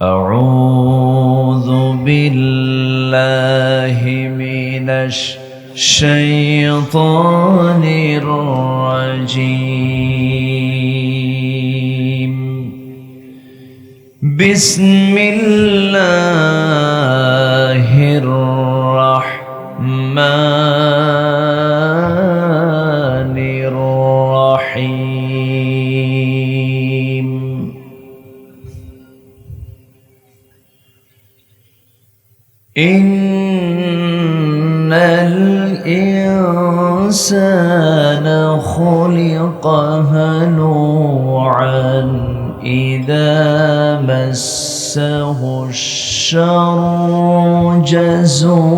أعوذ بالله من الشيطان الرجيم بسم الله الرحمن الرحيم إن الإنسان خلق هلوعا إذا مسه الشر جزوعا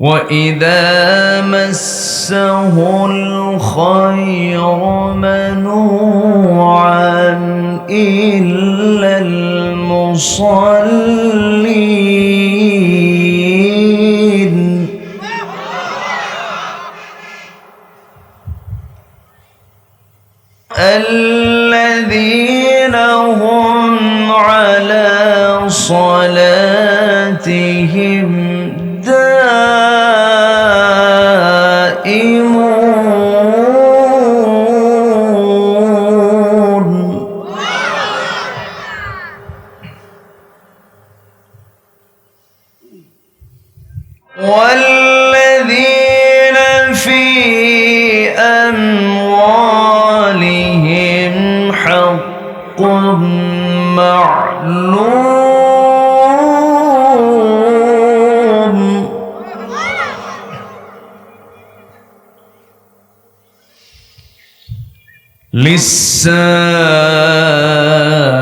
وإذا مسه الخير منوعا إلا المصلين الذين هم على صلاتهم والذين في أموالهم حق معلوم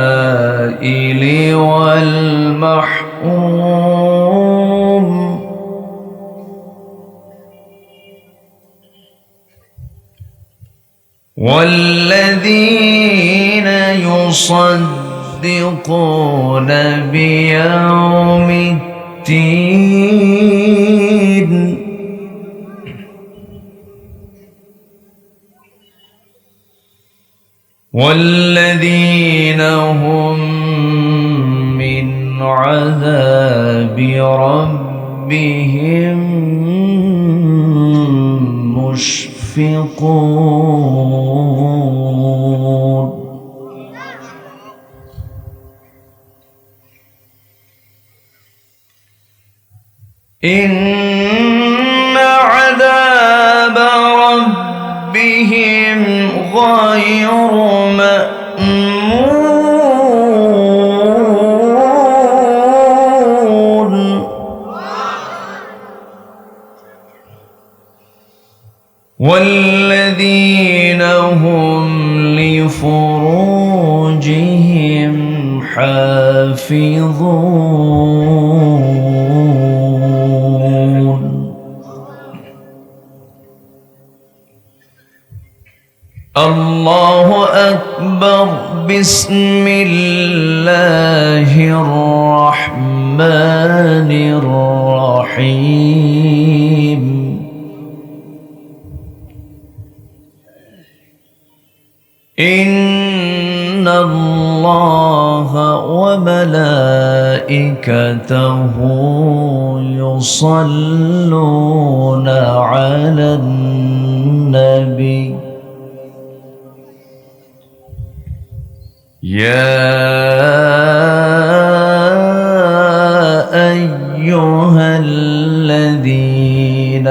للسائل والمحروم والذين يصدقون بيوم الدين والذين هم من عذاب ربهم مشفقون إن عذاب ربهم غير مأمون والذين هم لفروجهم حافظون الله أكبر بسم الله الرحمن الرحيم إن الله وملائكته يصلون على النبي يا أيها الذين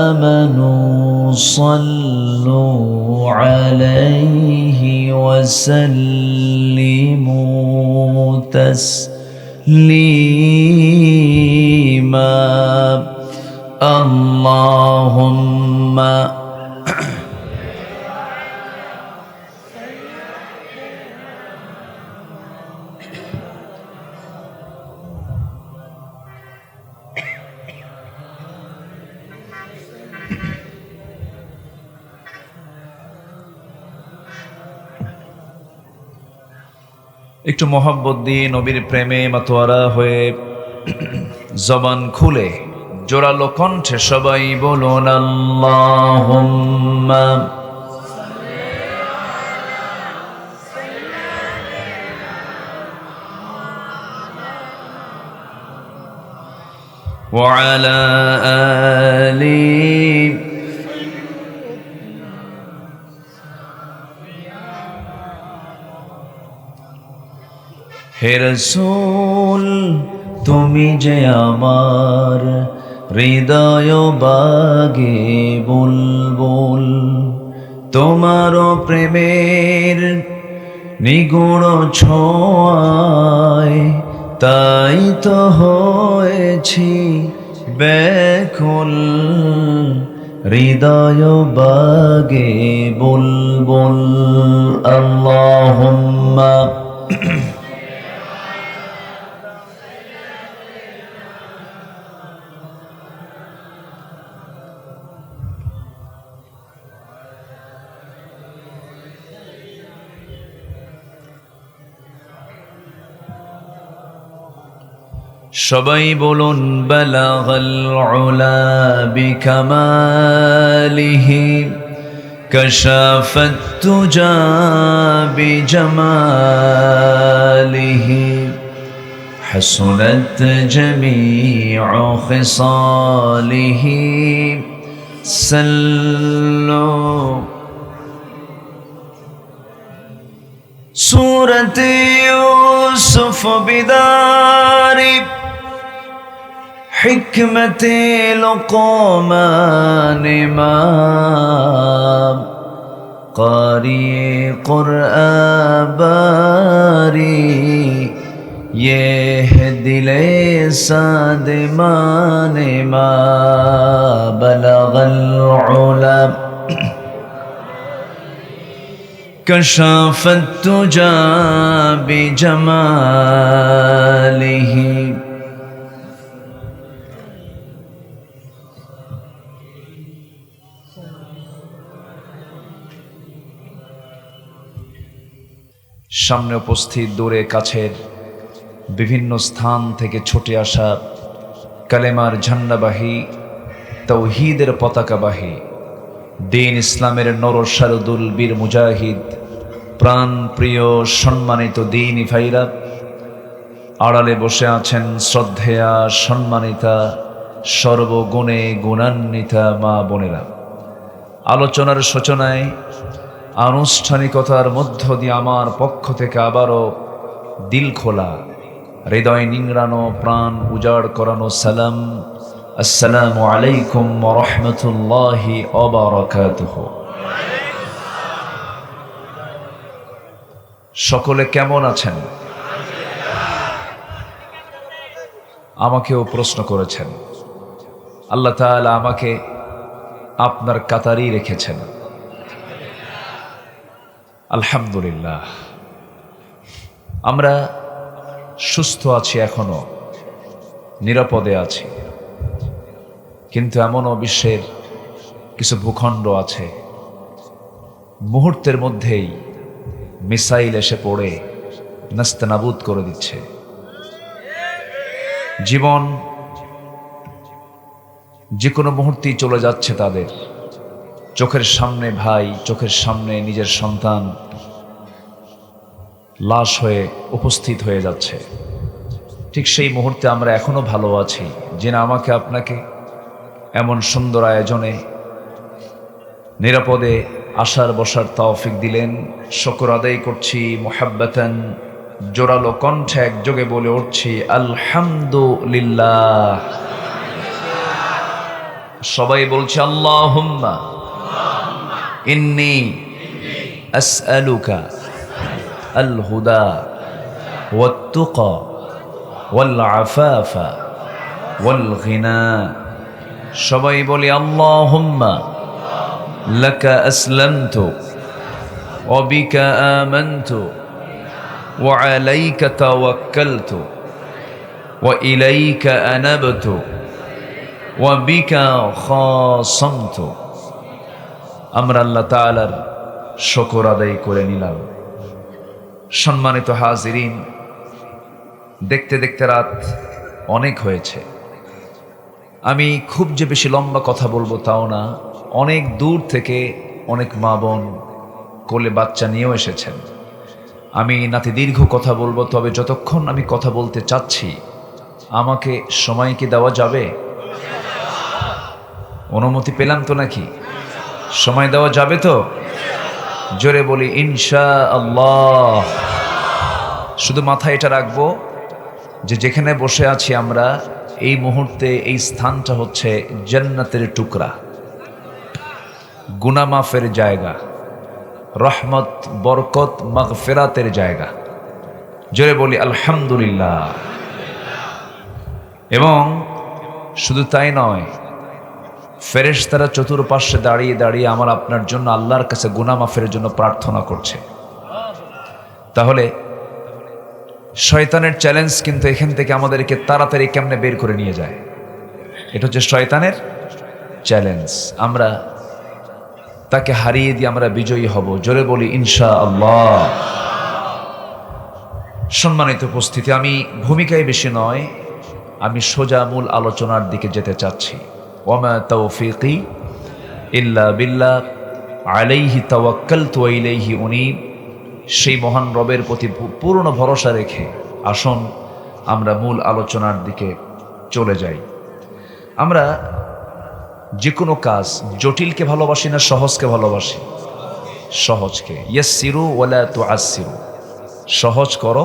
آمنوا صلوا عليه وسلموا تسليما اللهم একটু মোহাব্বত দিয়ে নবীর প্রেমে মাতোয়ারা হয়ে জবান খুলে জোরালো কণ্ঠে সবাই বলুন আল্লাহুম্মা ওয়া আলা আলি। হে রাসূল তুমি যে আমার হৃদয় বাগে বুলবুল, তোমার প্রেমের নিগুড় ছোঁয়ায় তাই তো হয়েছি ব্যাকুল, হৃদয় বাগে বুলবুল। আল্লাহুম্মা সবাই বলুন বালাগাল উলা বিকামালিহি কাশাফাত তুজা বিজামালিহি হাসুনাত জামিউ খিসালিহি সাল্লু। সূরত ইউসুফ বিদারি হিকমত লুকমান ইমাম কারি কুরআন বারি ये दिले सादे माने मा बलगल उला कशाफत तुजा बिजमालिही। সামনে উপস্থিত দূরে কাছের বিভিন্ন স্থান থেকে ছুটে আসা কালেমার ঝান্ডাবাহী তাওহীদের পতাকাবাহী দ্বীন ইসলামের নরসারদুল বীর মুজাহিদ প্রাণ প্রিয় সম্মানিত দ্বীনি ভাইরা, আড়ালে বসে আছেন শ্রদ্ধেয়া সম্মানিতা সর্বগুণে গুণান্বিতা মা বোনেরা। আলোচনার সূচনায় আনুষ্ঠানিকতার মধ্য দিয়ে আমার পক্ষ থেকে আবারও দিল খোলা, হৃদয় নিংড়ানো, প্রাণ উজাড় করানো সালাম, আসসালামু আলাইকুম ওয়া রাহমাতুল্লাহি ওয়া বারাকাতুহু। সকলে কেমন আছেন? আমাকেও প্রশ্ন করেছেন। আল্লাহ তাআলা আমাকে আপনার কাতারেই রেখেছেন, আলহামদুলিল্লাহ। আমরা সুস্থ আছি, এখনো নিরাপদে আছি, কিন্তু এমনও বিশ্বের কিছু ভূখণ্ড আছে মুহূর্তের মধ্যেই মিসাইল এসে পড়ে নাস্তানাবুদ করে দিচ্ছে। জীবন যে কোনো মুহূর্তেই চলে যাচ্ছে তাদের চোখের সামনে। ভাই চোখের সামনে নিজের সন্তান লাশ হয়ে উপস্থিত হয়ে যাচ্ছে। ঠিক সেই মুহূর্তে আমরা এখনো ভালো আছি, যিনি আমাকে আপনাকে এমন সুন্দর আয়োজনে নিরাপদে আসার বসার তৌফিক দিলেন। শুকর আদায় করছি মুহাব্বাতান, জোরালো কণ্ঠে একযোগে বলে উঠছি আলহামদুলিল্লাহ। সবাই বলছে আল্লাহুম্মা ইন্নী আসআলুকা আল হুদা ওয়াত তুকা ওয়াল আফাফা ওয়াল গিনা। সবাই বলি আল্লাহুম্মা লাকা আসলামতু ওয়া বিকা আমানতু ওয়া আলাইকা তাওয়াক্কালতু ওয়া ইলাইকা আনাবতু ওয়া বিকা খাসামতু। আমরা আল্লাহ তাআলার শুকর আদায় করে নিলাম। সম্মানিত হাজিরিন, দেখতে দেখতে রাত অনেক হয়েছে। আমি খুব যে বেশি লম্বা কথা বলবো তাও না, অনেক দূর থেকে অনেক মা বোন কোলে বাচ্চা নিয়েও এসেছেন। আমি নাতি দীর্ঘ কথা বলবো, তবে যতক্ষণ আমি কথা বলতে চাচ্ছি আমাকে সময় কি দেওয়া যাবে? অনুমতি পেলাম তো নাকি? সময় দেওয়া যাবে তো? জোরে বলি ইনশাআল্লাহ। শুধু মাথায় এটা রাখবো যে যেখানে বসে আছি আমরা এই মুহূর্তে, এই স্থানটা হচ্ছে জান্নাতের টুকরা, গুনাহ মাফের জায়গা, রহমত বরকত মাগফিরাতের জায়গা। জোরে বলি আলহামদুলিল্লাহ। এবং শুধু তাই নয়, ফেরেশতারা চতুর্পার্শ্বে দাঁড়িয়ে দাঁড়িয়ে আমার আপনার জন্য আল্লাহর কাছে গুনাহ মাফের জন্য প্রার্থনা করছে। তাহলে শয়তানের চ্যালেঞ্জ কিন্তু এখান থেকে আমাদেরকে তাড়াতাড়ি কেমনে বের করে নিয়ে যায়, এটা হচ্ছে শয়তানের চ্যালেঞ্জ। আমরা তাকে হারিয়ে দিয়ে আমরা বিজয়ী হব। জোরে বলি ইনশাআল্লাহ। সম্মানিত উপস্থিতি, আমি ভূমিকায় বেশি নয়, আমি সোজা মূল আলোচনার দিকে যেতে চাচ্ছি। ওয়ামা তাওফীকি ইল্লা বিল্লাহ আলাইহি তাওয়াক্কালতু ওয়া ইলাইহি উনীব। সেই মহান রবের প্রতি পূর্ণ ভরসা রেখে আসুন আমরা মূল আলোচনার দিকে চলে যাই। আমরা যে কোনো কাজ জটিলকে ভালোবাসি না সহজকে ভালোবাসি? সহজকে। ইয়াসসিরু ওয়ালা তুআসসিরু, সহজ করো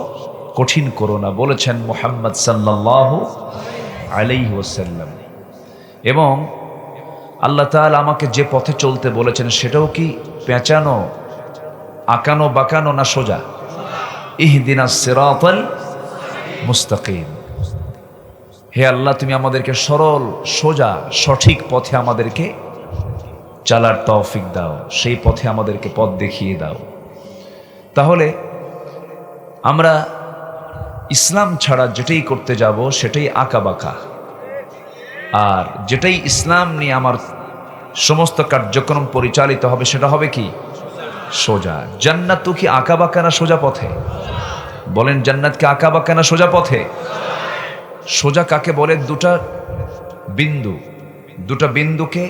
কঠিন করো না, বলেছেন মুহাম্মদ সাল্লাল্লাহু আলাইহি ওয়াসাল্লাম। এবং আল্লাহ তাআলা আমাকে যে পথে চলতে বলেছেন সেটাও কি পেঁচানো, আঁকানো বাঁকানো না সোজা? ইহদিনাস সিরাতাল মুস্তাকিম। হে আল্লাহ, তুমি আমাদেরকে সরল সোজা সঠিক পথে আমাদেরকে চালার তৌফিক দাও, সেই পথে আমাদেরকে পথ দেখিয়ে দাও। তাহলে আমরা ইসলাম ছাড়া যেটাই করতে যাব সেটাই আঁকা বাঁকা, আর যেটাই ইসলাম নিয়ে আমার সমস্ত কার্যক্রম পরিচালিত হবে সেটা হবে কি? সোজা। জান্নাত কি আঁকা বাঁকা না সোজা পথে? বলেন, জান্নাত কি আঁকা বাঁকা না সোজা পথে? সোজা কাকে বলে? দুটা বিন্দুকে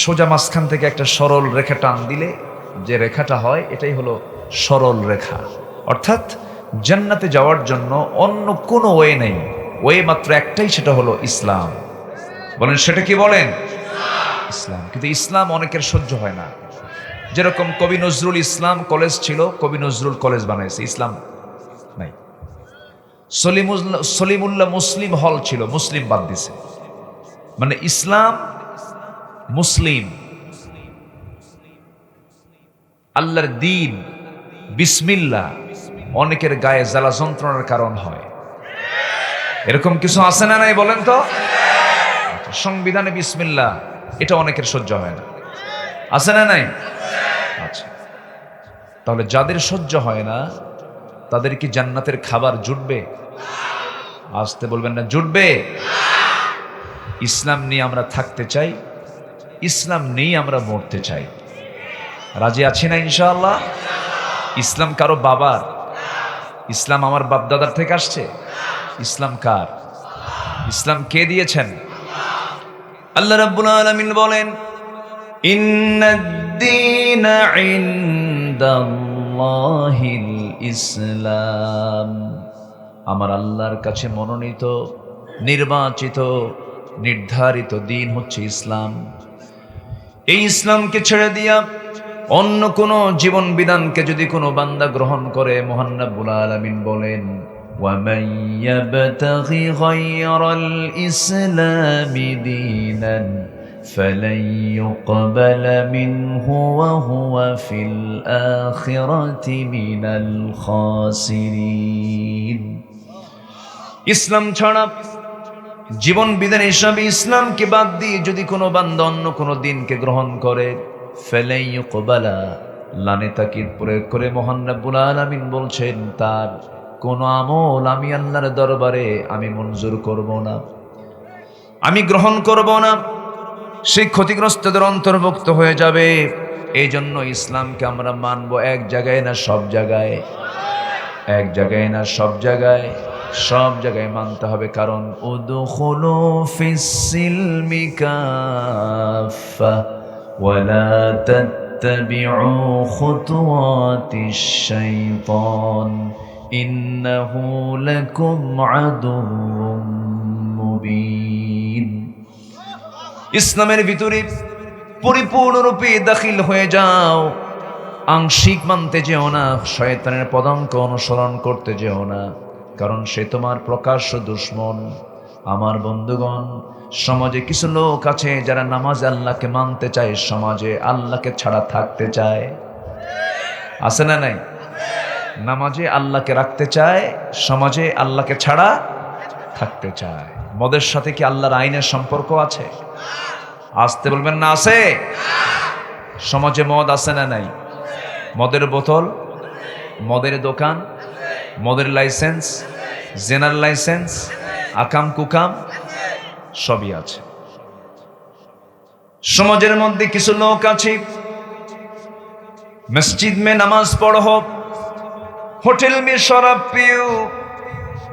সোজা মাঝখান থেকে একটা সরল রেখা টান দিলে যে রেখাটা হয় এটাই হলো সরল রেখা। অর্থাৎ জান্নাতে যাওয়ার জন্য অন্য কোনো ওয়ে নেই, ওয়ে মাত্র একটাই, সেটা হলো ইসলাম। বলেন সেটা কি? বলেন ইসলাম। কিন্তু ইসলাম অনেকের সহ্য হয় না। যেরকম কবি নজরুল ইসলাম কলেজ ছিল, কবি নজরুল কলেজ বানাইছে, ইসলাম নাই। সলিমুল্লাহ মুসলিম হল ছিল, মুসলিম বাদ দিছে। মানে ইসলাম মুসলিম, আল্লাহর দ্বীন, বিসমিল্লাহ অনেকের গায়ে জ্বালা যন্ত্রণার কারণ হয়। এরকম কিছু আছে না নাই বলেন তো? সংবিধানে বিসমিল্লাহ, এটা অনেকের সহ্য হয় না, আছে না নাই? আচ্ছা, তাহলে যাদের সহ্য হয় না তাদের কি জান্নাতের খাবার জুটবে? আসতে বলবেন না, জুটবে? ইসলাম নিয়ে আমরা থাকতে চাই, ইসলাম নিয়ে আমরা মরতে চাই। রাজি আছি না ইনশাআল্লাহ? ইসলাম কারো বাবার? ইসলাম আমার বাপ দাদার থেকে আসছে? ইসলাম কার? ইসলাম কে দিয়েছেন? আল্লাহ রাব্বুল আলামিন বলেন, ইন্নাদ-দীনা ইনদাল্লাহিল ইসলাম। আমার আল্লাহর কাছে মনোনীত, নির্বাচিত, নির্ধারিত দিন হচ্ছে ইসলাম। এই ইসলামকে ছেড়ে দিয়া অন্য কোনো জীবন বিধানকে যদি কোনো বান্দা গ্রহণ করে, মহান রব্বুল আলামিন বলেন, وَمَن يَبْتَغِ غَيْرَ الْإِسْلَامِ دِينًا فَلَن يُقْبَلَ مِنْهُ وَهُوَ فِي الْآخِرَةِ مِنَ الْخَاسِرِينَ। ইসলাম ছাড়া জীবন বিধান হিসাবে ইসলামকে বাদ দিয়ে যদি কোনো বান্দা অন্য কোনো দিনকে গ্রহণ করে, ফালান ইউকবালা, লানে তাকিদ প্রয়োগ করে মহান রব্বুল আলামিন বলছেন তার কোন আমল আমি আল্লাহর দরবারে আমি মঞ্জুর করব না, আমি গ্রহণ করব না, সেই ক্ষতিগ্রস্তদের অন্তর্ভুক্ত হয়ে যাবে। এই জন্য ইসলামকে আমরা মানব এক জায়গায় না সব জায়গায়, এক জায়গায় না সব জায়গায়। সব জায়গায় মানতে হবে, কারণ উদখুলু ফিস-সিলমি কাফা ওয়ালা তাত্তাবিউ খুতুওয়াতিশ শাইতান ইন্নাহু লাকুম আদুউম মুবিন। ইসলামের ভিতরে পরিপূর্ণরূপে দাখিল হয়ে যাও, আংশিক মানতে যেও না, শয়তানের পদাঙ্ক অনুসরণ করতে যেও না, কারণ সে তোমার প্রকাশ্য দুশমন। আমার বন্ধুগণ, সমাজে কিছু লোক আছে যারা নামাজে আল্লাহকে মানতে চায়, সমাজে আল্লাহকে ছাড়া থাকতে চায়। আছে না নাই? নামাজে আল্লাহকে রাখতে চায়, সমাজে আল্লাহকে ছাড়া থাকতে চায়। মদের সাথে কি আল্লাহর আইনের সম্পর্ক আছে? আসতে বলবেন না আছে? সমাজে মদ আছে না নাই? মদের বোতল, মদের দোকান, মদের লাইসেন্স, জেনার লাইসেন্স, আকাম কুকাম সবই আছে। সমাজের মধ্যে কিছু লোক আছে, মসজিদ মে নামাজ পড়ো, হোটেল মে শরাব পিও,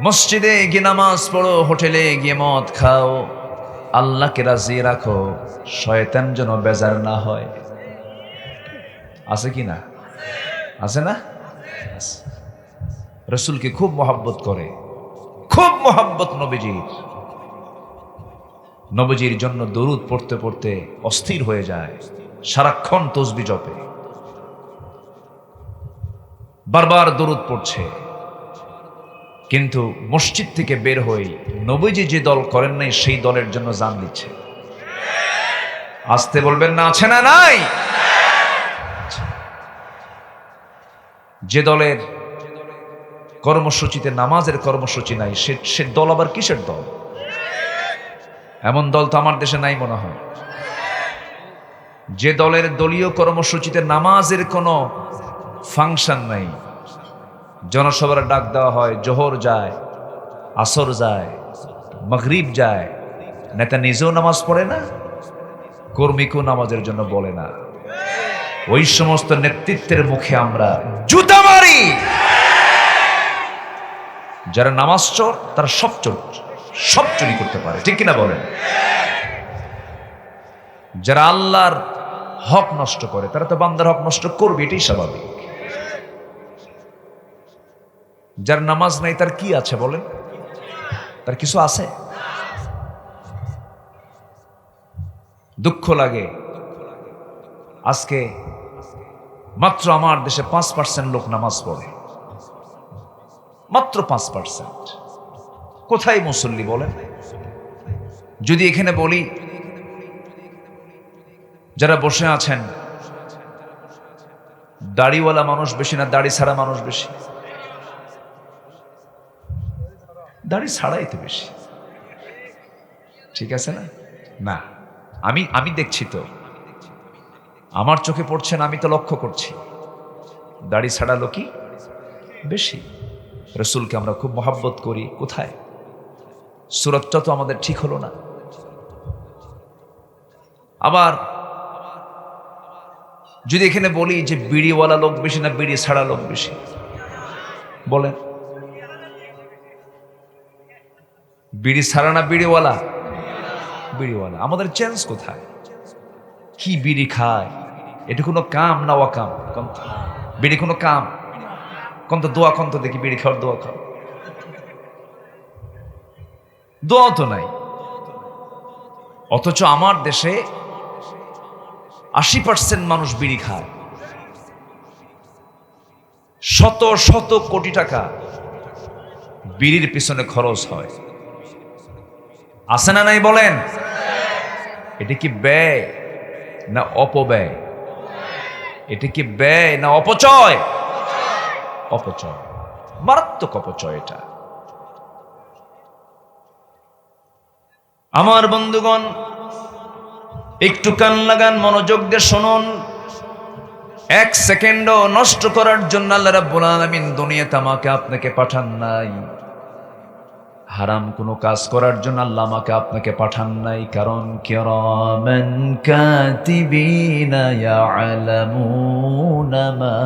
মসজিদে গিয়ে নামাজ পড়ো, হোটেলে গিয়ে মদ খাও, আল্লাহকে রাজি রাখো, শয়তান যেন বেজার না হয়। আছে কি না? আছে না? রসুলকে খুব মহাব্বত করে, খুব মহাব্বত নবীজির। নবীজির জন্য দরুদ পড়তে পড়তে অস্থির হয়ে যায়, সারাক্ষণ তসবিহ জপে, বারবার দরুদ পড়ছে। কিন্তু মসজিদ থেকে বের হয়ে নবীজি যে দল করেন নাই সেই দলের জন্য জান দিচ্ছে। আসতে বলবেন না আছে না নাই? যে দলের কর্মসূচিতে নামাজের কর্মসূচি নাই, সে দল আবার কিসের দল? এমন দল তো আমার দেশে নাই মনে হয়। যে দলের দলীয় কর্মসূচিতে নামাজের কোনো ফাংশন নাই, জনসভার ডাক দেওয়া হয়, জোহর যায়, আসর যায়, মাগরিব যায়, নেতা নিজেও নামাজ পড়ে না, কর্মীকেও নামাজের জন্য বলে না, ওই সমস্ত নেতৃত্বের মুখে আমরা জুতা মারি। যারা নামাজ চোর তারা সব চুরি করতে পারে, ঠিক কিনা বলেন? যারা আল্লাহর হক নষ্ট করে তারা তো বান্দার হক নষ্ট করবে, এটাই স্বাভাবিক। যার নামাজ নাই তার কি আছে বলেন? তার কিছু আছে? দুঃখ লাগে, আজকে মাত্র আমার দেশে 5% লোক নামাজ পড়ে, মাত্র 5%। কোথায় মুসল্লি বলেন? যদি এখানে বলি যারা বসে আছেন, দাড়িওয়ালা মানুষ বেশি না দাড়ি ছাড়া মানুষ বেশি? দাড়ি ছাড়াই তো বেশি, ঠিক আছে না? না, আমি দেখছি তো, আমার চোখে পড়ছে না, আমি তো লক্ষ্য করছি দাড়ি ছাড়া লোকই বেশি। রসুলকে আমরা খুব মহাব্বত করি, কোথায়? সুরতটা তো আমাদের ঠিক হলো না। আবার যদি এখানে বলি যে বিড়িওয়ালা লোক বেশি না বিড়ি ছাড়া লোক বেশি বলেন? বিড়ি ছাড়া না বিড়িওয়ালা? বিড়িওয়ালা। আমাদের চেঞ্জ কোথায়? কি বিড়ি খায়? এটা কোনো কাম না ওয়াকাম? বিড়ি কোনো কাম? কন্ত দোয়া কন্ত দেখি, বিড়ি খাওয়ার দোয়া খাও, দোয়া তো নাই। অথচ আমার দেশে 80% মানুষ বিড়ি খায়, শত শত কোটি টাকা বিড়ির পিছনে খরচ হয়। আছে না নাই বলেন? এটা কি ব্যয় না অপব্যয়? এটা কি ব্যয় না অপচয়? অপচয়, মারাত্মক অপচয় এটা। আমার বন্ধুগণ, একটু কান লাগান, মনোযোগ দিয়ে শুনুন। 1 সেকেন্ডও নষ্ট করার জন্য আল্লাহ রাব্বুল আলামিন দুনিয়াতে আমাকে আপনাকে পাঠান নাই। হারাম কোনো কাজ করার জন্য আল্লাহ আমাকে আপনাকে পাঠান নাই, কারণ কিরামান কাতিবিনা ইয়ালামুনা মা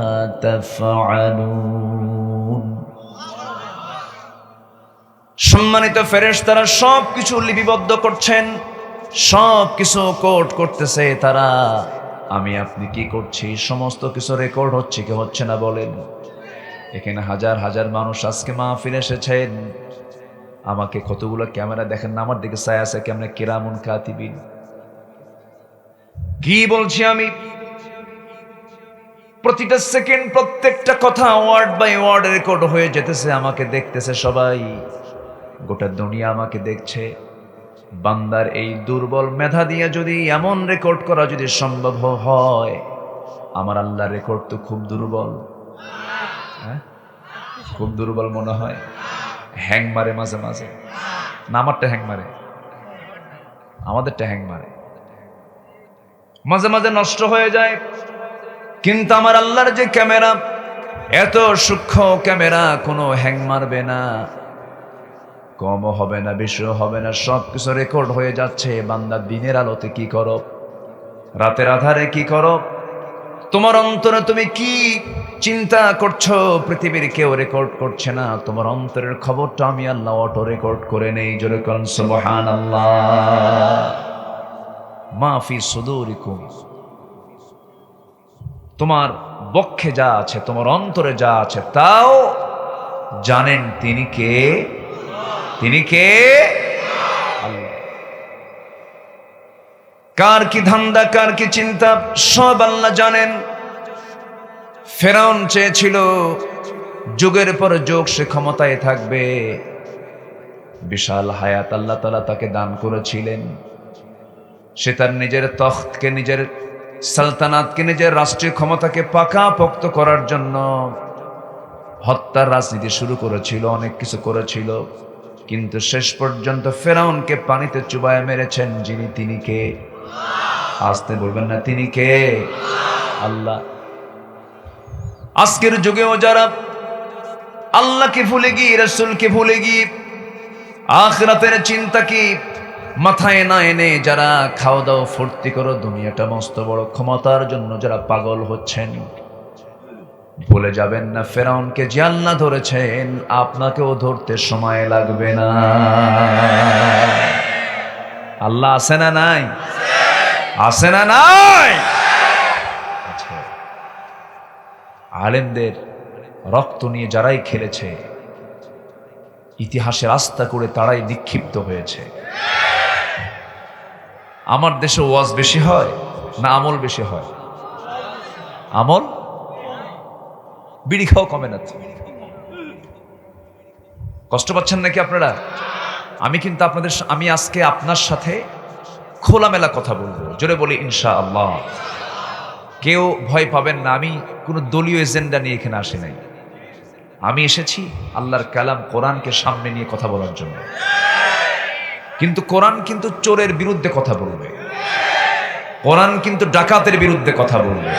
তাফআলুন। সম্মানিত ফেরেশতারা সব কিছু লিপিবদ্ধ করছেন, সব কিছু কোড করতেছে তারা। আমি আপনি কি করছি সমস্ত কিছু রেকর্ড হচ্ছে কি হচ্ছে না বলেন? এখানে হাজার হাজার মানুষ আজকে মাহফিলে এসেছেন। আমাকে কতগুলো ক্যামেরা দেখেন না, আমার দিকে চাই আছে কেমন কিরামুন কাতিবিন। কি বলছি আমি? প্রতিটা সেকেন্ড প্রত্যেকটা কথা ওয়ার্ড বাই ওয়ার্ড রেকর্ড হয়ে যেতেছে, আমাকে দেখতেছে সবাই, গোটা দুনিয়া আমাকে দেখছে। বান্দার এই দুর্বল মেধা দিয়ে যদি এমন রেকর্ড করা যদি সম্ভব হয়, আমার আল্লাহর রেকর্ড তো খুব দুর্বল। হ্যাঁ, খুব দুর্বল মনে হয়। হ্যাং মারে মাঝে মাঝে না, আমারটা হ্যাং মারে, আমাদেরটা হ্যাং মারে, মাঝে মাঝে নষ্ট হয়ে যায়। কিন্তু আমার আল্লাহর যে ক্যামেরা, এত সূক্ষ্ম ক্যামেরা, কোনো হ্যাং মারবে না, কমও হবে না, বেশিও হবে না, সব কিছু রেকর্ড হয়ে যাচ্ছে। বান্দা দিনের আলোতে কি করো, রাতের আধারে কি করো, তোমার অন্তরে তুমি কি চিন্তা করছো, পৃথিবীর কেউ রেকর্ড করছে না। তোমার অন্তরের খবরটা আমি আল্লাহ অটো রেকর্ড করে নেই। জোরে কোন সুবহানাল্লাহ। মা ফি সুদুরিকুম, তোমার বক্ষে যা আছে, তোমার অন্তরে যা আছে, তাও জানেন তিনি কে? তিনি কে? আল্লাহ। কার কি ধান্দা, কার কি চিন্তা, সব আল্লাহ জানেন। ফেরাউন চেয়েছিল যুগের পর যুগ সে ক্ষমতায় থাকবে, বিশাল হায়াত আল্লাহ তাআলা তাকে দান করেছিলেন। সে তার নিজের তখ্তকে, নিজের সালতানাতকে, নিজের রাষ্ট্রীয় ক্ষমতাকে পাকাপোক্ত করার জন্য হত্যার রাজনীতি শুরু করেছিল, অনেক কিছু করেছিল। কিন্তু শেষ পর্যন্ত ফেরাউনকে পানিতে চুবায় মেরেছেন যিনি, তিনি কে? আসতে বলবেন না, তিনি কে? আল্লাহ। আজকের যুগেও যারা আল্লাহকে ভুলে গিয়ে, রাসূলকে ভুলে গিয়ে, আখিরাতের চিন্তা কি মাথায় না এনে যারা খাওয়া দাওয়া ফুর্তি করো, দুনিয়াটা মস্ত বড় ক্ষমতার জন্য যারা পাগল হচ্ছেন, ভুলে যাবেন না ফেরাউনকে যে আল্লাহ ধরেছেন, আপনাকেও ধরতে সময় লাগবে না। আল্লাহ আছে না নাই? আছে না নাই? আচ্ছা, আলেমদের রক্ত নিয়ে যারাই খেলেছে, ইতিহাসে রাস্তা করে তারাই নিক্ষিপ্ত হয়েছে। আমার দেশে ওয়াজ বেশি হয় না আমল বেশি হয়? আমল। বিড়ি খাওয়া কমে না? কষ্ট পাচ্ছেন নাকি আপনারা? আমি আজকে আপনার সাথে খোলামেলা কথা বলবো। জোরে বলি ইনশাআল্লাহ। কেউ ভয় পাবেন না, আমি কোনো দলীয় এজেন্ডা নিয়ে এখানে আসি নাই। আমি এসেছি আল্লাহর কালাম কোরআনকে সামনে নিয়ে কথা বলার জন্য। কিন্তু কোরআন কিন্তু চোরের বিরুদ্ধে কথা বলবে, কোরআন কিন্তু ডাকাতের বিরুদ্ধে কথা বলবে,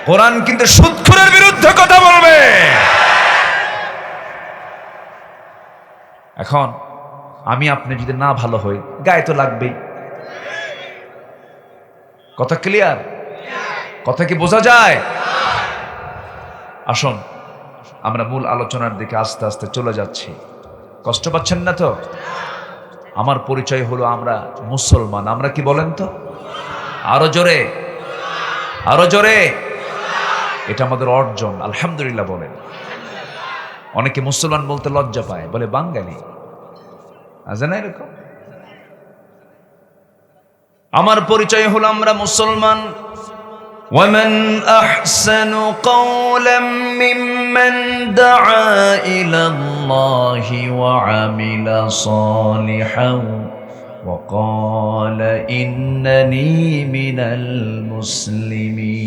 কোরআন কিন্তু সুদখোরের বিরুদ্ধে কথা বলবে। এখন আমি আপনি যদি না ভালো হই, গায়ে তো লাগবেই। কথা ক্লিয়ার? কথা কি বোঝা যায়? আসুন আমরা মূল আলোচনার দিকে আস্তে আস্তে চলে যাচ্ছি। কষ্ট পাচ্ছেন না তো? আমার পরিচয় হলো আমরা মুসলমান। আমরা কি বলেন তো? আরো জোরে, আরো জোরে। এটা আমাদের অর্জন, আলহামদুলিল্লাহ বলেন। অনেকে মুসলমান বলতে লজ্জা পায়, বলে বাঙালি। আছে না এরকম? আমার পরিচয় হলো আমরা মুসলমান। ومن أحسن قولا ممن دعا إلى الله وعمل صالحا وقال إنني من المسلمين।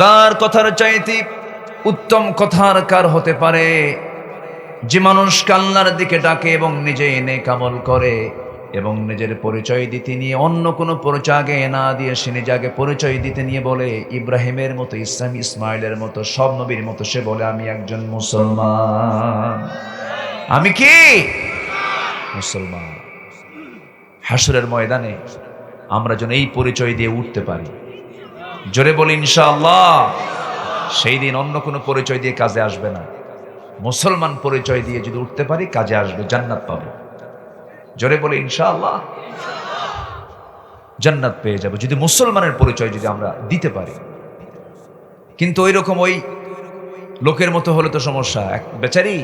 তার কথার চাইতে উত্তম কথার কার হতে পারে? যে মানুষ আল্লাহর দিকে ডাকে এবং নিজে নেক আমল করে এবং নিজের পরিচয় দিতে নিয়ে অন্য কোনো পরিচয় আগে না দিয়ে সে নিজে আগে পরিচয় দিতে নিয়ে বলে ইব্রাহিমের মতো, ইসমাইলের মতো, সব নবীর মতো সে বলে আমি একজন মুসলমান। আমি কি? মুসলমান। হাসরের ময়দানে আমরা যেন এই পরিচয় দিয়ে উঠতে পারি। জোরে বলি ইনশাআল্লাহ। সেই দিন অন্য কোনো পরিচয় দিয়ে কাজে আসবে না। মুসলমান পরিচয় দিয়ে যদি উঠতে পারি কাজে আসবে, জান্নাত পাবো। জোরে বলে ইনশাআল্লাহ জান্নাত পেয়ে যাব যদি মুসলমানের পরিচয় যদি আমরা দিতে পারি। কিন্তু ওই রকম ওই লোকের মতো হলে তো সমস্যা। এক বেচারি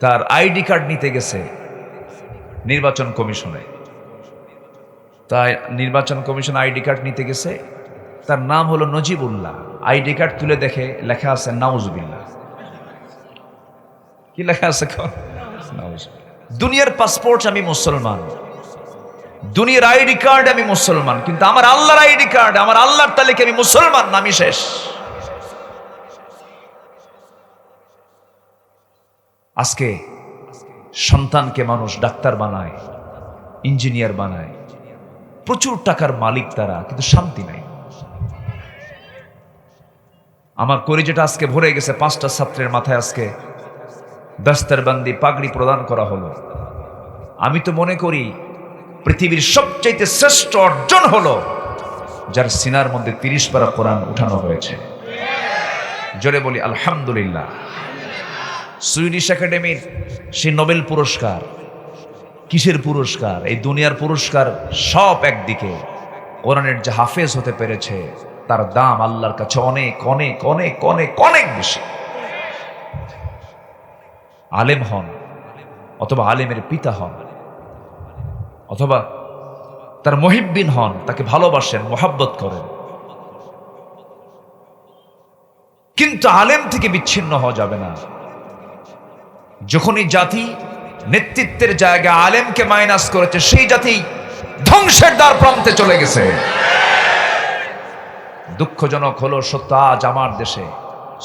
তার আইডি কার্ড নিতে গেছে নির্বাচন কমিশনে, তাই নির্বাচন কমিশন আইডি কার্ড নিতে গেছে, তার নাম হলো নজিবুল্লাহ। আইডি কার্ড তুলে দেখে লেখা আছে নাউজুবিল্লাহ। কি লেখা আছে? দুনিয়ার পাসপোর্ট আমি মুসলমান, দুনিয়ার আইডি কার্ড আমি মুসলমান, কিন্তু আমার আল্লাহর আইডি কার্ড, আমার আল্লাহর তালিকা আমি মুসলমান না, আমি শেষ। আজকে সন্তানকে মানুষ ডাক্তার বানায়, ইঞ্জিনিয়ার বানায়, প্রচুর টাকার মালিক তারা, কিন্তু শান্তি নাই। আমার কলিজাটা আজকে ভরে গেছে। 5টা ছাত্রের মাথায় আজকে দস্তরবন্দি পাগড়ি প্রদান করা হলো। আমি তো মনে করি পৃথিবীর সবচেয়ে শ্রেষ্ঠ অর্জন হলো যার সিনার মধ্যে 30 পারা কোরআন উঠানো হয়েছে। জোরে বলি আলহামদুলিল্লাহ। সুইডিশ একাডেমির সেই নোবেল পুরস্কার কিসের পুরস্কার? এই দুনিয়ার পুরস্কার সব একদিকে, কোরআনের যে হাফেজ হতে পেরেছে তার দাম আল্লাহর কাছে অনেক অনেক অনেক অনেক অনেক বেশি। আলেম হন অথবা আলেমের পিতা হন অথবা তার মুহিব্বিন হন, তাকে ভালোবাসেন, মোহাব্বত করেন, কিন্তু আলেম থেকে বিচ্ছিন্ন হওয়া যাবে না। যখনই জাতি নেতৃত্বের জায়গা আলেমকে মাইনাস করেছে, সেই জাতি ধ্বংসের দ্বার প্রান্তে চলে গেছে। দুঃখজনক হলো সত্য, আজ আমার দেশে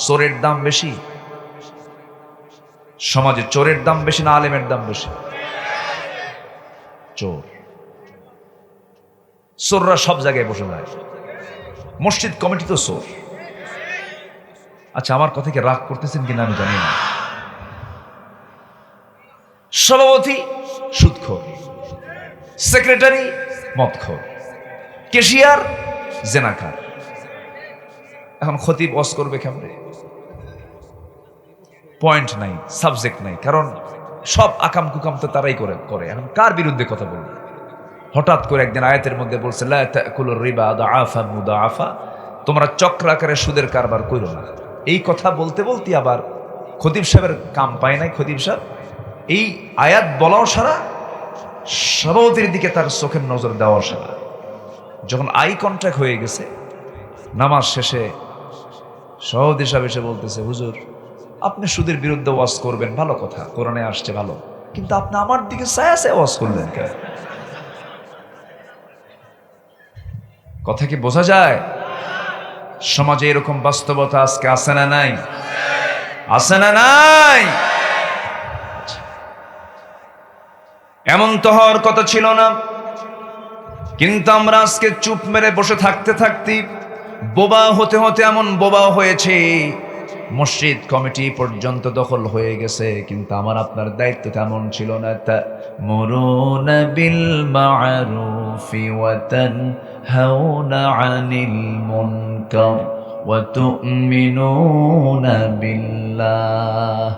চোরের দাম বেশি, সমাজে চোরের দাম বেশি না আলেমের দাম বেশি? চোর, চোররা সব জায়গায় বসে যায়। মসজিদ কমিটি তো চোর। আচ্ছা, আমার কথা কি রাগ করতেছেন কিনা আমি জানি না। সভাপতি সুদখোর, সেক্রেটারি মদখোর, ক্যাশিয়ার জেনাকার। এখন খতিব ওয়াজ করবে কেমনে? পয়েন্ট নাই, সাবজেক্ট নাই, কারণ সব আকাম কুকাম তো তারাই করে। এখন কার বিরুদ্ধে কথা বলবে? হঠাৎ করে একদিন আয়াতের মধ্যে বলছে লা তাকুলুর রিবা দাআফান মুদাআফা, তোমরা চক্রাকারে সুদের কারবার কইরো না। এই কথা বলতে বলতে আবার খতিব সাহেবের কাম পায় নাই। খতিব সাহেব এই আয়াত বলাও সারা, সভাপতির দিকে তার চোখের নজর দেওয়া সারা। যখন আই কন্ট্যাক্ট হয়ে গেছে, নামাজ শেষে সভাপতি সাহেব এসে বলতেছে, হুজুর আপনি সুদের বিরুদ্ধে ওয়াজ করবেন, ভালো কথা, কোরআনে আসছে ভালো, কিন্তু আপনি আমার দিকে ছায়া ছায়া ওয়াজ করলেন কেন? কথা কি বোঝা যায়? সমাজে এরকম বাস্তবতা আজকে আছে না নাই? আছে না নাই? এমন তো হওয়ার কথা ছিল না, কিন্তু আমরা আজকে চুপ মেরে বসে থাকতে থাকতে, বোবা হতে হতে এমন বোবা হয়েছে, মসজিদ কমিটি পর্যন্ত দখল হয়ে গেছে। কিন্তু আমার আপনার দায়িত্ব তেমন ছিল না। তা'মুরুনা বিল মা'রুফি ওয়া তানহাউনা আনিল মুনকার ওয়া তু'মিনুনা বিল্লাহ।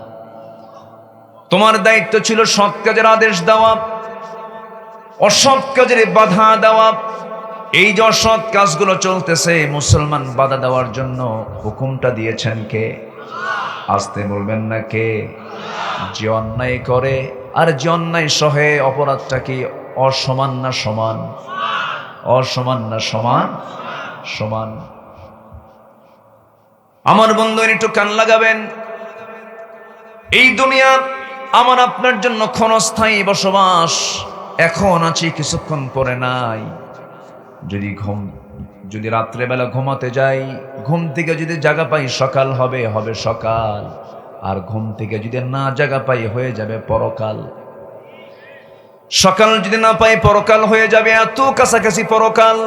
তোমার দায়িত্ব ছিল সৎ কাজের আদেশ দেওয়া, অসৎ কাজের বাধা দেওয়া। এই যে অসৎ কাজগুলো চলতেছে, মুসলমান বাধা দেওয়ার জন্য হুকুমটা দিয়েছেন কে? আসতে বলবেন না কে? যে অন্যায় করে আর যে অন্যায় সহে, অপরাধটা কি অসমান না সমান? অসমান না সমান? সমান। আমার বন্ধু একটু কান লাগাবেন। এই দুনিয়া আমার আপনার জন্য ক্ষণস্থায়ী বসবাস। এখন আছি, কিছুক্ষণ পরে নাই। যদি রাত্রেবেলা ঘুমাতে যাই, ঘুম থেকে যদি জাগা পাই সকাল হবে সকাল, আর ঘুম থেকে যদি না জাগা পাই হয়ে যাবে পরকাল। সকাল যদি না পাই পরকাল হয়ে যাবে, এত কাছাকাছি পরকাল।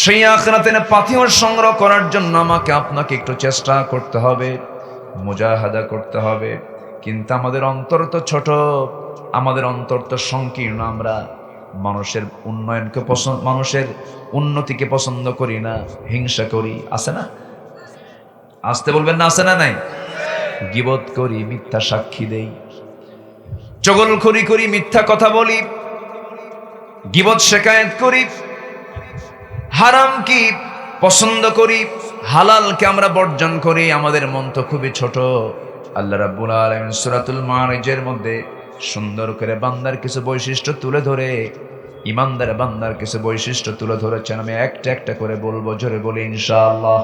সেই আখিরাতে পাথেয় সংগ্রহ করার জন্য আমাকে আপনাকে একটু চেষ্টা করতে হবে, মুজাহাদা করতে হবে। কিন্তু আমাদের অন্তর তো ছোট, আমাদের অন্তর তো সংকীর্ণ। আমরা মানুষের উন্নয়নকে মানুষের উন্নতিকে পছন্দ করি না, হিংসা করি। আছে না? আসতে বলবেন না, আছে না নাই? গীবত করি, মিথ্যা সাক্ষী দেই, চগলখড়ি করি, মিথ্যা কথা বলি, গীবত শেকায়েত করি, হারাম কি পছন্দ করি, হালালকে আমরা বর্জন করি। আমাদের মন তো খুবই ছোট। আল্লাহ রাব্বুল আলামিন সূরাতুল মারিজের মধ্যে সুন্দর করে বান্দার কিছু বৈশিষ্ট্য তুলে ধরে, ইমানদার বান্দার কিছু বৈশিষ্ট্য তুলে ধরেছেন। আমি একটা একটা করে বলবো, জোরে বলি ইনশাআল্লাহ।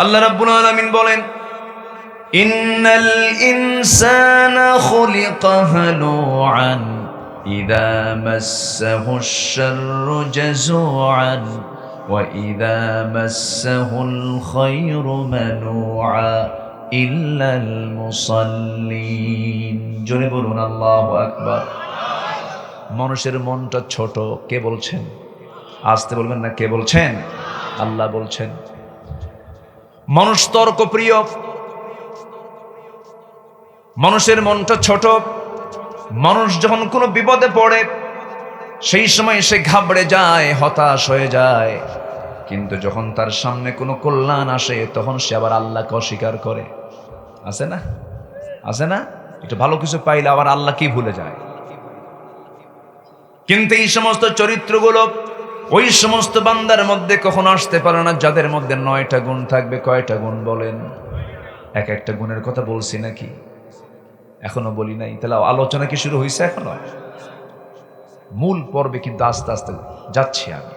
আল্লাহ রাব্বুল আলামিন বলেন, ইন্নাল ইনসানা খুলিকা হালুআন ইযা মাসসাহুশ শাররু জাযুআন ওয়া ইযা মাসসাহুল খায়রু মানুআ ইল্লাল মুসাল্লিন। জোরে বলুন আল্লাহু আকবার। মানুষের মনটা ছোট, কে বলছেন? আসতে বলবেন না, কে বলছেন? আল্লাহ বলছেন। মানুষ তর্কপ্রিয়, মানুষের মনটা ছোট। মানুষ যখন কোনো বিপদে পড়ে সেই সময় সে ঘাবড়ে যায়, হতাশ হয়ে যায়। কিন্তু যখন তার সামনে কোনো কল্যাণ আসে তখন সে আবার আল্লাহকে অস্বীকার করে। আছে না? আছে না? একটু ভালো কিছু পাইলে আবার আল্লাহকেই ভুলে যায়। কিন্তু এই সমস্ত চরিত্রগুলো ওই সমস্ত বান্দার মধ্যে কখনো আসতে পারে না যাদের মধ্যে 9টা গুণ থাকবে। কয়টা গুণ বলেন? এক একটা গুণের কথা বলছি নাকি? এখনো বলি নাই? তাহলে আলোচনা কি শুরু হয়েছে এখনো? মূল পর্বে কিন্তু আস্তে আস্তে যাচ্ছি। আমি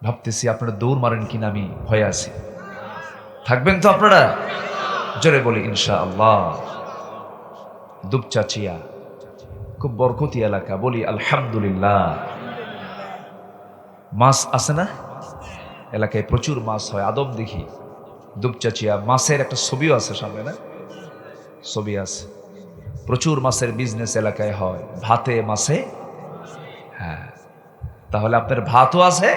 ভাবতেছি আপনারা দৌড় মারেন কিনা, আমি ভয়ে আছি। থাকবেন তো আপনারা? জোরে বলি ইনশাআল্লাহ। দুপচাচিয়া খুব বরকতি এলাকা, বলি আলহামদুলিল্লাহ। মাছ আছে না এলাকায়? প্রচুর মাছ হয়। আদম দেখি দুপচাচিয়া, মাছের একটা ছবিও আছে সামনে, না? ছবি আছে। প্রচুর মাছের বিজনেস এলাকায় হয়, ভাতে মাছে। হ্যাঁ, তাহলে আপনার ভাতও আছে,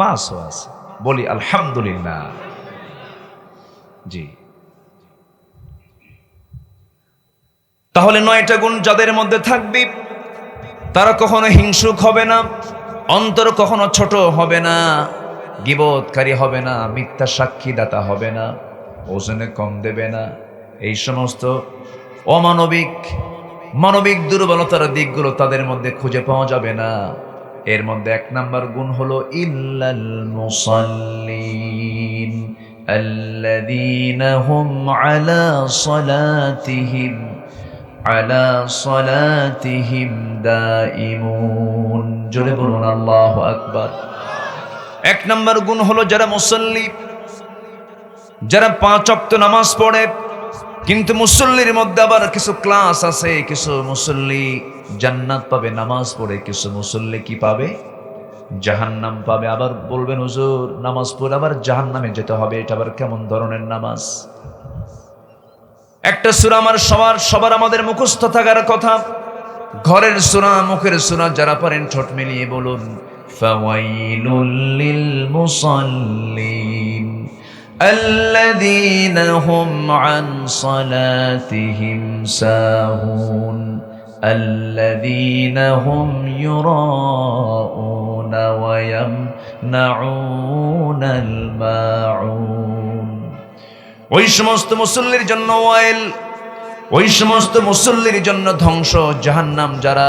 মাছও আছে। বলি আলহামদুলিল্লাহ। জি, তাহলে 9টা গুণ যাদের মধ্যে থাকবে তারা কখনো হিংসুক হবে না, অন্তর কখনো ছোট হবে না, গীবতকারী হবে না, মিথ্যা সাক্ষীদাতা হবে না, ওজনে কম দেবে না। এই সমস্ত মানবিক দুর্বলতার দিকগুলো তাদের মধ্যে খুঁজে পাওয়া যাবে না। এর মধ্যে 1 নাম্বার গুণ হলো ইল্লাল মুসাল্লিন আল্লাযীনা হুম আলা সালাতিহিম দাইমুন। জোরে বলুন আল্লাহু আকবার। 1 নাম্বার গুণ হলো যারা মুসাল্লি, যারা 5 ওয়াক্ত নামাজ পড়ে। কিন্তু মুসল্লির মধ্যে আবার কিছু ক্লাস আছে। কিছু মুসল্লি জান্নাত পাবে নামাজ পড়ে, কিছু মুসল্লি কি পাবে? জাহান্নাম পাবে। আবার বলবেন হুজুর নামাজ পড়ে আবার জাহান্নামে যেতে হবে, এটা আবার কেমন ধরনের নামাজ? একটা সূরা আমার সবার আমাদের মুখস্থ থাকার কথা। ঘরের সূরা, মুখের সূরা, যারা পারেন ঠোঁট মিলিয়ে বলুন ফাওয়াইলুল লিল মুসাল্লিন الذين هم عن صلاتهم ساهون الذين هم يراءون ويمنعون الماعون। ওই সমস্ত মুসল্লির জন্য ওয়াইল, ওই সমস্ত মুসল্লির জন্য ধ্বংস, জাহান্নাম। যারা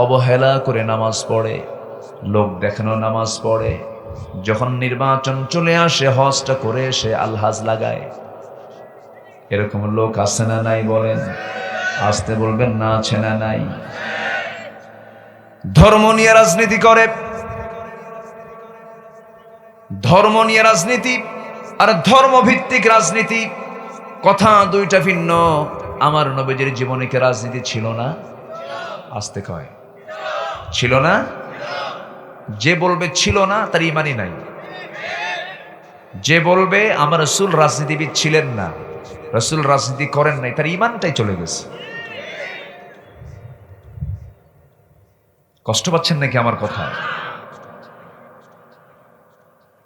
অবহেলা করে নামাজ পড়ে, লোক দেখানো নামাজ পড়ে, যখন নির্বাচন চলে আসে হজটা করে সে আলহাজ লাগায়। এরকম লোক আছে না নাই বলেন? আসতে বলবেন না, আছে না নাই? ধর্ম নিয়ে রাজনীতি করে। ধর্ম নিয়ে রাজনীতি আর ধর্মভিত্তিক রাজনীতি কথা দুইটা ভিন্ন। আমার নবীজির জীবনে কি রাজনীতি ছিল না? আসতে কয় ছিল না? যে বলবে ছিল না তার ইমানই নাই। যে বলবে আমার রাসূল রাজনীতিবিদ ছিলেন না, রাসূল রাজনীতি করেন নাই, তার ইমানটাই চলে গেছে। কষ্ট পাচ্ছেন নাকি আমার কথা?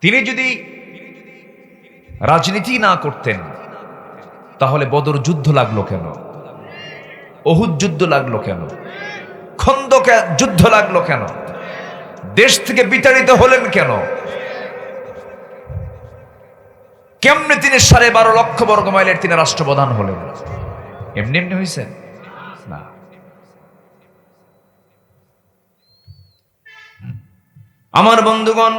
তিনি যদি রাজনীতি না করতেন তাহলে বদর যুদ্ধ লাগলো কেন? উহুদ যুদ্ধ লাগলো কেন? খন্দক যুদ্ধ লাগলো কেন? দেশ থেকে বিতাড়িত হলেন কেন? কেমনে তিনি 12.5 লক্ষ বর্গ মাইলের তিনি রাষ্ট্রপ্রধান হলেন? এমনি এমনি হয়েছেন না। আমার বন্ধুগণ,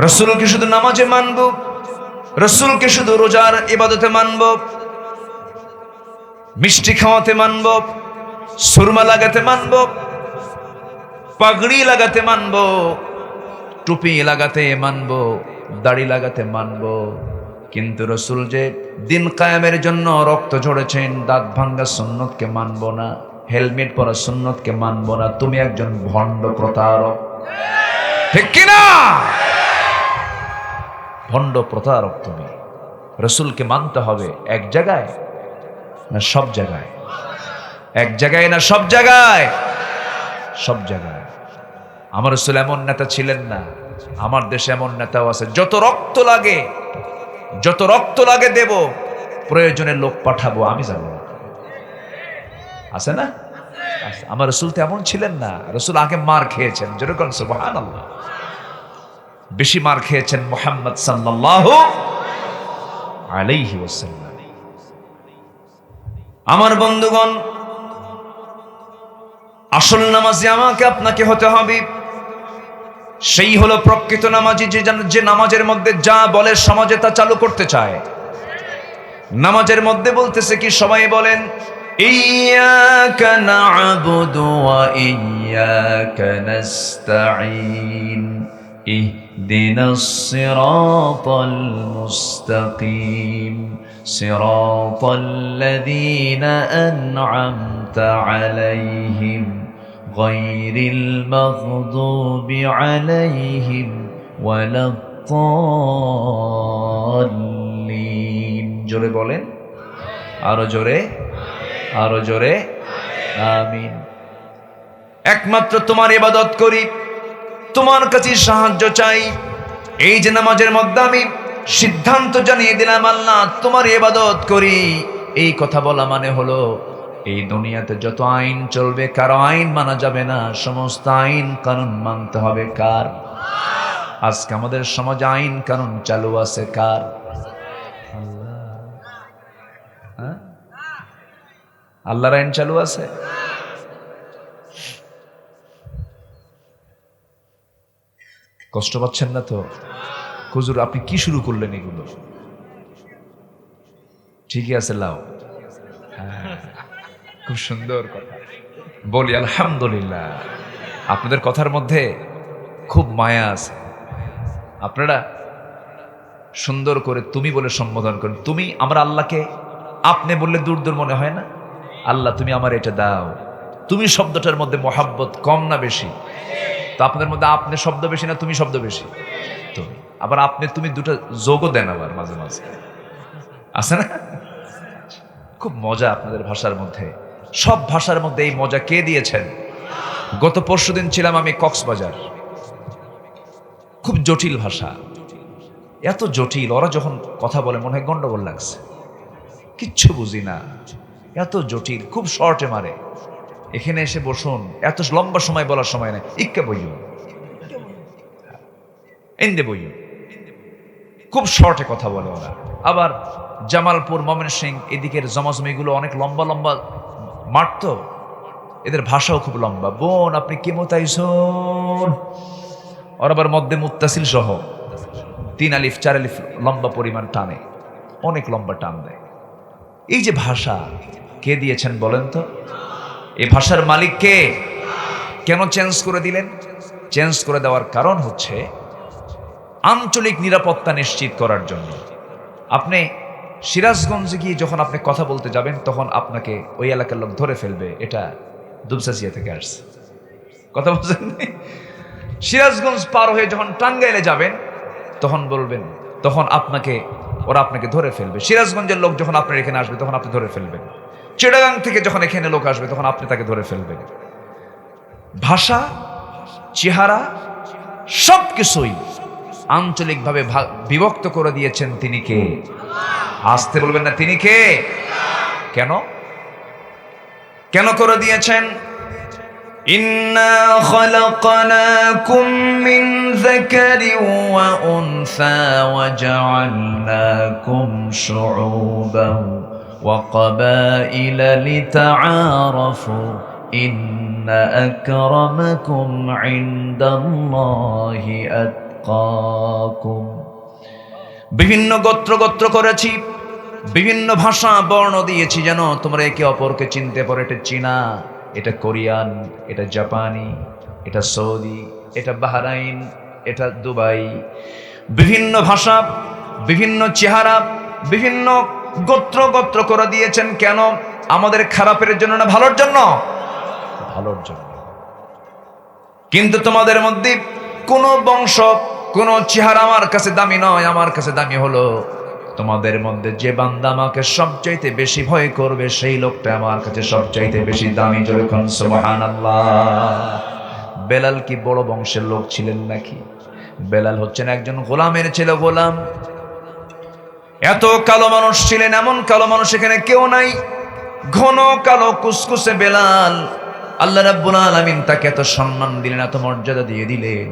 রাসূলকে শুধু নামাজে মানব, রাসূলকে শুধু রোজার ইবাদতে মানব, মিষ্টি খাওয়াতে মানব, সুরমা লাগাতে মানব, পাগড়ি লাগাতে মানব, টুপি লাগাতে মানব, দাড়ি লাগাতে মানব, কিন্তু রাসূল যে দিন কায়েমের জন্য রক্ত ঝরেছেন, দাঁত ভাঙ্গা সুন্নতকে মানব না, হেলমেট পরা সুন্নতকে মানব না, তুমি একজন ভণ্ড প্রতারক। ঠিক কিনা? ভণ্ড প্রতারক তুমি। রাসূলকে মানতে হবে এক জায়গায় না সব জায়গায়? এক জায়গায় না সব জায়গায়? সব জায়গায়। আমার রাসূল এমন নেতা ছিলেন না, আমার দেশে এমন নেতাও আছে, যত রক্ত লাগে দেব, প্রয়োজনে লোক পাঠাবো, আমি যাব না। আছে না? আমার রাসূল তো এমন ছিলেন না। রাসূল আগে মার খেয়েছেন, যেরকম সুবহানাল্লাহ। বেশি মার খেয়েছেন মুহাম্মদ সাল্লাল্লাহু আলাইহি ওয়াসাল্লাম। আমার বন্ধুগণ, আসল নামাজি আমাকে আপনাকে হতে হবে। সেই হলো প্রকৃত নামাজি, যে নামাজের মধ্যে যা বলে সমাজে তা চালু করতে চায়। নামাজের মধ্যে বলতেছে কি? সবাই বলেন ইয়াকা না'বুদু ওয়া ইয়াকা নাস্তাঈন ইহদিনাস সিরাতাল মুস্তাকিম সিরাতাল্লাযীনা আন'আমতা আলাইহিম গায়রিল মাগদুবি আলাইহিম ওয়ালাদ-দাল্লিন। জোরে বলেন, আরো জোরে, আরো জোরে, আমিন। একমাত্র তোমার ইবাদত করি, তোমার কাছে সাহায্য চাই। এই যে নামাজের মধ্যে আমি সিদ্ধান্ত জানিয়ে দিলাম, আল্লাহ তোমার ইবাদত করি, এই কথা বলা মানে হলো এই দুনিয়াতে যত আইন চলবে কারো আইন মানা যাবে না, সমস্ত আইন কানুন মানতে হবে কার? আজকে আমাদের সমাজে আইন কানুন চালু আছে কার? আল্লাহর আইন চালু আছে। কষ্ট পাচ্ছেন না তো? হুজুর আপনি কি শুরু করলেন এগুলো? ঠিকই আছে, লাও। খুব সুন্দর কথা বলি, আলহামদুলিল্লাহ। আপনাদের কথার মধ্যে খুব মায়া আছে। আপনারা সুন্দর করে তুমি বলে সম্বোধন করেন। তুমি, আমরা আল্লাহকে আপনি বললে দূর দূর মনে হয় না? আল্লাহ তুমি আমার এটা দাও। তুমি শব্দটার মধ্যে মহাব্বত কম না বেশি? তো আপনাদের মধ্যে আপনি শব্দ বেশি না তুমি শব্দ বেশি? তুমি আবার আপনি তুমি দুটো যোগও দেন আবার মাঝে মাঝে, আছে না? খুব মজা আপনাদের ভাষার মধ্যে। সব ভাষার মধ্যে এই মজা কে দিয়েছেন? গত পরশুদিন ছিলাম আমি কক্সবাজার। খুব জটিল ভাষা, এত জটিল, ওরা যখন কথা বলে মনে হয় গন্ডগোল লাগছে, কিচ্ছু বুঝি না, এত জটিল, খুব শর্টে মারে। এখানে এসে বসুন, এত লম্বা সময় বলার সময় নেই, ইক্কা বইও এন্দে বইও, খুব শর্টে কথা বলে ওরা। আবার জামালপুর, ময়মনসিংহ এদিকের জমাজমিগুলো অনেক লম্বা লম্বা মাঠ, তো এদের ভাষাও খুব লম্বা। বোন আপনি কেমতাইছুন, ওর আবার মধ্যে মুত্তাসিল সহ 3 আলিফ 4 আলিফ লম্বা পরিমাণ টানে, অনেক লম্বা টান দেয়। এই যে ভাষা কে দিয়েছেন বলেন তো? এই ভাষার মালিক কে? কেন চেঞ্জ করে দিলেন? চেঞ্জ করে দেওয়ার কারণ হচ্ছে আঞ্চলিক নিরাপত্তা নিশ্চিত করার জন্য। আপনি সিরাজগঞ্জে গিয়ে যখন আপনি কথা বলতে যাবেন, তখন আপনাকে ওই এলাকার লোক ধরে ফেলবে এটা দুবসাসিয়া থেকে আসছে, কথা বলছেন। সিরাজগঞ্জ পার হয়ে যখন টাঙ্গাইলে যাবেন তখন বলবেন, তখন ওরা আপনাকে ধরে ফেলবে। সিরাজগঞ্জের লোক যখন আপনার এখানে আসবে তখন আপনি ধরে ফেলবেন। চিটাগাং থেকে যখন এখানে লোক আসবে তখন আপনি তাকে ধরে ফেলবেন। ভাষা, চেহারা, সবকিছুই আঞ্চলিকভাবে বিভক্ত করে দিয়েছেন তিনি কে? আসতে বলবেন না, তিনি কে? কেন কেন করে দিয়েছেন? ইন্না খালাকনাকুম মিন যাকারিন ওয়া উনসা ওয়া জাআলনাকুম শুউবান ওয়া ক্বাবাইলা লিতাআরাফু ইন্না আকরামাকুম ইনদাল্লাহি আতকাকুম। বিভিন্ন গোত্র করেছি, বিভিন্ন ভাষা বর্ণ দিয়েছি যেন তোমরা একে অপরকে চিনতে পারো। এটা চীনা, এটা কোরিয়ান, এটা জাপানি, এটা সৌদি, এটা বাহরাইন, এটা দুবাই। বিভিন্ন ভাষা, বিভিন্ন চেহারা, বিভিন্ন গোত্র করে দিয়েছেন। কেন? আমাদের খারাপের জন্য না ভালোর জন্য? ভালোর জন্য। কিন্তু তোমাদের মধ্যে কোন বংশ, কোন চেহারা আমার কাছে দামি নয়। আমার কাছে দামি হলো তোমাদের মধ্যে যে বান্দা আমাকে সবচাইতে বেশি ভয় করবে, সেই লোকটা আমার কাছে সবচাইতে বেশি দামি। জোরে কোন সুবহানাল্লাহ। বেলাল কি বড় বংশের লোক ছিলেন নাকি? বেলাল হচ্ছেন একজন গোলামের ছেলে, গোলাম। এত কালো মানুষ ছিলেন, এমন কালো মানুষ এখানে কেউ নাই। ঘন কালো কুসকুসে বেলাল। আল্লাহ রাব্বুল আলামিন তাকে এত সম্মান দিলেন, এত মর্যাদা দিয়ে দিলেন।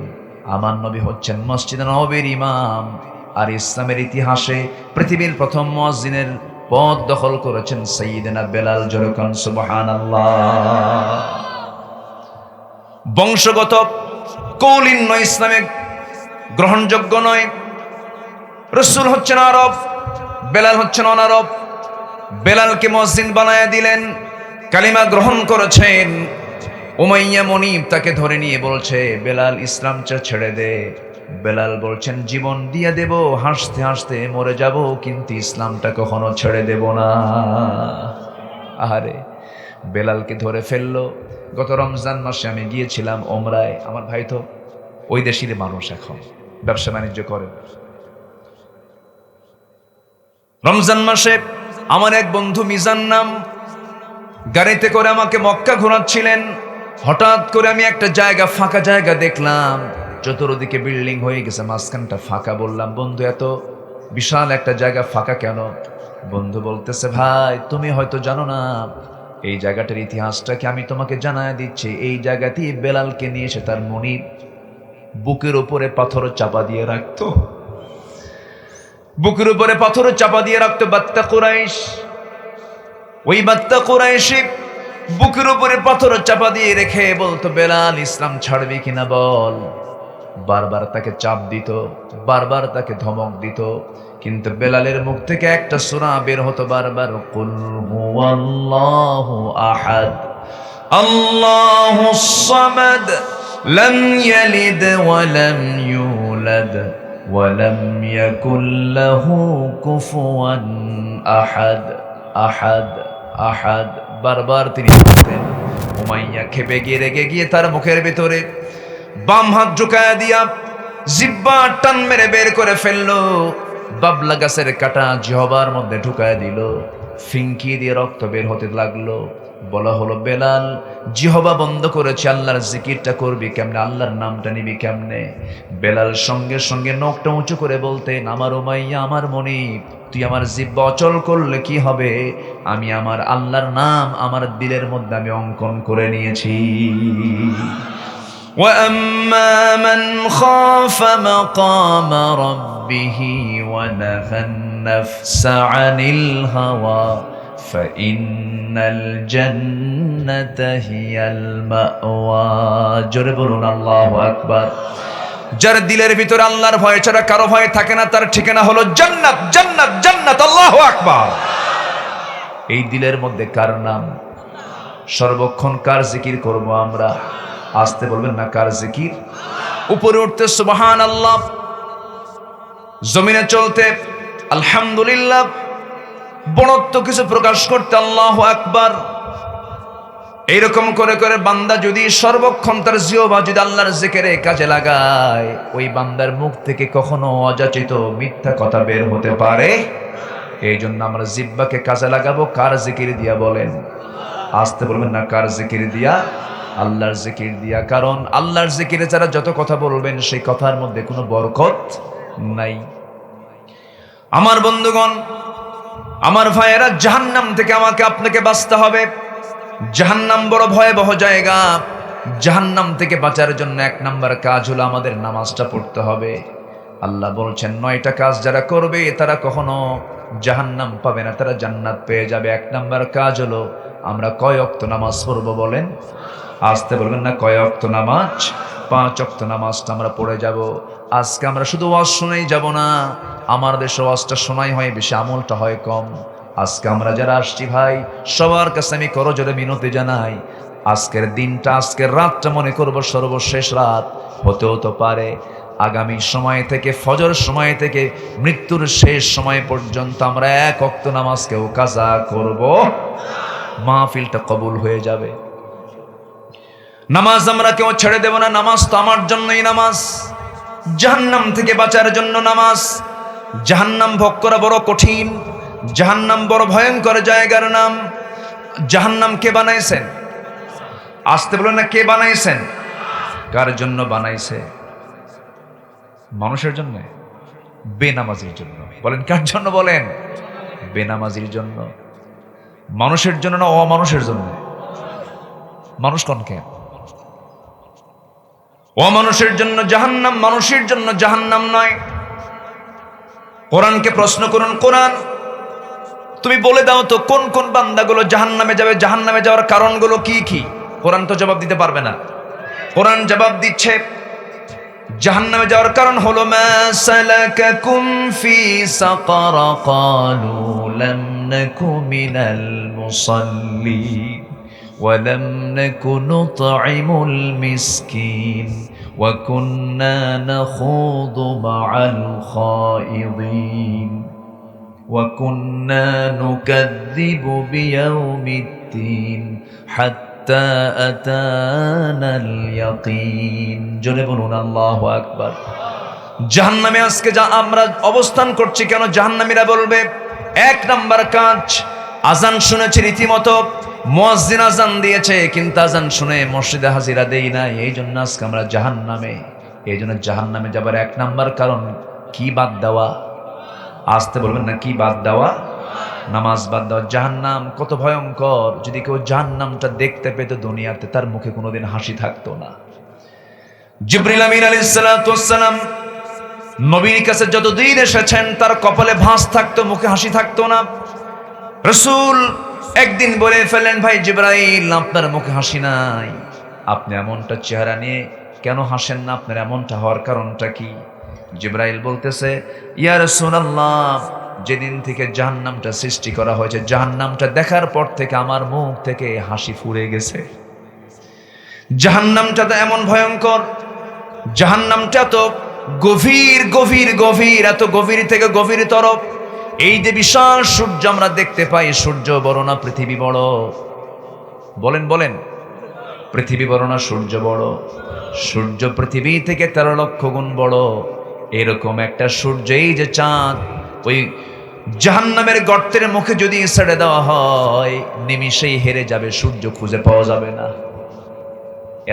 আমার নবী হচ্ছেন মসজিদে নববীর ইমাম, আর ইসলামের ইতিহাসে পৃথিবীর প্রথম মুয়াজ্জিনের পদ দখল করেছেন সাইয়্যিদনা বেলাল। জোরে কোন সুবহানাল্লাহ। বংশগত কৌলিন্য ইসলামে গ্রহণযোগ্য নয়। রাসূল হচ্ছেন আরব, বেলাল হচ্ছেন অনারব। বেলালকে মুয়াজ্জিন বানায় দিলেন, কালিমা গ্রহণ করেছেন। উমাইয়া মনিব তাকে ধরে নিয়ে বলছে, বেলাল ইসলামটা ছেড়ে দে। বেলাল বলছেন, জীবন দিয়ে দেব, হাসতে হাসতে মরে যাব, কিন্তু ইসলামটা কখনো ছেড়ে দেব না। আহারে, বেলালকে ধরে ফেললো। গত রমজান মাসে আমি গিয়েছিলাম ওমরায়। আমার ভাই তো ওই দেশের মানুষ, এখন ব্যবসা বাণিজ্য করে। রমজান মাসে আমার এক বন্ধু মিজান নাম, গাড়িতে করে আমাকে মক্কা ঘোরাচ্ছিলেন। হঠাৎ করে আমি একটা জায়গা, ফাঁকা জায়গা দেখলাম। চতুর্দিকে বিল্ডিং হয়ে গেছে, মাঝখানটা ফাঁকা। বললাম, বন্ধু এত বিশাল একটা জায়গা ফাঁকা কেন? বন্ধু বলতেছে, ভাই তুমি হয়তো জানো না, এই জায়গাটার ইতিহাসটাকে আমি তোমাকে জানায় দিচ্ছি। এই জায়গাতেই বেলালকে নিয়ে এসে তার মনিব বুকের উপরে পাথর চাপা দিয়ে রাখতো। বুকের উপরে পাথর চাপা দিয়ে রাখতো বাত্তা কুরাইশ। ওই বাত্তা কুরাইশি বুকের উপরে পাথর চাপা দিয়ে রেখে বলতো, বেলাল ইসলাম ছাড়বি কিনা বল। বারবার তাকে চাপ দিত, বারবার তাকে ধমক দিত, কিন্তু বেলালের মুখ থেকে একটা সূরা বের হতো বারবার, কুল হুয়াল্লাহু আহাদ আল্লাহুস সামাদ লাম ইয়ালিদ ওয়া লাম ইউলাদ ওয়া লাম ইয়াকুল লাহু কুফুয়ান আহাদ। আহাদ আহাদ বারবার তিনি বলতেন। উমাইয়া খেপে গিয়ে রেগে গিয়ে তার মুখের ভিতরে বাম হাত ঢুকায়া দিয়া জিহ্বা টান মেরে বের করে ফেললো। বাবলা গাছের কাটা জিহ্বার মধ্যে ঢুকায়া দিল, ফিঙ্কি দিয়ে রক্ত বের হতে লাগলো। বলা হলো, বেলাল জিহ্বা বন্ধ করেছে, আল্লাহর জিকিরটা করবি কেমনে, আল্লাহর নামটা নিবি কেমনে? বেলাল সঙ্গে সঙ্গে নখটা উঁচু করে বলতেন, আমার উমাইয়া, আমার মনিব, তুই আমার জিহ্বা অচল করলে কি হবে? আমি আমার আল্লাহর নাম আমার দিলের মধ্যে আমি অঙ্কন করে নিয়েছি। وَأَمَّا مَنْ خَافَ مَقَامَ رَبِّهِ وَنَهَى النَّفْسَ عَنِ الْهَوَى فَإِنَّ الْجَنَّةَ هِيَ الْمَأْوَى। জোরে বলুন আল্লাহু আকবার। যার দিলের ভিতরে আল্লাহর ভয় ছাড়া কারো ভয় থাকে না, তার ঠিকানা হলো জান্নাত, জান্নাত, জান্নাত। আল্লাহু আকবার। এই দিলের মধ্যে কার নাম? সর্বক্ষণ কার জিকির করব আমরা? আসতে বলবেন না, কার জিকির? উপরে উঠতে সুবহানাল্লাহ, জমিনে চলতে আলহামদুলিল্লাহ, বড়ত্ব কিছু প্রকাশ করতে আল্লাহু আকবার। এইরকম করে করে বান্দা যদি সর্বক্ষণ তার জিহ্বা যদি আল্লাহর জিকিরে কাজে লাগায়, ওই বান্দার মুখ থেকে কখনো অযাচিত মিথ্যা কথা বের হতে পারে। এই জন্য আমরা জিহ্বাকে কাজে লাগাবো কার জিকির দিয়া? বলেন, আসতে বলবেন না, কার জিকির দিয়া? আল্লাহর জিকির দিয়া। কারণ আল্লাহর জিকিরে যারা যত কথা বলবেন, সেই কথার মধ্যে কোনো বরকত নাই। আমার বন্ধুগণ, আমার ভাইয়েরা, জাহান্নাম থেকে আমাকে আপনাকে বাঁচতে হবে। জাহান্নাম বড় ভয়াবহ জায়গা। জাহান্নাম থেকে বাঁচার জন্য 1 নাম্বার কাজ হলো আমাদের নামাজটা পড়তে হবে। আল্লাহ বলছেন 9টা কাজ যারা করবে তারা কখনো জাহান্নাম পাবে না, তারা জান্নাত পেয়ে যাবে। 1 নাম্বার কাজ হলো আমরা কয় ওয়াক্ত নামাজ পড়বো বলেন? আসতে বলবেন না, কয় ওয়াক্ত নামাজ? 5 ওয়াক্ত নামাজটা আমরা পড়ে যাব। আজকে আমরা শুধু ওয়াজ শুনেই যাব না, আমার দেশে ওয়াজটা শোনাই হয় বেশি, আমলটা হয় কম। আজকে আমরা যারা আসছি ভাই, সবার কাছে আমি করজোরে মিনতি জানাই, আজকের দিনটা, আজকের রাতটা মনে করব সর্বশেষ রাত হতেও তো পারে। আগামী সময় থেকে, ফজর সময় থেকে মৃত্যুর শেষ সময় পর্যন্ত আমরা 1 ওয়াক্ত নামাজকেও কাজা করব, মাহফিলটা কবুল হয়ে যাবে। নামাজ আমরা কেউ ছেড়ে দেব না। নামাজ তো আমার জন্যই নামাজ, জাহান্নাম থেকে বাঁচার জন্য নামাজ। জাহান্নাম ভোগ করা বড় কঠিন, জাহান্নাম বড় ভয়ঙ্কর জায়গার নাম। জাহান্নাম কে বানাইছেন? আসতে বলেন না, কে বানাইছেন? কার জন্য বানাইছে? মানুষের জন্য? বেনামাজির জন্য। বলেন কার জন্য? বলেন বেনামাজির জন্য। মানুষের জন্য না অমানুষের জন্য? মানুষ কোন কেন? অমানুষের জন্য জাহান্নাম, মানুষের জন্য জাহান্নাম নয়। কোরআনকে প্রশ্ন করুন, কোরআন তুমি বলে দাও তো কোন কোন বান্দাগুলো জাহান্নামে যাবে, জাহান্নামে যাওয়ার কারণগুলো কি কি? কোরআন তো জবাব দিতে পারবে না। কোরআন জবাব দিচ্ছে জাহান্নামে যাওয়ার কারণ হলো মা সালাকাকুম ফি সাকার ক্বালু লাম নাকু মিনাল মুসাল্লিন ওয়া লাম নাকু নুতঈমুল মিসকিন ওয়া কুন্না নাখুদু মাআল খায়িদিন ওয়া কুন্না নুকাযযিবু বিয়াউমিদ্দিন হাত্তা আতানাল ইয়াকিন। জোরে বলুন আল্লাহু আকবার। জাহান্নামে আজকে যা আমরা অবস্থান করছি কেন? জাহান্নামীরা বলবে 1 নাম্বার কাজ, আজান শুনেছি রীতিমতো, মুয়াজ্জিন আজান দিয়েছে কিন্তু আজান শুনে মসজিদে হাজিরা দেই না, এই জন্য আজকে আমরা জাহান্নামে। এই জন্য জাহান্নামে যাবার 1 নাম্বার কারণ কি? বাদ দেওয়া। আসতে বলবেন না, কি বাদ দেওয়া? নামাজ বাদ দেওয়া। জাহান্নাম কত ভয়ঙ্কর! যদি কেউ জাহান্নামটা দেখতে পেত দুনিয়াতে, তার মুখে কোনোদিন হাসি থাকতো না। জিবরিল আমিন আলাইহিস সালাতু ওয়াস সালাম নবীর কাছে যতদিন এসেছেন তার কপালে ভাঁজ থাকতো, মুখে হাসি থাকতো না। রাসূল একদিন বলে ফেলেন, ভাই জিবরাইল আপনার মুখে হাসি নাই, আপনি এমনটা চেহারা নিয়ে কেন হাসেন না? আপনার এমনটা হওয়ার কারণটা কি? জিবরাইল বলতেছে, ইয়া রাসূলুল্লাহ, যেদিন থেকে জাহান্নামটা সৃষ্টি করা হয়েছে, জাহান্নামটা দেখার পর থেকে আমার মুখ থেকে হাসি ফুরে গেছে। জাহান্নামটা তো এমন ভয়ঙ্কর, জাহান্নামটা তো গভীর গভীর গভীর, এত গভীর থেকে গভীরতর। এই যে বিশাল সূর্য আমরা দেখতে পাই, সূর্য বড় না পৃথিবী বড়? বলেন বলেন, পৃথিবী বড় না সূর্য বড়? সূর্য পৃথিবী থেকে 13 লক্ষ গুণ বড়। এরকম একটা সূর্য, এই যে চাঁদ, ওই জাহান্নামের গর্তের মুখে যদি ছেড়ে দেওয়া হয়, নিমিষেই হেরে যাবে, সূর্য খুঁজে পাওয়া যাবে না।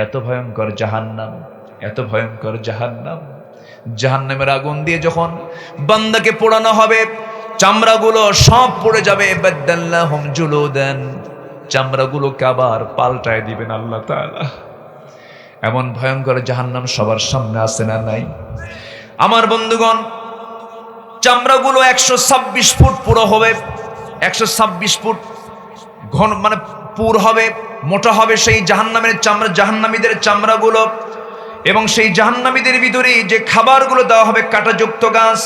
এত ভয়ঙ্কর জাহান্নাম, এত ভয়ঙ্কর জাহান্নাম। জাহান্নামের আগুন দিয়ে যখন বান্দাকে পোড়ানো হবে, চামড়াগুলো সব পড়ে যাবে। বাদাল্লাহুম জুলুদান, চামড়াগুলোকে আবার পাল্টায় দিবেন আল্লাহ তাআলা। এমন ভয়ঙ্কর জাহান্নাম সবার সামনে আছে না নাই? আমার বন্ধুগণ, চামড়াগুলো 126 ফুট পুরো হবে, 126 ফুট ঘন, মানে পুর হবে, মোটা হবে সেই জাহান্নামের চামড়া, জাহান্নামীদের চামড়াগুলো। এবং সেই জাহান্নামীদের ভিতরে যে খাবারগুলো দেওয়া হবে, কাঁটাযুক্ত গাছ,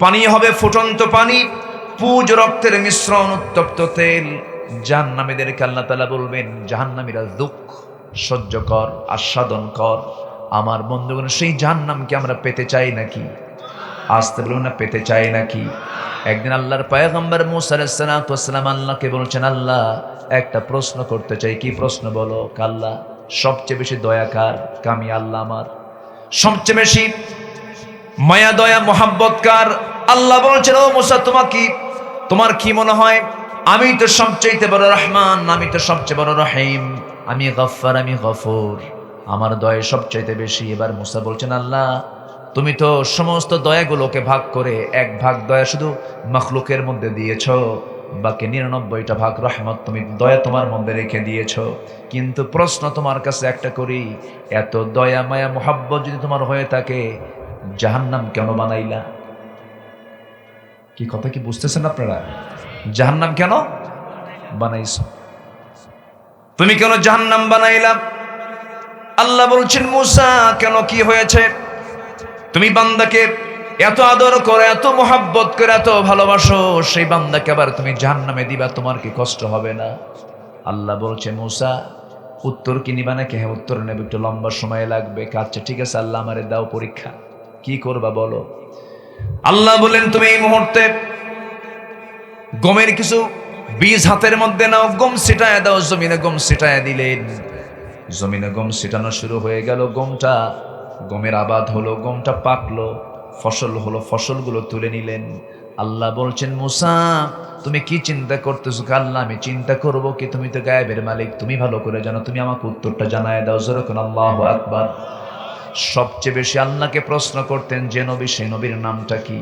পানি হবে ফুটন্ত পানি, পুজ রক্তের মিশ্রণ, উত্তপ্ত তেল। জাহান্নামীদেরকে আল্লাহ তাআলা বলবেন, জাহান্নামীরা দুঃখ সহ্য কর, আস্বাদন কর। আমার বন্ধুগণ, সেই জাহান্নামকে আমরা পেতে চাই নাকি? আসতে বলুন না, পেতে চাই নাকি? একদিন আল্লাহর পয়গম্বর মুসা আলাইহিস সালাতু ওয়াস সালাম আল্লাহকে বলছেন, আল্লাহ একটা প্রশ্ন করতে চাই। কি প্রশ্ন? বলো। আল্লাহ সবচেয়ে বেশি দয়া কার? আমি আল্লাহ। আমার সবচেয়ে বেশি মায়া দয়া মোহাব্বত কার? আল্লাহ বলছেন, ও মুসা, তোমার কি মনে হয়? আমি তো সবচেয়ে বড় রহমান, আমি তো সবচেয়ে বড় রহিম, আমি গফফার, আমি গফুর, আমার দয়া সবচেয়ে বেশি। এবার মুসা বলছেন, আল্লাহ তুমি তো সমস্ত দয়াগুলোকে ভাগ করে 1 ভাগ দয়া শুধু মখলুকের মধ্যে দিয়েছ, বাকি 99টা ভাগ রহমত তুমি দয়া তোমার মধ্যে রেখে দিয়েছো। কিন্তু প্রশ্ন তোমার কাছে একটা করি, এত দয়া মায়া মোহাব্বত যদি তোমার হয়ে থাকে, জাহান্নাম কেন বানাইলা? কি কথা কি বুঝতেছেন আপনারা? জাহান্নাম কেন বানাইছো? তুমি কেন জাহান্নাম বানাইলা? আল্লাহ বলছেন, মুসা কেন, কি হয়েছে? তুমি বান্দাকে এত আদর করে, এত মোহাব্বত করে, এত ভালোবাসো, সেই বান্দাকে আবার তুমি জাহান্নামে দিবা, তোমার কি কষ্ট হবে না? আল্লাহ বলছে, মুসা উত্তর কি নিবা নাকি? হ্যাঁ উত্তর নেবে, একটু লম্বা সময় লাগবে। আচ্ছা ঠিক আছে আল্লাহ, আমারে দাও পরীক্ষা, কি করবা বলো। আল্লাহ বলেন, তুমি এই মুহূর্তে গমের কিছু বীজ হাতের মধ্যে নাও, গম ছিটায় দাও। জমিনে গম ছিটায় দিলেন, জমিনে গম ছিটানো শুরু হয়ে গেল। গমের আবাদ হলো, গমটা পাকলো, ফসল হলো, ফসলগুলো তুলে নিলেন। আল্লাহ বলছেন, মুসা তুমি কি চিন্তা করতেছো? আল্লাহ আমি চিন্তা করব কি? তুমি তো গায়েবের মালিক, তুমি ভালো করে জানো, তুমি আমাকে উত্তরটা জানায় দাও। যেরকম আল্লাহু আকবার। সবচেয়ে বেশি আল্লাহকে প্রশ্ন করতেন যে নবী, সেই নবীর নামটা কি?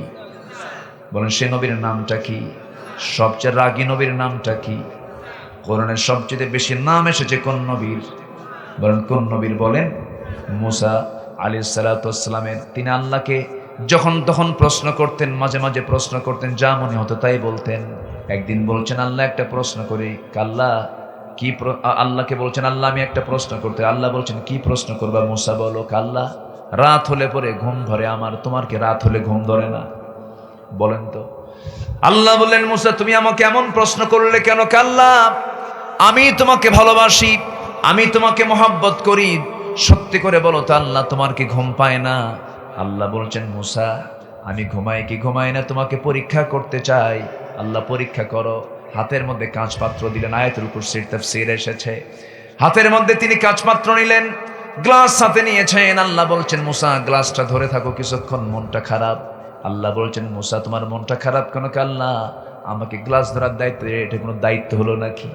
বলেন, সেই নবীর নামটা কি? সবচেয়ে রাগী নবীর নামটা কি? কোরআনের সবচেয়ে বেশি নাম এসেছে কোন নবীর? বলেন কোন নবীর? বলেন মুসা আলাইহিস সালাতু ওয়াস সালামের। তিনি আল্লাহকে যখন তখন প্রশ্ন করতেন, মাঝে মাঝে প্রশ্ন করতেন, যা মনে হতো তাই বলতেন। একদিন বলছেন, আল্লাহ একটা প্রশ্ন করি। আল্লাহ কি? আল্লাহকে বলছেন, আল্লাহ আমি একটা প্রশ্ন করতে। আল্লাহ বলছেন, কি প্রশ্ন করবা মুসা বলো। আল্লাহ রাত হলে পরে ঘুম ধরে আমার, তোমার কি রাত হলে ঘুম ধরে না? বলেন তো। আল্লাহ বললেন, মুসা তুমি আমাকে এমন প্রশ্ন করলে কেন? আল্লাহ আমি তোমাকে ভালোবাসি, আমি তোমাকে মহব্বত করি, সত্যি করে বলো তো আল্লাহ, তোমার কি ঘুম পায় না? আল্লাহ বলছেন, মুসা আমি ঘুমাই কি ঘুমাই না তোমাকে পরীক্ষা করতে চাই। আল্লাহ পরীক্ষা করো। হাতের মধ্যে কাঁচ পাত্র দিলেন, আয়াতুল কুরসির তাফসীর এসেছে। হাতের মধ্যে তিনি কাঁচ পাত্র নিলেন, গ্লাস হাতে নিয়েছেন। আল্লাহ বলছেন, মুসা গ্লাসটা ধরে থাকো কিছুক্ষণ, মনটা খারাপ। আল্লাহ বলছেন, মুসা তোমার মনটা খারাপ কেন? আল্লাহ আমাকে গ্লাস ধরার দায়িত্ব, এটা কোনো দায়িত্ব হলো নাকি?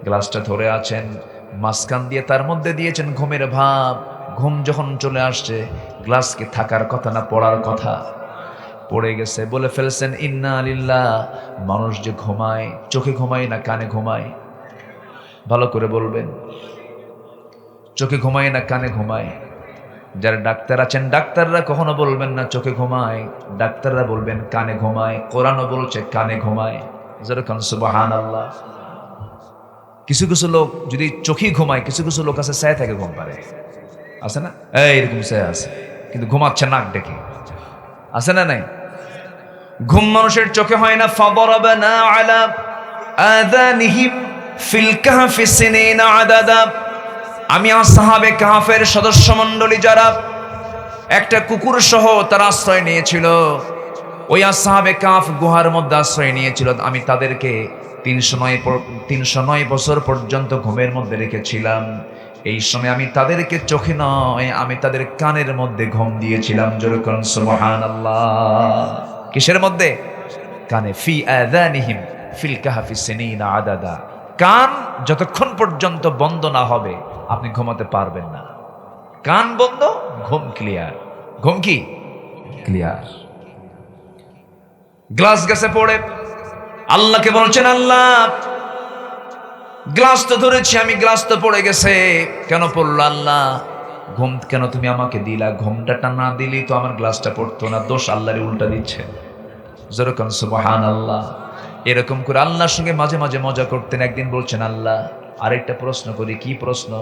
গ্লাসটা ধরে আছেন, মাঝখান দিয়ে তার মধ্যে দিয়েছেন ঘুমের ভাব। ঘুম যখন চলে আসছে, গ্লাসকে থাকার কথা না পড়ার কথা, পড়ে গেছে। বলে ফেলছেন, ইন্না লিল্লাহ। মানুষ যে ঘুমায়, চোখে ঘুমায় না কানে ঘুমায়? ভালো করে বলবেন, চোখে ঘুমায় না কানে ঘুমায়? যারা ডাক্তার আছেন, ডাক্তাররা কখনো বলবেন না চোখে ঘুমায়, ডাক্তাররা বলবেন কানে ঘুমায়। কোরআনও বলছে কানে ঘুমায়। যেরকম সুবহানাল্লাহ। কিছু কিছু লোক যদি চোখে ঘুমায়, কিছু কিছু লোক আছে ছায়া থেকে ঘুম পারে, আছে না? এইরকম ছায়া আছে, কিন্তু ঘুমাচ্ছে নাক ডেকে, আছে না নাই? ঘুম মানুষের চোখে হয় না। ফাদরাবনা আলা আযানিহিম ফিল কাহফি সিনিনা আদাদা। আমি আসহাবে কাহফের সদস্য মণ্ডলী যারা একটা কুকুর সহ তার আশ্রয় নিয়েছিল, ওই আসহাবে কাহফ গুহার মধ্যে আশ্রয় নিয়েছিল, আমি তাদেরকে 309 বছর পর্যন্ত ঘুমের মধ্যে রেখেছিলাম। এই সময় আমি তাদেরকে চোখে নয়, আমি তাদের কানের মধ্যে ঘুম দিয়েছিলাম। যেরকম সুবহানাল্লাহ। কিসের মধ্যে? কানে। ফি আযানিহিম ফিল কাহফি সিনিনা আদাদা। কান যতক্ষণ পর্যন্ত বন্ধ না হবে আপনি ঘুমাতে পারবেন না। কান বন্ধ, ঘুম ক্লিয়ার। ঘুম কি ক্লিয়ার? গ্লাস গেছে পড়ে আল্লাহকে বলছেন, আল্লাহ গ্লাস তো ধরেছি আমি, গ্লাস তো পড়ে গেছে, কেন পড়লো? আল্লাহ ঘুম কেন তুমি আমাকে দিলা? ঘুমটা না দিলেই তো আমার গ্লাসটা পড়তো না। দোষ আল্লাহরে উল্টা দিচ্ছে। যেরকম সুবহানাল্লাহ। এরকম করে আল্লাহর সঙ্গে মাঝে মাঝে মজা করতেন। একদিন বলছেন, আল্লাহ আরেকটা প্রশ্ন করি। কি প্রশ্ন?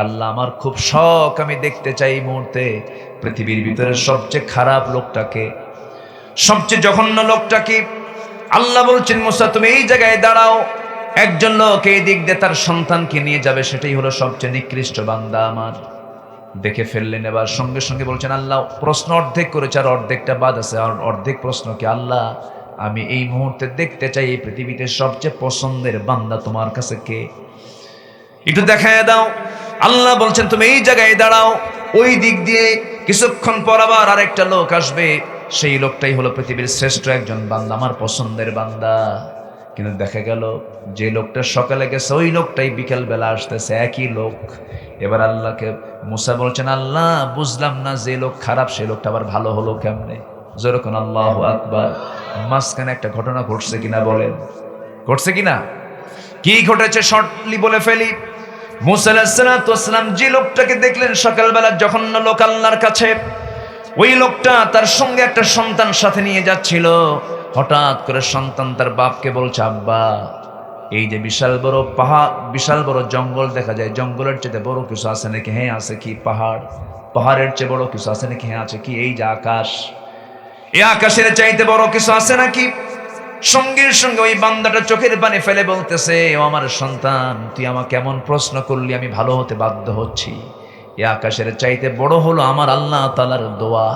আল্লাহ আমার খুব শখ, আমি দেখতে চাই এই মুহূর্তে পৃথিবীর ভিতরে সবচেয়ে খারাপ লোকটাকে, সবচেয়ে জঘন্য লোকটাকে। আল্লাহ বলছেন, মুসা তুমি এই জায়গায় দাঁড়াও, একজন লোক এই দিক দিয়ে তার সন্তানকে নিয়ে যাবে, সেটাই হলো সবচেয়ে নিকৃষ্ট বান্দা আমার। দেখে ফেললেন। এবার সঙ্গে সঙ্গে বলছেন, আল্লাহ প্রশ্ন অর্ধেক করেছে, আর অর্ধেকটা বাদ আছে। আর অর্ধেক প্রশ্ন কি? আল্লাহ আমি এই মুহূর্তে দেখতে চাই এই পৃথিবীতে সবচেয়ে পছন্দের বান্দা তোমার কাছে কে, একটু দেখায় দাও। আল্লাহ বলছেন, তুমি এই জায়গায় দাঁড়াও, ওই দিক দিয়ে কিছুক্ষণ পর আবার আরেকটা লোক আসবে, সেই লোকটাই হলো পৃথিবীর শ্রেষ্ঠ একজন বান্দা, আমার পছন্দের বান্দা। কিন্তু দেখা গেল যে লোকটা সকালে গেছে, ওই লোকটাই বিকেল বেলা আসতেছে, একই লোক। এবার আল্লাহকে মুসা বলছেন, আল্লাহ বুঝলাম না, যে লোক খারাপ সেই লোকটা আবার ভালো হলো কেমনে? যেরকম আল্লাহু আকবার। মাঝখানে একটা ঘটনা ঘটছে কিনা বলেন? ঘটছে কিনা? কি ঘটেছে শর্টলি বলে ফেলি। মুসা আলাইহিস সালাতু ওয়াস সালাম যে লোকটাকে দেখলেন সকালবেলা জঘন্য লোক আল্লাহর কাছে, ওই লোকটা তার সঙ্গে একটা সন্তান সাথে নিয়ে যাচ্ছিল। হঠাৎ করে সন্তান তার বাপকে বলছে, আব্বা, এই যে বিশাল বড় পাহাড়, বিশাল বড় জঙ্গল দেখা যায়, জঙ্গলের চেয়ে বড় কিছু আছে নাকি? হ্যাঁ আছে। কি? পাহাড়। পাহাড়ের চেয়ে বড় কিছু আছে নাকি? হ্যাঁ আছে। কি? এই যে আকাশ, এই আকাশের চাইতে বড় কিছু আছে নাকি? সঙ্গে সঙ্গে ওই বান্দাটা চোখের পানি ফেলে বলতেছে, ও আমার সন্তান, তুই আমাকে কেমন প্রশ্ন করলি, আমি ভালো হতে বাধ্য হচ্ছি। এই আকাশের চাইতে বড় হলো আমার আল্লাহ তাআলার দোয়া,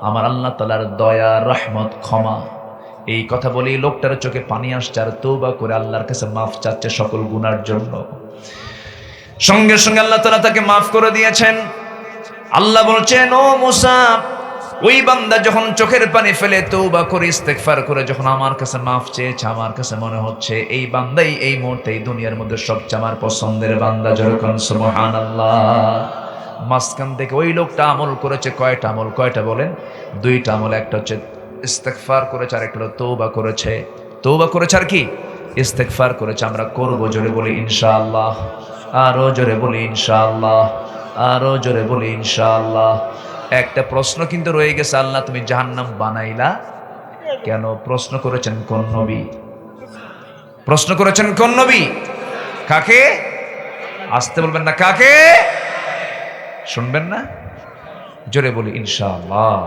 আমার আল্লাহ তাআলার দয়া, রহমত, ক্ষমা। এই কথা বলে লোকটার চোখে পানি আসছে আর তওবা করে আল্লাহর কাছে মাফ চাচ্ছে সকল গুনার জন্য। সঙ্গে সঙ্গে আল্লাহ তাআলা তাকে মাফ করে দিয়েছেন। আল্লাহ বলছেন, ও মুসা, ওই বান্দা যখন চোখের পানি ফেলে তওবা করে ইস্তেগফার করে যখন আমার কাছে মাফ চেয়েছে, আমার কাছে মনে হচ্ছে এই বান্দাই এই মুহূর্তে এই দুনিয়ার মধ্যে সবচেয়ে আমার পছন্দের বান্দা। যেরকম সুবহানাল্লাহ। মাঝখান থেকে ওই লোকটা আমল করেছে কয়টা আমল? কয়টা বলেন? দুইটা আমল। একটা হচ্ছে ইস্তেগফার করেছে আর একটা হলো তওবা করেছে। তওবা করেছে আর কি? ইস্তেগফার করেছে। আমরা করব, জোরে বলি ইনশাআল্লাহ। আরো জোরে বলি ইনশাআল্লাহ। আরো জোরে বলি ইনশাআল্লাহ। একটা প্রশ্ন কিন্তু রয়ে গেছে, আল্লাহ তুমি জাহান্নাম বানাইলা কেন? প্রশ্ন করেছেন কোন নবী? প্রশ্ন করেছেন কোন নবী? কাকে? আসতে বলবেন না, কাকে? শুনবেন না? জোরে বলি ইনশাআল্লাহ।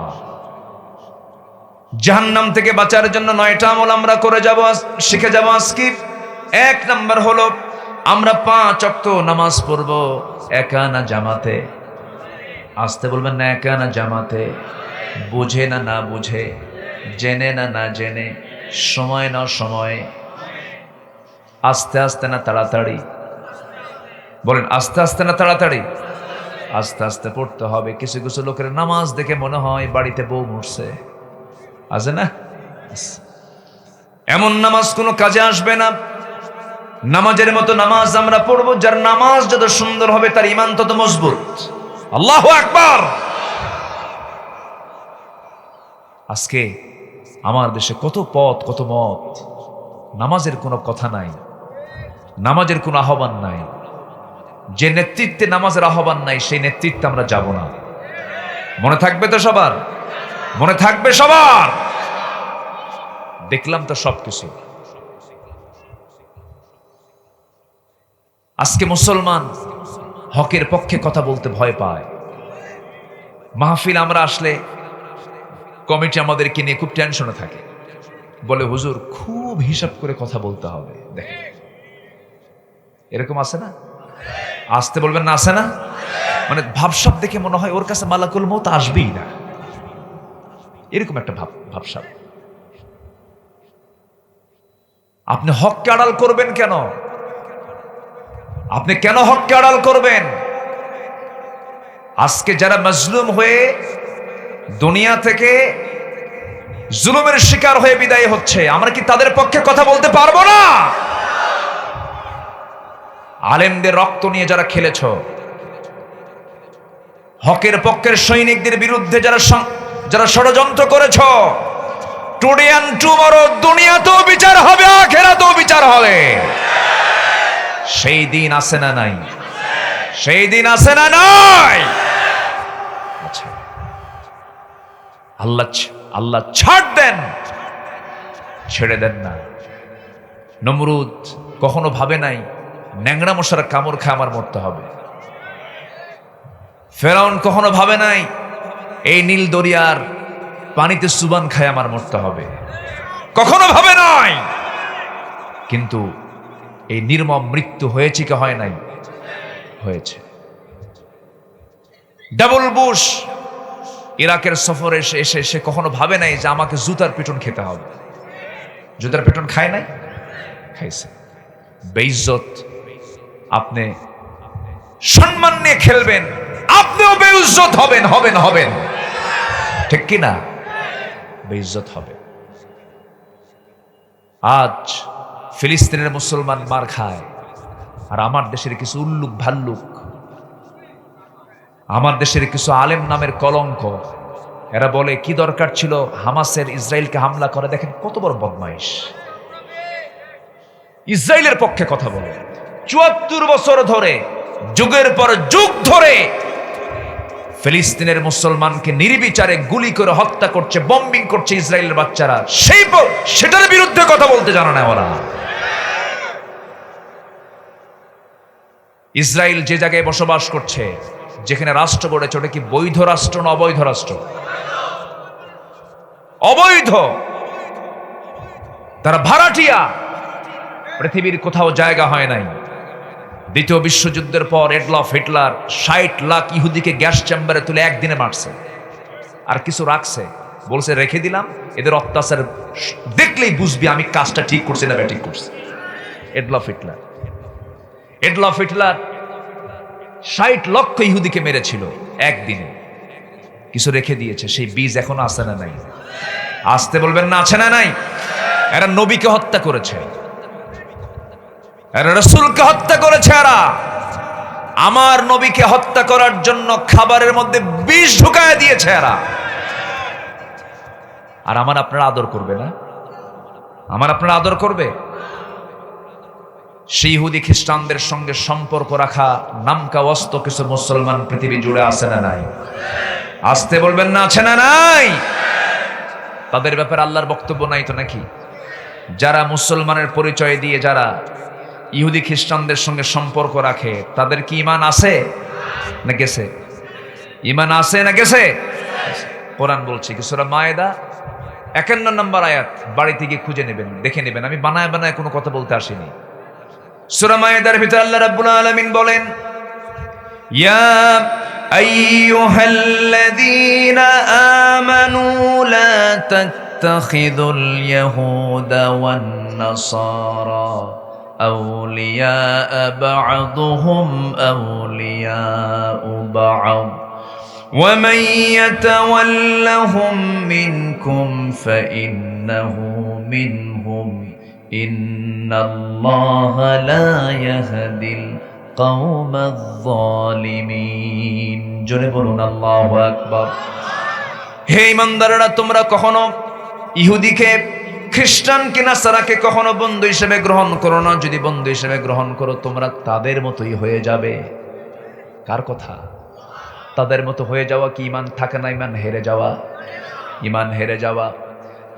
জাহান্নাম থেকে বাঁচার জন্য 9টা আমল আমরা করে যাব, শিখে যাব আজকে। 1 নাম্বার হলো আমরা 5 ওয়াক্ত নামাজ পড়ব একানা জামাতে। আসতে বলবেন না, একানা জামাতে। বুঝে না না বুঝে, জেনে না না জেনে, সময় না সময়, আস্তে আস্তে না তাড়াতাড়ি। বলেন আস্তে আস্তে না তাড়াতাড়ি? আস্তে আস্তে পড়তে হবে। কিছু কিছু লোকের নামাজ দেখে মনে হয় বাড়িতে বউ মরছে, আছে না? এমন নামাজ কোনো কাজে আসবে না। নামাজের মতো নামাজ আমরা পড়বো, যার নামাজ যত সুন্দর হবে তার ঈমান তত মজবুত। আল্লাহু আকবার। আজকে আমার দেশে কত পথ, কত মত, নামাজের কোনো কথা নাই, নামাজের কোনো আহ্বান নাই। যে নেতৃত্বে নামাজের আহ্বান নাই সেই নেতৃত্বে আমরা যাব না। মনে থাকবে তো সবার? মনে থাকবে সবার? দেখলাম তো সবকিছু। আজকে মুসলমান হকের পক্ষে কথা বলতে ভয় পায়। মাহফিল আমরা আসলে কমিটি আমাদেরকে নিয়ে খুব টেনশনে থাকে, বলে হুজুর খুব হিসাব করে কথা বলতে হবে। দেখেন এরকম আছে না? আসতে বলবেন না, আছে না? মানে ভাবসাব দেখে মনে হয় ওর কাছে মালাকুল মউত আসবেই না, এরকম একটা ভাবসাব। আপনি হককে আড়াল করবেন কেন? আপনি কেন হককে আড়াল করবেন? আজকে যারা মজলুম হয়ে দুনিয়া থেকে জুলুমের শিকার হয়ে বিদায় হচ্ছে, আমরা কি তাদের পক্ষে কথা বলতে পারবো না? আলেমদের রক্ত নিয়ে যারা খেলেছ, হকের পক্ষের সৈনিকদের বিরুদ্ধে যারা ষড়যন্ত্র করেছ, টুডে এন্ড টুমরো দুনিয়াতেও বিচার হবে, আখিরাতেও বিচার হবে। সেই দিন আছে না নাই? সেই দিন আছে না নাই? আচ্ছা, আল্লাহ ছাড় দেন, ছেড়ে দেন না। নমরুদ কখনো ভাবে নাই ন্যাংরা মশার কামড় খায় আমার মরতে হবে। ফেরাউন কখনো ভাবে নাই এই নীল দরিয়ার পানিতে সুবান খায় আমার মরতে হবে, কখনো ভাবে নাই। কিন্তু এই নির্মম মৃত্যু হয়েছে কি হয় নাই? হয়েছে। ডাবল বুশ ইরাকের সফরে এসে সে কখনো ভাবে নাই যে আমাকে জুতার পিটন খেতে হবে। জুতার পিটন খায় নাই? খাইছে। বেইজ্জত। আপনি সম্মান নিয়ে খেলবেন, আপনিও বেইজ্জত হবেন, হবেন ঠিক কি না? বেইজ্জত হবে। আজ ফিলিস্তিনের মুসলমান মার খায়, আর আমার দেশের কিছু উল্লুক ভাল্লুক, আমার দেশের কিছু আলেম নামের কলঙ্ক, এরা বলে কি দরকার ছিল হামাসের ইসরায়েলকে হামলা করে। দেখেন কত বড় বদমাইশ। ইসরায়েলের পক্ষে কথা বলে। ৭৪ বছর ধরে, যুগের পর যুগ ধরে ফিলিস্তিনের মুসলমানকে নির্বিচারে গুলি করে হত্যা করছে, বম্বিং করছে ইসরায়েলের বাচ্চারা। সেটার বিরুদ্ধে কথা বলতে জানা না ওরা। ইসরায়েল যে জায়গায় বসবাস করছে, যেখানে রাষ্ট্র গড়েছে, ওটা কি বৈধ রাষ্ট্র না অবৈধ রাষ্ট্র? অবৈধ। তারা ভাড়াটিয়া, পৃথিবীর কোথাও জায়গা হয় নাই। দ্বিতীয় বিশ্বযুদ্ধের পর এডলফ হিটলার ৬০ লাখ ইহুদিকে গ্যাস চেম্বারে তুলে একদিনে মারছে, আর কিছু রাখছে, বলছে রেখে দিলাম, এদের অত্যাচার দেখলেই বুঝবি আমি কাজটা ঠিক করছি না ব্যাটিং করছি। এডলফ হিটলার ৬০ লক্ষ ইহুদিকে মেরেছিল একদিনে, কিছু রেখে দিয়েছে। সেই বীজ এখনো আছে না নাই? আসতে বলবেন না, আছে না নাই? এরা নবীকে হত্যা করেছে, এরা রাসূলকে হত্যা করেছে। এরা আমার নবীকে হত্যা করার জন্য খাবারের মধ্যে বিষ ঢুকায় দিয়েছে এরা। আর আমার আপনারা আদর করবে না? আমার আপনারা আদর করবে? সেই ইহুদি খ্রিস্টানদের সঙ্গে সম্পর্ক রাখা নামকা ওয়াস্ত কিছু মুসলমান পৃথিবী জুড়ে আছে না নাই? আসতে বলবেন না, আছে না নাই? তাদের ব্যাপারে আল্লাহর বক্তব্য নাই তো নাকি? যারা মুসলমানের পরিচয় দিয়ে যারা ইহুদি খ্রিস্টানদের সঙ্গে সম্পর্ক রাখে, তাদের কি ঈমান আছে না গেছে? ঈমান আছে না গেছে? কোরআন বলছে কি, সূরা মায়েদা ৫১ নম্বর আয়াত, বাড়িতে গিয়ে খুঁজে নেবেন, দেখে নেবেন। আমি বানায় বানায় কোনো কথা বলতে আসিনি। সূরা মায়েদার ভিতরে আল্লাহ রাব্বুল আলামিন বলেন, ইয়া আইয়ুহাল্লাযীনা আমানু লা তাত্তাখিযুল ইয়াহুদা ওয়ান নাসারা আউলিয়া বা'দুহুম আউলিয়া বা'দ ومن يتولهم منكم فإنه منهم إن الله لا يهدي القوم الظالمين জোরে বলুন আল্লাহু আকবার। হে ঈমানদাররা, তোমরা কখনো ইহুদিকে, খ্রিস্টানকে, নাসারাকে কখনো বন্ধু হিসেবে গ্রহণ করো না। যদি বন্ধু হিসেবে গ্রহণ করো, তোমরা তাদের মতোই হয়ে যাবে। কার কথা? তাদের মতো হয়ে যাওয়া কি ঈমান থাকে না? ঈমান হেরে যাওয়া, ঈমান হেরে যাওয়া।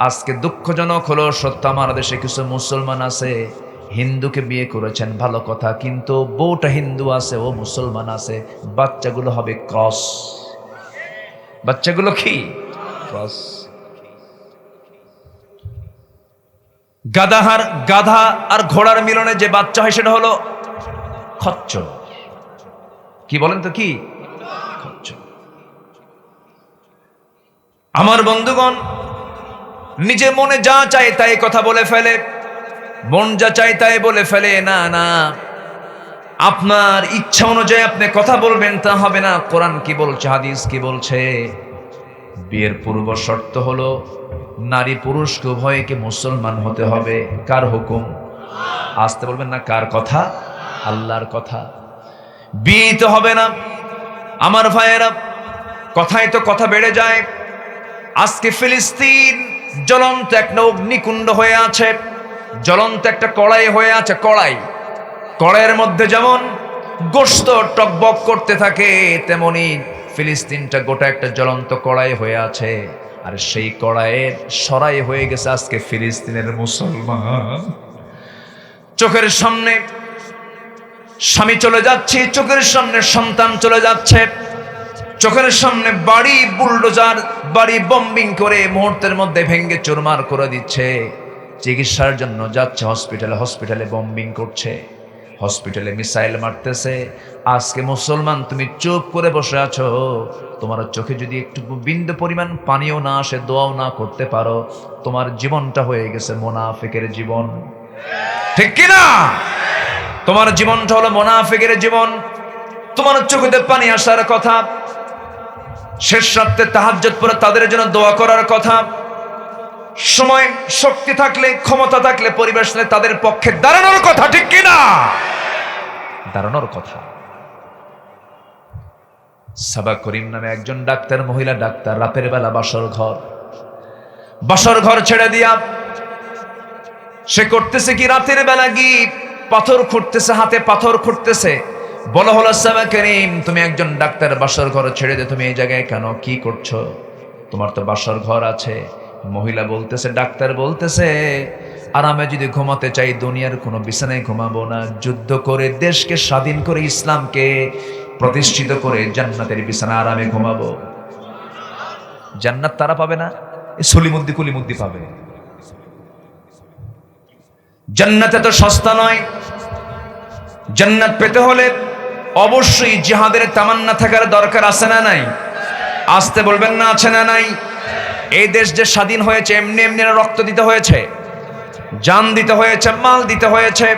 আজকে দুঃখজনক হলো সত্য, আমার দেশে কিছু মুসলমান আছে, হিন্দুকে বিয়ে করেছেন, ভালো কথা, কিন্তু বউটা হিন্দু আছে, ও মুসলমান আছে, বাচ্চাগুলো হবে ক্রস। বাচ্চাগুলো কি? ক্রস। গাধা আর ঘোড়ার মিলনে যে বাচ্চা হয় সেটা হলো খচ্চর। কি বলেন তো? কি খচ্চর। আমার বন্ধুগণ, নিজে মনে যা চায় তাই কথা বলে ফেলে, মন যা চায় তাই বলে ফেলে। না না, আপনার ইচ্ছা অনুযায়ী আপনি কথা বলবেন তা হবে না। কোরআন কি বলছে, হাদিস কি বলছে? বিয়ের পূর্ব শর্ত হলো নারী পুরুষকে উভয়কে মুসলমান হতে হবে। কার হুকুম? আসতে বলবেন না, কার কথা? আল্লাহর কথা। বিয়ে তো হবে না। আমার ভাইয়েরা, কথায় তো কথা বেড়ে যায়। আজকে ফিলিস্তিন জ্বলন্ত একটা অগ্নিকুণ্ড হয়ে আছে, জ্বলন্ত একটা কড়াই হয়ে আছে। কড়াইয়ের মধ্যে যেমন গোশত টকবক করতে থাকে, তেমনি ফিলিস্তিনটা গোটা একটা জ্বলন্ত কড়াই হয়ে আছে। আর সেই কড়াইয়ের সরাই হয়ে গেছে আজকে ফিলিস্তিনের মুসলমান। চোখের সামনে স্বামী চলে যাচ্ছে, চোখের সামনে সন্তান চলে যাচ্ছে, চোখের সামনে বাড়ি বুলডোজার, বাড়ি বম্বিং করে মুহূর্তের মধ্যে ভেঙ্গে চুরমার করে দিচ্ছে। চিকিৎসার জন্য যাচ্ছে হসপিটালে বম্বিং করছে, হসপিটালে মিসাইল মারতেছে। আজকে মুসলমান, তুমি চুপ করে বসে আছো, তোমার চোখে যদি একটু বিন্দু পরিমাণ পানিও না আসে, দোয়াও না করতে পারো, তোমার জীবনটা হয়ে গেছে মুনাফিকের জীবন। ঠিক কিনা? তোমার জীবনটা হলো মুনাফিকের জীবন। তোমার চোখেতে পানি আসার কথা, শেষ রাতে তাহাজ্জুদ পড়ে তাদের জন্য দোয়া করার কথা, সময় শক্তি থাকলে, ক্ষমতা থাকলে, পরিবেশ থাকলে তাদের পক্ষে দাঁড়ানোর কথা। ঠিক কিনা? দাঁড়ানোর কথা। সাবা করিম নামে একজন ডাক্তার, মহিলা ডাক্তার, রাতের বেলা বাসর ঘর ছেড়ে দিয়া সে করতেছে কি রাতের বেলা গিয়ে পাথর খুঁড়তেছে, হাতে পাথর খুঁড়তেছে। বলা হলো সাহাবা কারীম, তুমি একজন ডাক্তার, বাসর ঘর ছেড়ে দে, তুমি এই জায়গায় কেন, কি করছো? তোমার তো বাসর ঘর আছে। মহিলা বলতেছে, ডাক্তার বলতেছে, আরামে যদি ঘুমাতে চাই দুনিয়ার কোনো বিছানায় ঘুমাবো না, যুদ্ধ করে দেশকে স্বাধীন করে ইসলামকে প্রতিষ্ঠিত করে জান্নাতের বিছানা আরামে ঘুমাবো। জান্নাত তারা পাবে না, সলিমুদ্দি কুলিমুদ্দি পাবে। জান্নাত এত সস্তা নয়। জান্নাত পেতে হলে অবশ্যই জিহাদের তামান্না থাকার দরকার আছে না নাই? আসতে বলবেন না, আছে না নাই? এই দেশ যে স্বাধীন হয়েছে এমনি এমনি রক্ত দিতে হয়েছে, জান দিতে হয়েছে, মাল দিতে হয়েছে।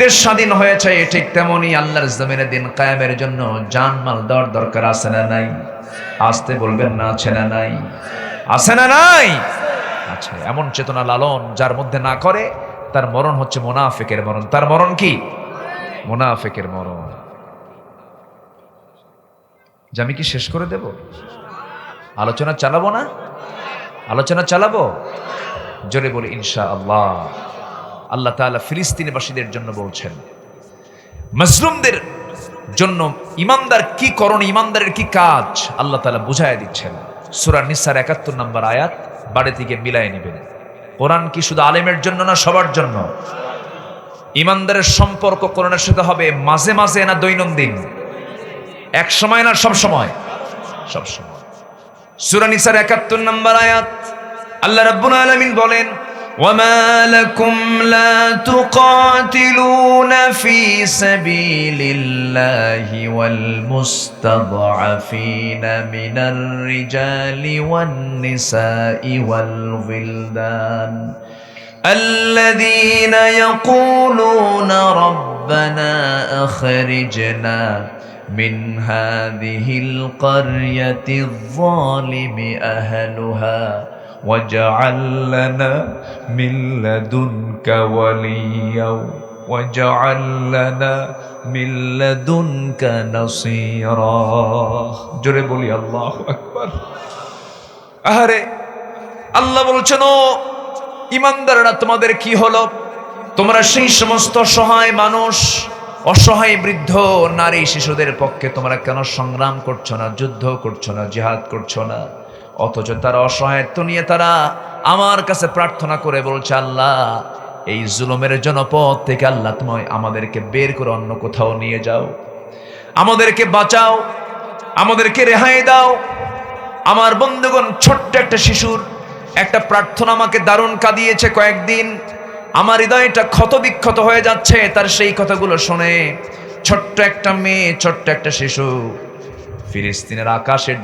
দেশ স্বাধীন হয়েছে ঠিক তেমনি আল্লাহর জমিনে দিন কায়েমের জন্য জান মাল দেওয়ার দরকার আছে না নাই? আসতে বলবেন না, আছে না নাই? আছে না নাই? আচ্ছা, এমন চেতনা লালন যার মধ্যে না করে তার মরণ হচ্ছে মুনাফিকের মরণ। তার মরণ কি? মুনাফিকের মরণ। যে আমি কি শেষ করে দেব? আলোচনা চালাবো না? আলোচনা চালাবো? জোরে বলি ইনশাআল্লাহ। আল্লাহ তাআলা ফিলিস্তিনবাসীদের জন্য বলছেন, মাজলুমদের জন্য ইমানদার কি করণীয়, ইমানদারের কি কাজ আল্লাহ তাআলা বুঝায় দিচ্ছেন। সূরা নিসার ৭১ নম্বর আয়াত, বাড়ি থেকে মিলায় নেবেন। কোরআন কি শুধু আলেমের জন্য না, সবার জন্য? ইমানদারের সম্পর্ক কোরআনের সাথে হবে মাঝে মাঝে না দৈনন্দিন? এক সময় না সব সময়? সব সময়। সূরা নিসার ৭১ নম্বর আয়াত, আল্লাহ রাব্বুল আলামিন বলেন, ওয়ামা লাকুম লা তুকাতিলুনা ফি সাবিলিল্লাহি ওয়াল মুস্তাদআফিনা মিনার রিজালি ওয়ান নিসাই ওয়াল উইলদান الذين يقولون ربنا أخرجنا من هذه القرية الظالم أهلها واجعل لنا من لدنك وليا واجعل لنا من لدنك نصيرا জোরে বলি আল্লাহু আকবার। আরে আল্লাহ বলছেন, ও ইমানদাররা তোমাদের কি হলো? তোমরা সেই সমস্ত অসহায় মানুষ, অসহায় বৃদ্ধ নারী শিশুদের পক্ষে তোমরা কেন সংগ্রাম করছো না, যুদ্ধ করছো না, জিহাদ করছো না? অথচ তারা অসহায়ত্ব নিয়ে তারা আমার কাছে প্রার্থনা করে বলছে, আল্লাহ এই জুলুমের জনপদ থেকে আল্লাহ তুমি আমাদেরকে বের করে অন্য কোথাও নিয়ে যাও, আমাদেরকে বাঁচাও, আমাদেরকে রেহাই দাও। আমার বন্ধুগণ, ছোট্ট একটা শিশুর একটা প্রার্থনা আমাকে দারুণ কাঁদিয়েছে কয়েকদিন। আমার হৃদয়টা ক্ষতবিক্ষত হয়ে যাচ্ছে তার সেই কথাগুলো শুনে। ছোট্ট একটা মেয়ে, ছোট্ট একটা শিশু ফিলিস্তিনের আকাশের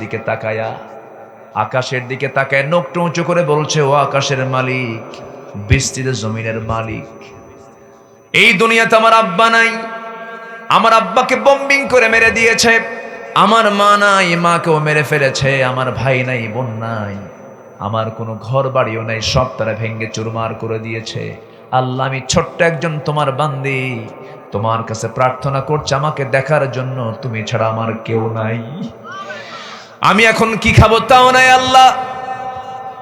দিকে তাকায় নখটা উঁচু করে বলছে, ও আকাশের মালিক, বিস্তৃত জমিনের মালিক, এই দুনিয়াতে আমার আব্বা নাই, আমার আব্বাকে বম্বিং করে মেরে দিয়েছে, আমার মা নাই, মাকেও মেরে ফেলেছে, আমার ভাই নাই, বোন নাই, আমার কোনো ঘর বাড়িও নাই, সব তারা ভেঙ্গে চুরমার করে দিয়েছে। আল্লাহ, আমি ছোট্ট একজন তোমার বান্দি, তোমার কাছে প্রার্থনা করছি আমাকে দেখার জন্য, তুমি ছাড়া আমার কেউ নাই। আমি এখন কি খাবো তাও নাই আল্লাহ,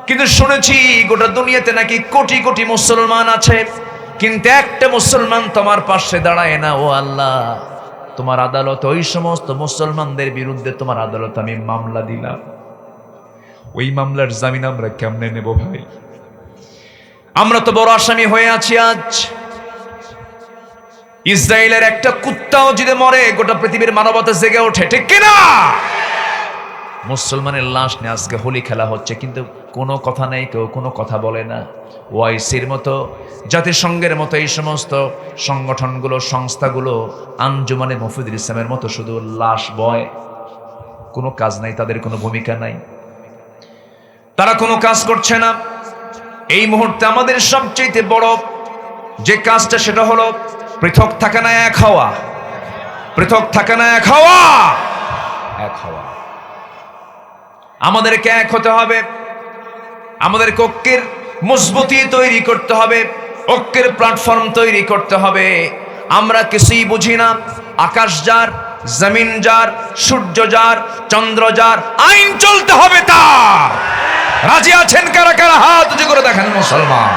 কিন্তু শুনেছি গোটা দুনিয়াতে নাকি কোটি কোটি মুসলমান আছে, কিন্তু একটা মুসলমান তোমার পাশে দাঁড়ায় না। ও আল্লাহ, তোমার আদালত, ওই সমস্ত মুসলমানদের বিরুদ্ধে তোমার আদালত আমি মামলা দিলাম, ওই মামলার জামিন আমরা কেমনে নেব ভাই? আমরা তো বড় আসামি হয়ে আছি আজ। ইসরায়েলের একটা কুত্তাও যদি মরে গোটা পৃথিবীর মানবতা জেগে ওঠে, ঠিক কিনা? মুসলমানের লাশ নিয়ে আজকে হোলি খেলা হচ্ছে, কিন্তু কোনো কথা নেই, কেউ কোনো কথা বলে না। ওআইসির মতো, জাতিসংঘের মতো এই সমস্ত সংগঠনগুলো, সংস্থাগুলো, আঞ্জুমানে মফিদুল ইসলামের মতো শুধু লাশ বয়, কোনো কাজ নাই, তাদের কোনো ভূমিকা নাই, তারা কোনো কাজ করছে না। এই মুহূর্তে আমাদের সবচেয়ে বড় যে কাজটা, সেটা হলো পৃথক থাকা না এক হওয়া, পৃথক থাকা না এক হওয়া, এক হওয়া। আমাদেরকে এক হতে হবে, আমাদের ঐক্যের মজবুতি তৈরি করতে হবে, ঐক্যের প্ল্যাটফর্ম তৈরি করতে হবে। আমরা কিছুই বুঝি না, আকাশ যার, জমিন যার, সূর্য যার, চন্দ্র যার, আইন চলতে হবে তার। রাজি আছেন কারা কারা? হাত উঁচু করে দেখেন মুসলমান।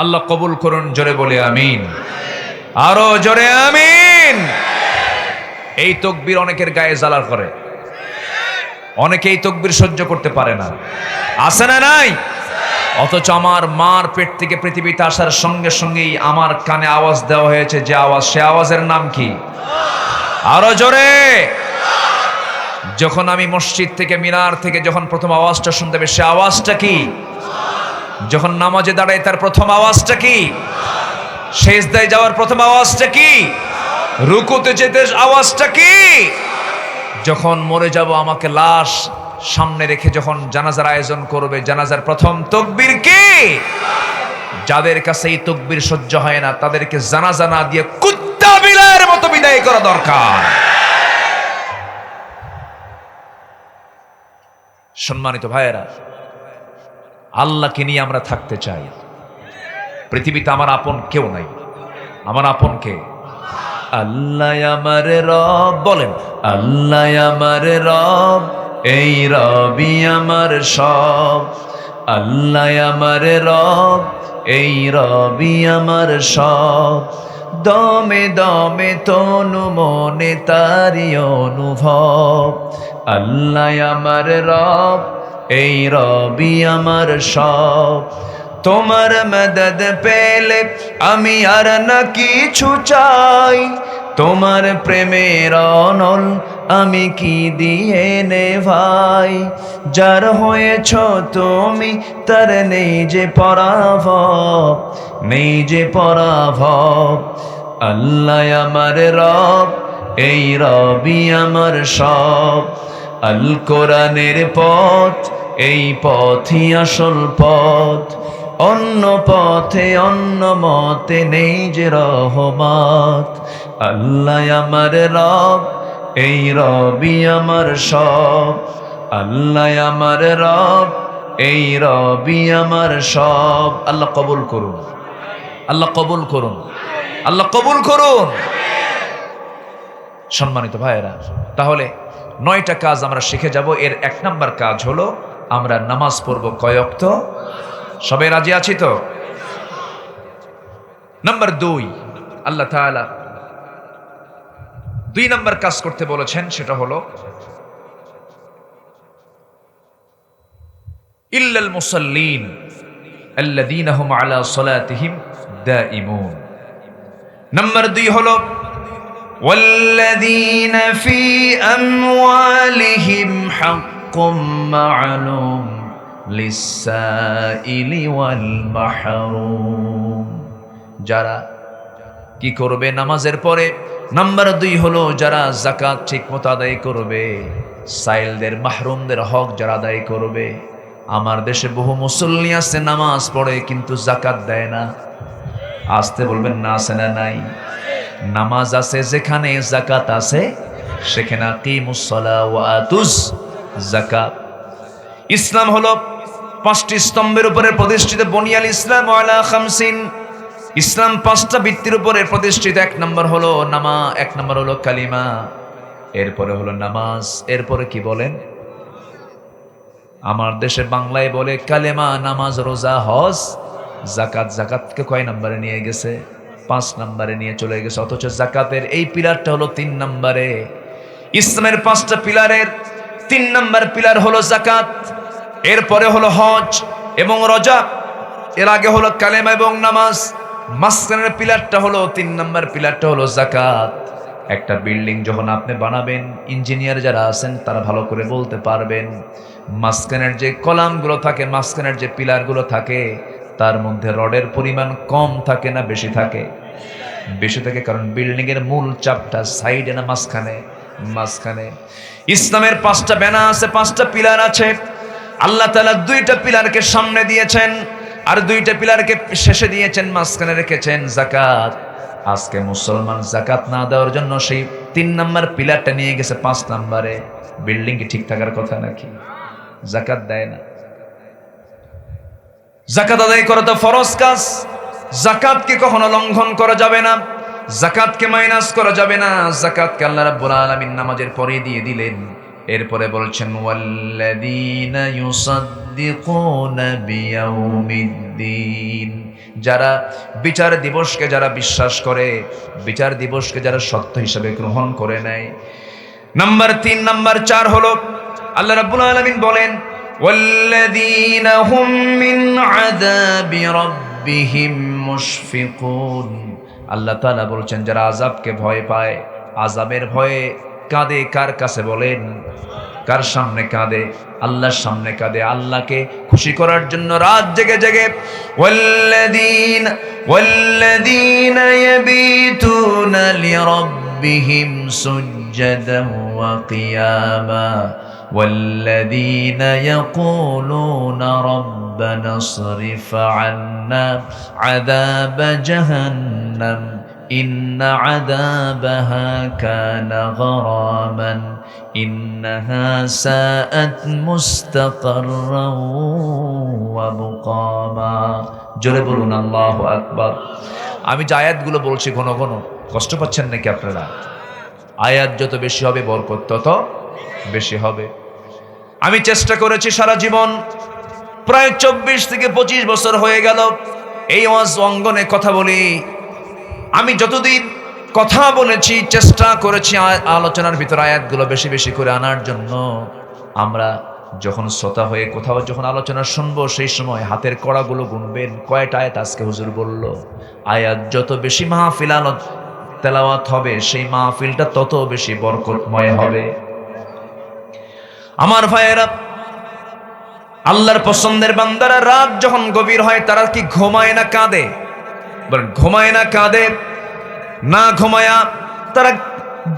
আল্লাহ কবুল করুন, জোরে বলে আমিন, আরো জোরে আমিন। এই তাকবীর অনেকের গায়ে জ্বালা করে, অনেকে এই তাকবীর সহ্য করতে পারে না, আছে না নাই? অথচ আমার মার পেট থেকে পৃথিবীতে আসার সঙ্গে সঙ্গেই আমার কানে আওয়াজ দেওয়া হয়েছে, যে আওয়াজ, সে আওয়াজের নাম কি? আরো জোরে। যখন আমি মসজিদ থেকে, মিনার থেকে যখন প্রথম আওয়াজটা শুনতে পাই, সে আওয়াজটা কি? যখন নামাজে দাঁড়ায় তার প্রথম আওয়াজটা কি? সেজদায় যাওয়ার প্রথম আওয়াজটা কি? রুকুতে যেতে আওয়াজটা কি? যখন মরে যাব, আমাকে লাশ সামনে রেখে যখন জানাজার আয়োজন করবে, জানাজার প্রথম তাকবীর কি? যাদের কাছে এই তাকবীর সহ্য হয় না, তাদেরকে জানাজা না দিয়ে কুত্তা বিলাইয়ের মতো বিদায় করা দরকার। সম্মানিত ভাইয়েরা, আল্লাহকে নিয়ে আমরা থাকতে চাই। পৃথিবীতে আমার আপন কেউ নাই। আমার আপন কে? আল্লাহ আমার রব। বলেন, আল্লাহ আমার রব, এই রবি আমার সব। আল্লাহ আমার রব, এই রবি আমার সব। দমে দমে তনু মনে তারি অনুভব। আল্লাহ আমার রব, এই রবি আমার সব। তোমার মদদ পেলে আমি আর না কিছু চাই। তোমার প্রেমের অনল আমি কি দিয়ে নে ভাই। যার হয়েছ তুমি তার নেই যে পরাভব, নেই যে পরাভব। আল্লাহ আমার রব, এই রবি আমার সব। আল কোরআনের পথ, এই পথই আসল পথ। অন্য পথে অন্য মতে নেই যে রহমত। আল্লাহ আমার রব, এই রবি আমার সব। আল্লাহ আমার রব, এই রবি আমার সব। আল্লাহ কবুল করুন, আল্লাহ কবুল করুন, আল্লাহ কবুল করুন। সম্মানিত ভাইয়েরা, তাহলে 9টা কাজ আমরা শিখে যাব। এর 1 নাম্বার কাজ হলো আমরা নামাজ পড়ব কয় ওয়াক্ত? সবাই রাজি আছি তো? নাম্বার 2, আল্লাহ তাআলা 2 নাম্বার কাজ করতে বলেছেন, সেটা হলো ইল্লাল মুসাল্লিন আল্লাযীনা হুম আলা সালাতিহিম দাঈমুন। নাম্বার 2 হলো ওয়াল্লাযীনা ফি আমওয়ালিহিম হাক্কুম মা'লুম লিসাইলি ওয়াল মাহরুম। যারা কি করবে নামাজের পরে? নাম্বার 2 হলো যারা যাকাত ঠিকমতো আদায় করবে, সাইলদের মাহরুমদের হক যারা আদায় করবে। আমার দেশে বহু মুসল্লি আছে, নামাজ পড়ে কিন্তু যাকাত দেয় না। আসতে বলবেন না, আছে না নাই? নামাজ আছে যেখানে, যাকাত আছে সেখানে। আকিমুস সালাহ ওয়া আতুজ যাকাত। ইসলাম হলো 5টি স্তম্ভের উপরে প্রতিষ্ঠিত। বুনিয়াল ইসলাম আলা খামসিন। ইসলাম 5টা ভিত্তির উপরে প্রতিষ্ঠিত। 1 নম্বর হলো নামাজ, 1 নম্বর হলো কালিমা, এরপরে হলো নামাজ, এরপরে কি বলেন? আমার দেশে বাংলায় বলে কালেমা, নামাজ, রোজা, হজ, যাকাত। যাকাতকে কয় নম্বরে নিয়ে গেছে? 5 নম্বরে নিয়ে চলে গেছে। অথচ যাকাতের এই পিলারটা হলো 3 নম্বরে। ইসলামের 5টা পিলারের 3 নম্বর পিলার হলো যাকাত, এরপরে হলো হজ এবং রোজা, এর আগে হলো কালেমা এবং নামাজ। মাঝখানের পিলারটা হলো 3 নম্বর পিলারটা হলো যাকাত। একটা বিল্ডিং যখন আপনি বানাবেন, ইঞ্জিনিয়ার যারা আছেন তারা ভালো করে বলতে পারবেন, মাঝখানের যে কলামগুলো থাকে, মাঝখানের যে পিলারগুলো থাকে, তার মধ্যে রডের পরিমাণ কম থাকে না বেশি থাকে? বেশি থাকে, কারণ বিল্ডিং এর মূল চাপটা সাইডে না মাঝখানে? মাঝখানে। ইসলামের 5টা বেনা আছে, 5টা পিলার আছে। আল্লাহ তাআলা 2টা পিলারকে সামনে দিয়েছেন আর 2টা পিলারকে শেষে দিয়েছেন, মাঝখানে রেখেছেন যাকাত। আজকে মুসলমান যাকাত না দেওয়ার জন্য সেই 3 নম্বর পিলারটা নিয়ে গেছে 5 নম্বরে। বিল্ডিং কি ঠিক থাকার কথা নাকি? যাকাত দেয় না। যাকাত আদায় করা তো ফরজ কাজ। যাকাতকে কখনো লঙ্ঘন করা যাবে না, যাকাতকে মাইনাস করা যাবে না। যাকাতকে আল্লাহ রাব্বুল আলামিন নামাজের পরে দিয়ে দিলেন। এরপরে বলছেন ওয়াল্লাযীনা ইউসাদ্দিকুনা বিয়াউমিদ্দিন, যারা বিচার দিবসকে যারা বিশ্বাস করে, বিচার দিবসকে যারা সত্য হিসেবে গ্রহণ করে নেয়। নাম্বার 3, নাম্বার 4 হলো আল্লাহ রাব্বুল আলামিন বলেন ওয়াল্লাযীনা হুম মিন আযাবি রাব্বিহিম মুশফিকুন। আল্লাহ তাআলা বলছেন যারা আযাবকে ভয় পায়, আযাবের ভয়ে কাঁদে কার কাছে বলেন? কার সামনে কাঁদে? আল্লাহর সামনে কাঁদে। আল্লাহকে খুশি করার জন্য রাত জেগে জেগে ওয়াল্লাযীনা ইয়াবিতুনা লিরাব্বিহিম সুজদান ওয়া কিয়ামা ওয়াল্লাযীনা ইয়াকুলুনা রাব্বানা ইসরিফ আন্না আযাবা জাহান্নাম ইন্না আযাবাহা কানা গরামান ইন্নাহা সাআত মুস্তাকাররান ওয়া মুকামা। জোরে বলুন আল্লাহু আকবার। আমি যে আয়াতগুলো বলছি ঘন ঘন, কষ্ট পাচ্ছেন নাকি আপনারা? আয়াত যত বেশি হবে বরকত তত বেশি হবে। আমি চেষ্টা করেছি সারা জীবন, প্রায় 24 থেকে 25 বছর হয়ে গেল এই ওয়াজ অঙ্গনে কথা বলি। আমি যতদিন কথা বলেছি চেষ্টা করেছি আলোচনার ভিতরে আয়াতগুলো বেশি বেশি করে আনার জন্য। আমরা যখন শ্রোতা হয়ে কোথাও যখন আলোচনা শুনবো সেই সময় হাতের কড়াগুলো গুনবেন, কয়টা আয়াত আজকে হুজুর বলল। আয়াত যত বেশি মাহফিল তেলাওয়াত হবে সেই মাহফিলটা তত বেশি বরকতময় হবে। আমার ভাইয়েরা, আল্লাহর পছন্দের বান্দারা রাত যখন গভীর হয় তারা কি ঘুমায় না কাঁদে? বলেন ঘুমায় না কাঁদে? না ঘুমায়া তারা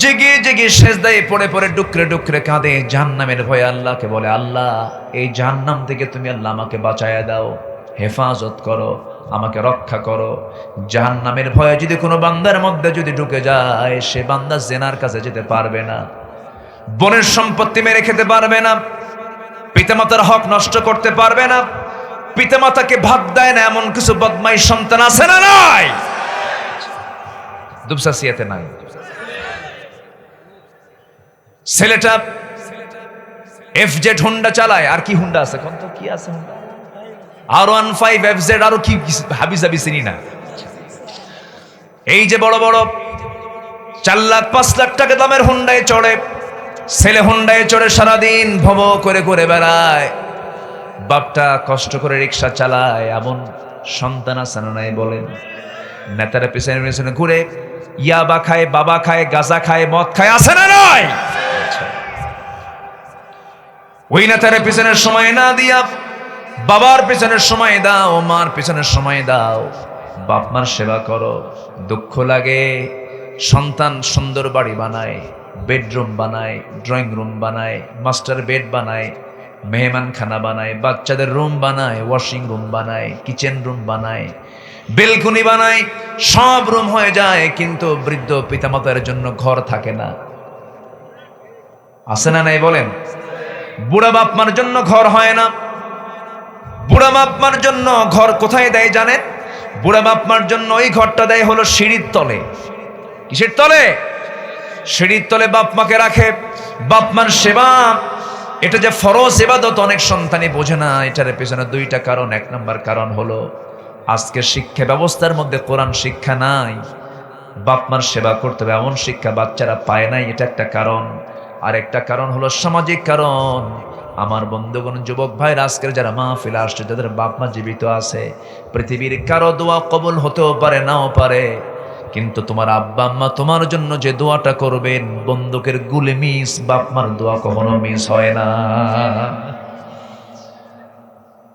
জেগে জেগে সেজদায় পড়ে পড়ে ডুকরে ডুকরে কাঁদে, জাহান্নামের ভয়ে আল্লাহকে বলে আল্লাহ এই জাহান্নাম থেকে তুমি আল্লাহ আমাকে বাঁচায়া দাও, হেফাজত করো, আমাকে রক্ষা করো। জাহান্নামের ভয়ে যদি কোনো বান্দার মধ্যে যদি ঢুকে যায় সে বান্দা জেনার কাছে যেতে পারবে না, বোনের সম্পত্তি মেরে খেতে পারবে না, পিতামাতার হক নষ্ট করতে পারবে না, পিতামাতাকে ভাত দেয় না এমন কিছু বদমাইশ সন্তান আছে না নাই? দুবসাসিয়াতে নাই। ছেলেটা এফজেড হুন্ডা চালায়, আর কি হুন্ডা আছে কোন তো কি আছে হুন্ডা R15 এফজেড, আরো কি হাবি জাবি চিনি না। এই যে বড় বড় 4 লাখ 5 লাখ টাকা দামের হুন্ডায় চড়ে, ছেলে হুন্ডায় চড়ে সারাদিন ভব করে করে বেড়ায়, বাপটা কষ্ট করে রিক্সা চালায়। এমন সন্তান আছে না নাই বলেন? নেতারা পেছনে পেছনে ঘুরে ইয়াবা খায়, বাবা খায়, গাঁজা খায়, মদ খায়, আছে না নাই? ওই নেতারা পেছনের সময় না দিয়া বাবার পেছনের সময় দাও, মার পেছনের সময় দাও, বাপ মার সেবা করো। দুঃখ লাগে সন্তান সুন্দর বাড়ি বানায়, বেডরুম বানায়, ড্রয়িং রুম বানায়, মাস্টার বেড বানায়, মেহমান খানা বানায়, বাচ্চাদের রুম বানায়, ওয়াশিং রুম বানায়, কিচেন রুম বানায়, বেলকুনি বানায়, সব রুম হয়ে যায়, কিন্তু বৃদ্ধ পিতামাতার জন্য ঘর থাকে না। আছে না নাই বলেন? বুড়া বাপ মার জন্য ঘর হয় না। বুড়া বাপ মার জন্য ঘর কোথায় দেয় জানেন? বুড়া বাপ মার জন্য ওই ঘরটা দেয় হলো সিঁড়ির তলে। কিসের তলে? সিঁড়ির তলে বাপ মাকে রাখে। বাপ মার সেবা এটা যে ফরজ ইবাদত অনেক সন্তানই বোঝে না। এটার পেছনে 2টা কারণ। 1 নম্বর কারণ হলো আজকে শিক্ষা ব্যবস্থার মধ্যে কোরআন শিক্ষা নাই, বাপ মার সেবা করতে হবে এমন শিক্ষা বাচ্চারা পায় নাই, এটা একটা কারণ। আর একটা কারণ হলো সামাজিক কারণ। আমার বন্ধুগণ, যুবক ভাইরা, আজকের যারা মাহফিলে আসছে যাদের বাপ মা জীবিত আছে, পৃথিবীর কারো দোয়া কবুল হতেও পারে নাও পারে, কিন্তু তোমার আব্বা আম্মা তোমার জন্য যে দোয়াটা করবেন, বন্দুকের গুলি মিস, বাপ মার দোয়া কখনো মিস হয় না।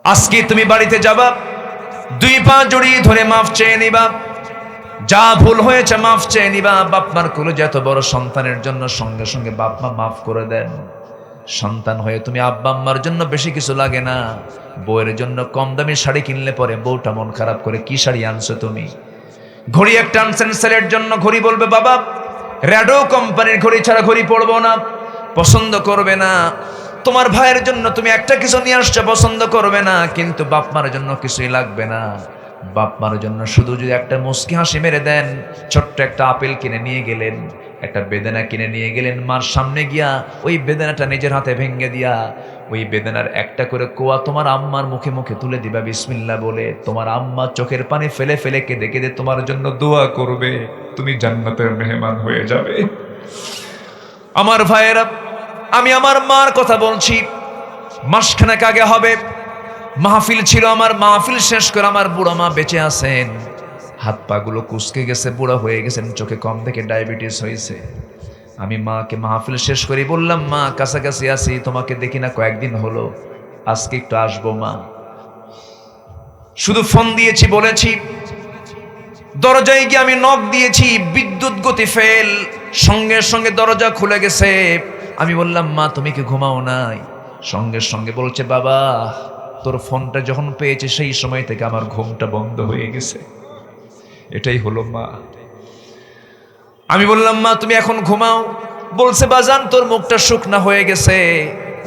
আজকে তুমি বাড়িতে যাবা, 2 পা জড়িয়ে ধরে মাফ চেয়ে নিবা, যা ভুল হয়েছে মাফ চেয়ে নিবা। বাপ মার কলেজে এত বড় সন্তানের জন্য সঙ্গে সঙ্গে বাপ মা মাফ করে দেন। সন্তান হয়ে তুমি আব্বা আম্মার জন্য বেশি কিছু লাগে না, বউয়ের জন্য কম দামি শাড়ি কিনলে পরে বউটা মন খারাপ করে, কি শাড়ি আনছো তুমি? ঘড়ি একটা আনছেন ছেলের জন্য, ঘড়ি বলবে বাবা রেডো কোম্পানির ঘড়ি ছাড়া ঘড়ি পরবো না, পছন্দ করবে না। তোমার ভাইয়ের জন্য তুমি একটা কিছু নিয়ে আসছো, পছন্দ করবে না, কিন্তু বাপ মার জন্য কিছুই লাগবে না। বাপ মার জন্য শুধু যদি একটা মুস্কি হাসি মেরে দেন, ছোট্ট একটা আপেল কিনে নিয়ে গেলেন, একটা বেদানা কিনে নিয়ে গেলেন, মার সামনে গিয়া ওই বেদানাটা নিজের হাতে ভেঙে দিয়া ওই বেদানার একটা করে কোয়া তোমার আম্মার মুখে মুখে তুলে দিবা বিসমিল্লাহ বলে। তোমার আম্মা চোখের পানি ফেলে ফেলে কেঁদে কেঁদে তোমার জন্য দোয়া করবে, তুমি জান্নাতের মেহমান হয়ে যাবে। আমার ভাইয়েরা, আমি আমার মার কথা বলছি। মাসখানেক আগে হবে, মাহফিল ছিল আমার, মাহফিল শেষ করে আমার বুড়ো মা বেঁচে আছেন, হাত পা গুলো কুচকে গেছে, বুড়া হয়ে গেছেন, চোখে কম থেকে ডায়াবেটিস হয়েছে। আমি মাকে মাহফিল শেষ করে বললাম, মা কাছাকাছি আছি, তোমাকে দেখি না কয়েকদিন হলো, আজকে একটু আসবো মা। শুধু ফোন দিয়েছি, বলেছি। দরজায় গিয়ে আমি নক দিয়েছি, বিদ্যুৎ গতি ফেল, সঙ্গে সঙ্গে দরজা খুলে গেছে। আমি বললাম, মা তুমি কি ঘুমাও নাই? সঙ্গে সঙ্গে বলছে, বাবা তোর ফোনটা যখন পেয়েছে সেই সময় থেকে আমার ঘুমটা বন্ধ হয়ে গেছে। এটাই হলো মা। আমি বললাম, মা তুমি এখন ঘুমাও। বলছে, বাজান তোর মুখটা শুকনা হয়ে গেছে,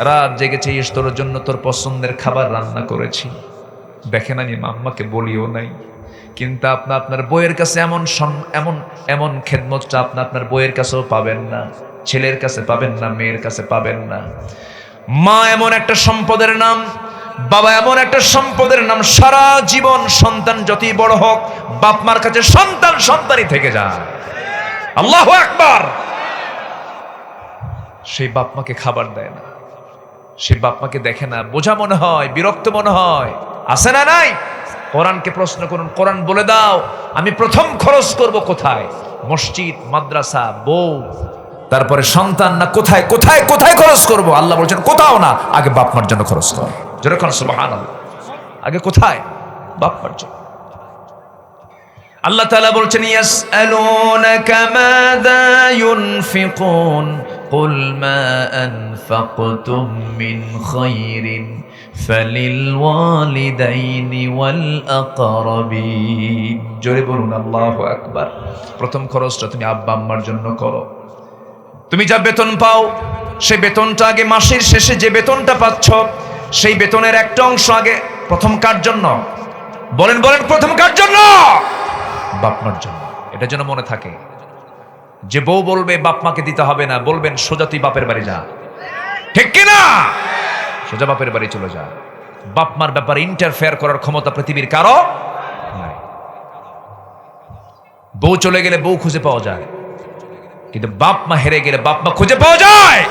রাত জেগেছিস, তোর জন্য তোর পছন্দের খাবার রান্না করেছি। দেখেন আমি আম্মাকে বলিও নাই, কিন্তু আপনার বইয়ের কাছে এমন এমন এমন খেদমতটা আপনার বইয়ের কাছেও পাবেন না, ছেলের কাছে পাবেন না, মেয়ের কাছে পাবেন না। মা এমন একটা সম্পদের নাম, বাবা এমন একটা সম্পদের নাম, সারা জীবন সন্তান যতই বড় হোক বাপ মার কাছে সন্তান সন্তানই থেকে যায়। আল্লাহু আকবার। সেই বাপ মাকে খাবার দেয় না, সেই বাপ মাকে দেখে না, বোঝা মনে হয়, বিরক্ত মনে হয়। আছে না নাই? কোরআনকে প্রশ্ন করুন, কোরআন বলে দাও আমি প্রথম খরচ করব কোথায়? মসজিদ, মাদ্রাসা, বউ, তারপরে সন্তান, না কোথায় কোথায় কোথায় খরচ করব? আল্লাহ বলছেন কোথাও না, আগে বাপ মার জন্য খরচ কর। যেরকম সুবহানাল্লাহ, আগে কোথায়? বাপ মার জন্য। আল্লাহ তাআলা বলছেন, ইয়াসআলুনাকা মাযা ইউনফিকুন কুল মা আনফাকতুম মিন খায়রিন ফালিল ওয়ালিদাইনি ওয়াল আকরাবিন। জোরে বলুন আল্লাহু আকবার। প্রথম খরচটা তুমি আব্বা আম্মার জন্য করো। তুমি যা বেতন পাও সেই বেতনটা আগে, মাসের শেষে যে বেতনটা পাচ্ছ সেই বেতনের একটা অংশ আগে প্রথম কার জন্য? বলেন বলেন, প্রথম কার জন্য? বাপ মার জন্য। এটা যেন মনে থাকে। যে বউ বলবে বাপ মাকে দিতে হবে না, বলবেন সোজা তুই বাপের বাড়ি যা। ঠিক কিনা? সোজা বাপের বাড়ি চলে যা। বাপ মার ব্যাপারে ইন্টারফেয়ার করার ক্ষমতা পৃথিবীর কারো নাই। বউ চলে গেলে বউ খুঁজে পাওয়া যায়, কিন্তু বাপ মা হেরে গেলে বাপ মা খুঁজে পাওয়া যায়,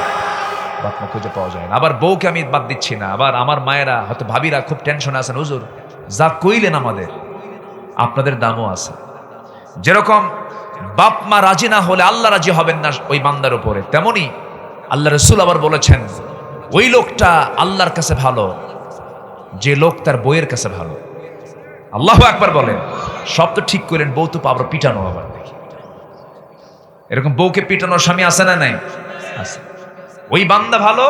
বাপ মা খুঁজে পাওয়া যায় না। আবার বউকে আমি বাদ দিচ্ছি না, আবার আমার মায়েরা হয়তো ভাবিরা খুব টেনশনে আছেন, হুজুর যা কইলেন আমাদের, আপনাদের দামও আছে। যেরকম বাপ মা রাজি না হলে আল্লাহ রাজি হবেন না ওই বান্দার উপরে, তেমনি আল্লাহ রাসূল আবার বলেছেন ওই লোকটা আল্লাহর কাছে ভালো যে লোক তার বউয়ের কাছে ভালো। আল্লাহু আকবার বলেন। সব তো ঠিক করলেন, বউ তো আবার পিটানো, আবার দেখি এরকম বউকে পিটানোর স্বামী আছে না নাই? আছে। ওই বান্দা ভালো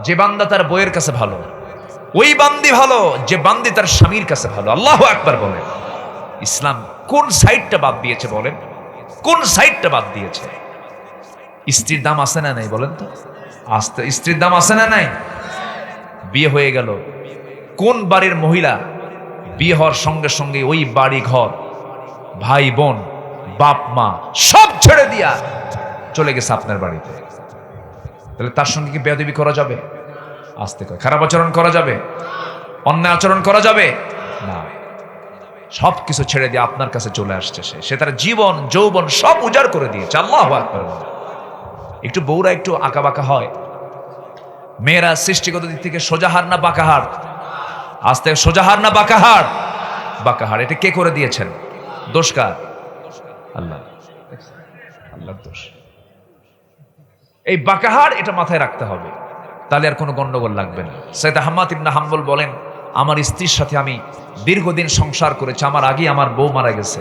যে বান্দা তার বউয়ের কাছে ভালো, ওই বান্দি ভালো যে বান্দি তার স্বামীর কাছে ভালো। আল্লাহু আকবার বলেন। ইসলাম কোন সাইডটা বাদ দিয়েছে বলেন? কোন সাইডটা বাদ দিয়েছে? স্ত্রীর দাম আছে না নাই বলেন তো? আস্তে স্ত্রীর দাম আছে না নাই? বিয়ে হয়ে গেল, কোন বাড়ির মহিলা বিয়ে হওয়ার সঙ্গে সঙ্গে ওই বাড়ি ঘর, ভাই বোন, বাপ মা সব ছেড়ে দিয়া চলে গেছে আপনার বাড়িতে? তাহলে তার সঙ্গে কি বেয়াদবি করা যাবে? আস্তে করে খারাপ আচরণ করা যাবে? অন্যায় আচরণ করা যাবে না। সব কিছু ছেড়ে দিয়ে আপনার কাছে চলে আসছে, সে তার জীবন যৌবন সব উজাড় করে দিয়েছে। আল্লাহু আকবার। একটু বউরা একটু আঁকা বাঁকা হয়, মেয়েরা সৃষ্টিগত দিক থেকে সোজাহার না বাঁকাহার? আজ থেকে সোজাহার না বাঁকাহার? বাঁকাহার। এটা কে করে দিয়েছেন? দোষ কার? আল্লাহ, আল্লাহর দোষ। এই বাঁকাহার এটা মাথায় রাখতে হবে, তাহলে আর কোনো গন্ডগোল লাগবে না। সৈয়দ আহমদ ইবনে হাম্বল বলেন, আমার স্ত্রীর সাথে আমি দীর্ঘদিন সংসার করেছি, আমার আগে আমার বউ মারা গেছে,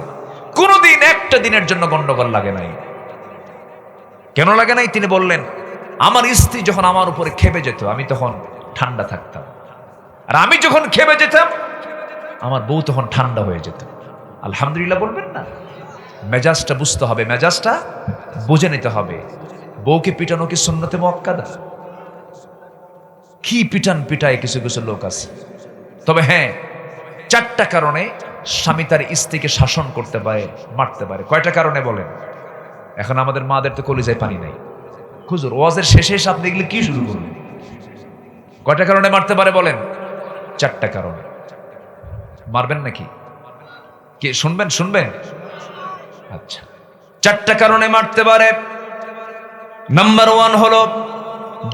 কোনোদিন একটা দিনের জন্য গন্ডগোল লাগে নাই। কেন লাগে নাই? তিনি বললেন, আমার স্ত্রী যখন আমার উপরে খেপে যেত আমি তখন ঠান্ডা থাকতাম, আর আমি যখন খেপে যেতাম আমার বউ তখন ঠান্ডা হয়ে যেত। আলহামদুলিল্লাহ বলবেন না? মেজাজটা বুঝতে হবে, মেজাজটা বুঝে নিতে হবে। বউকে পিটানো কি সুন্নতে মুআক্কাদা? কি পিটান পিটায় কিছু কিছু লোক আছে। তবে হ্যাঁ, 4টা কারণে স্বামী তার স্ত্রীকে শাসন করতে পারে, মারতে পারে। কয়টা কারণে বলেন? এখন আমাদের মাদের তো কলিজায় পানি নাই। হুজুর ওয়াজের শেষে এসে আপনি এগুলো কি শুরু করলেন? কয়টা কারণে মারতে পারে বলেন? 4টা কারণে। মারবেন নাকি? কি শুনবেন? শুনবেন? আচ্ছা, 4টা কারণে মারতে পারে। নাম্বার 1 হলো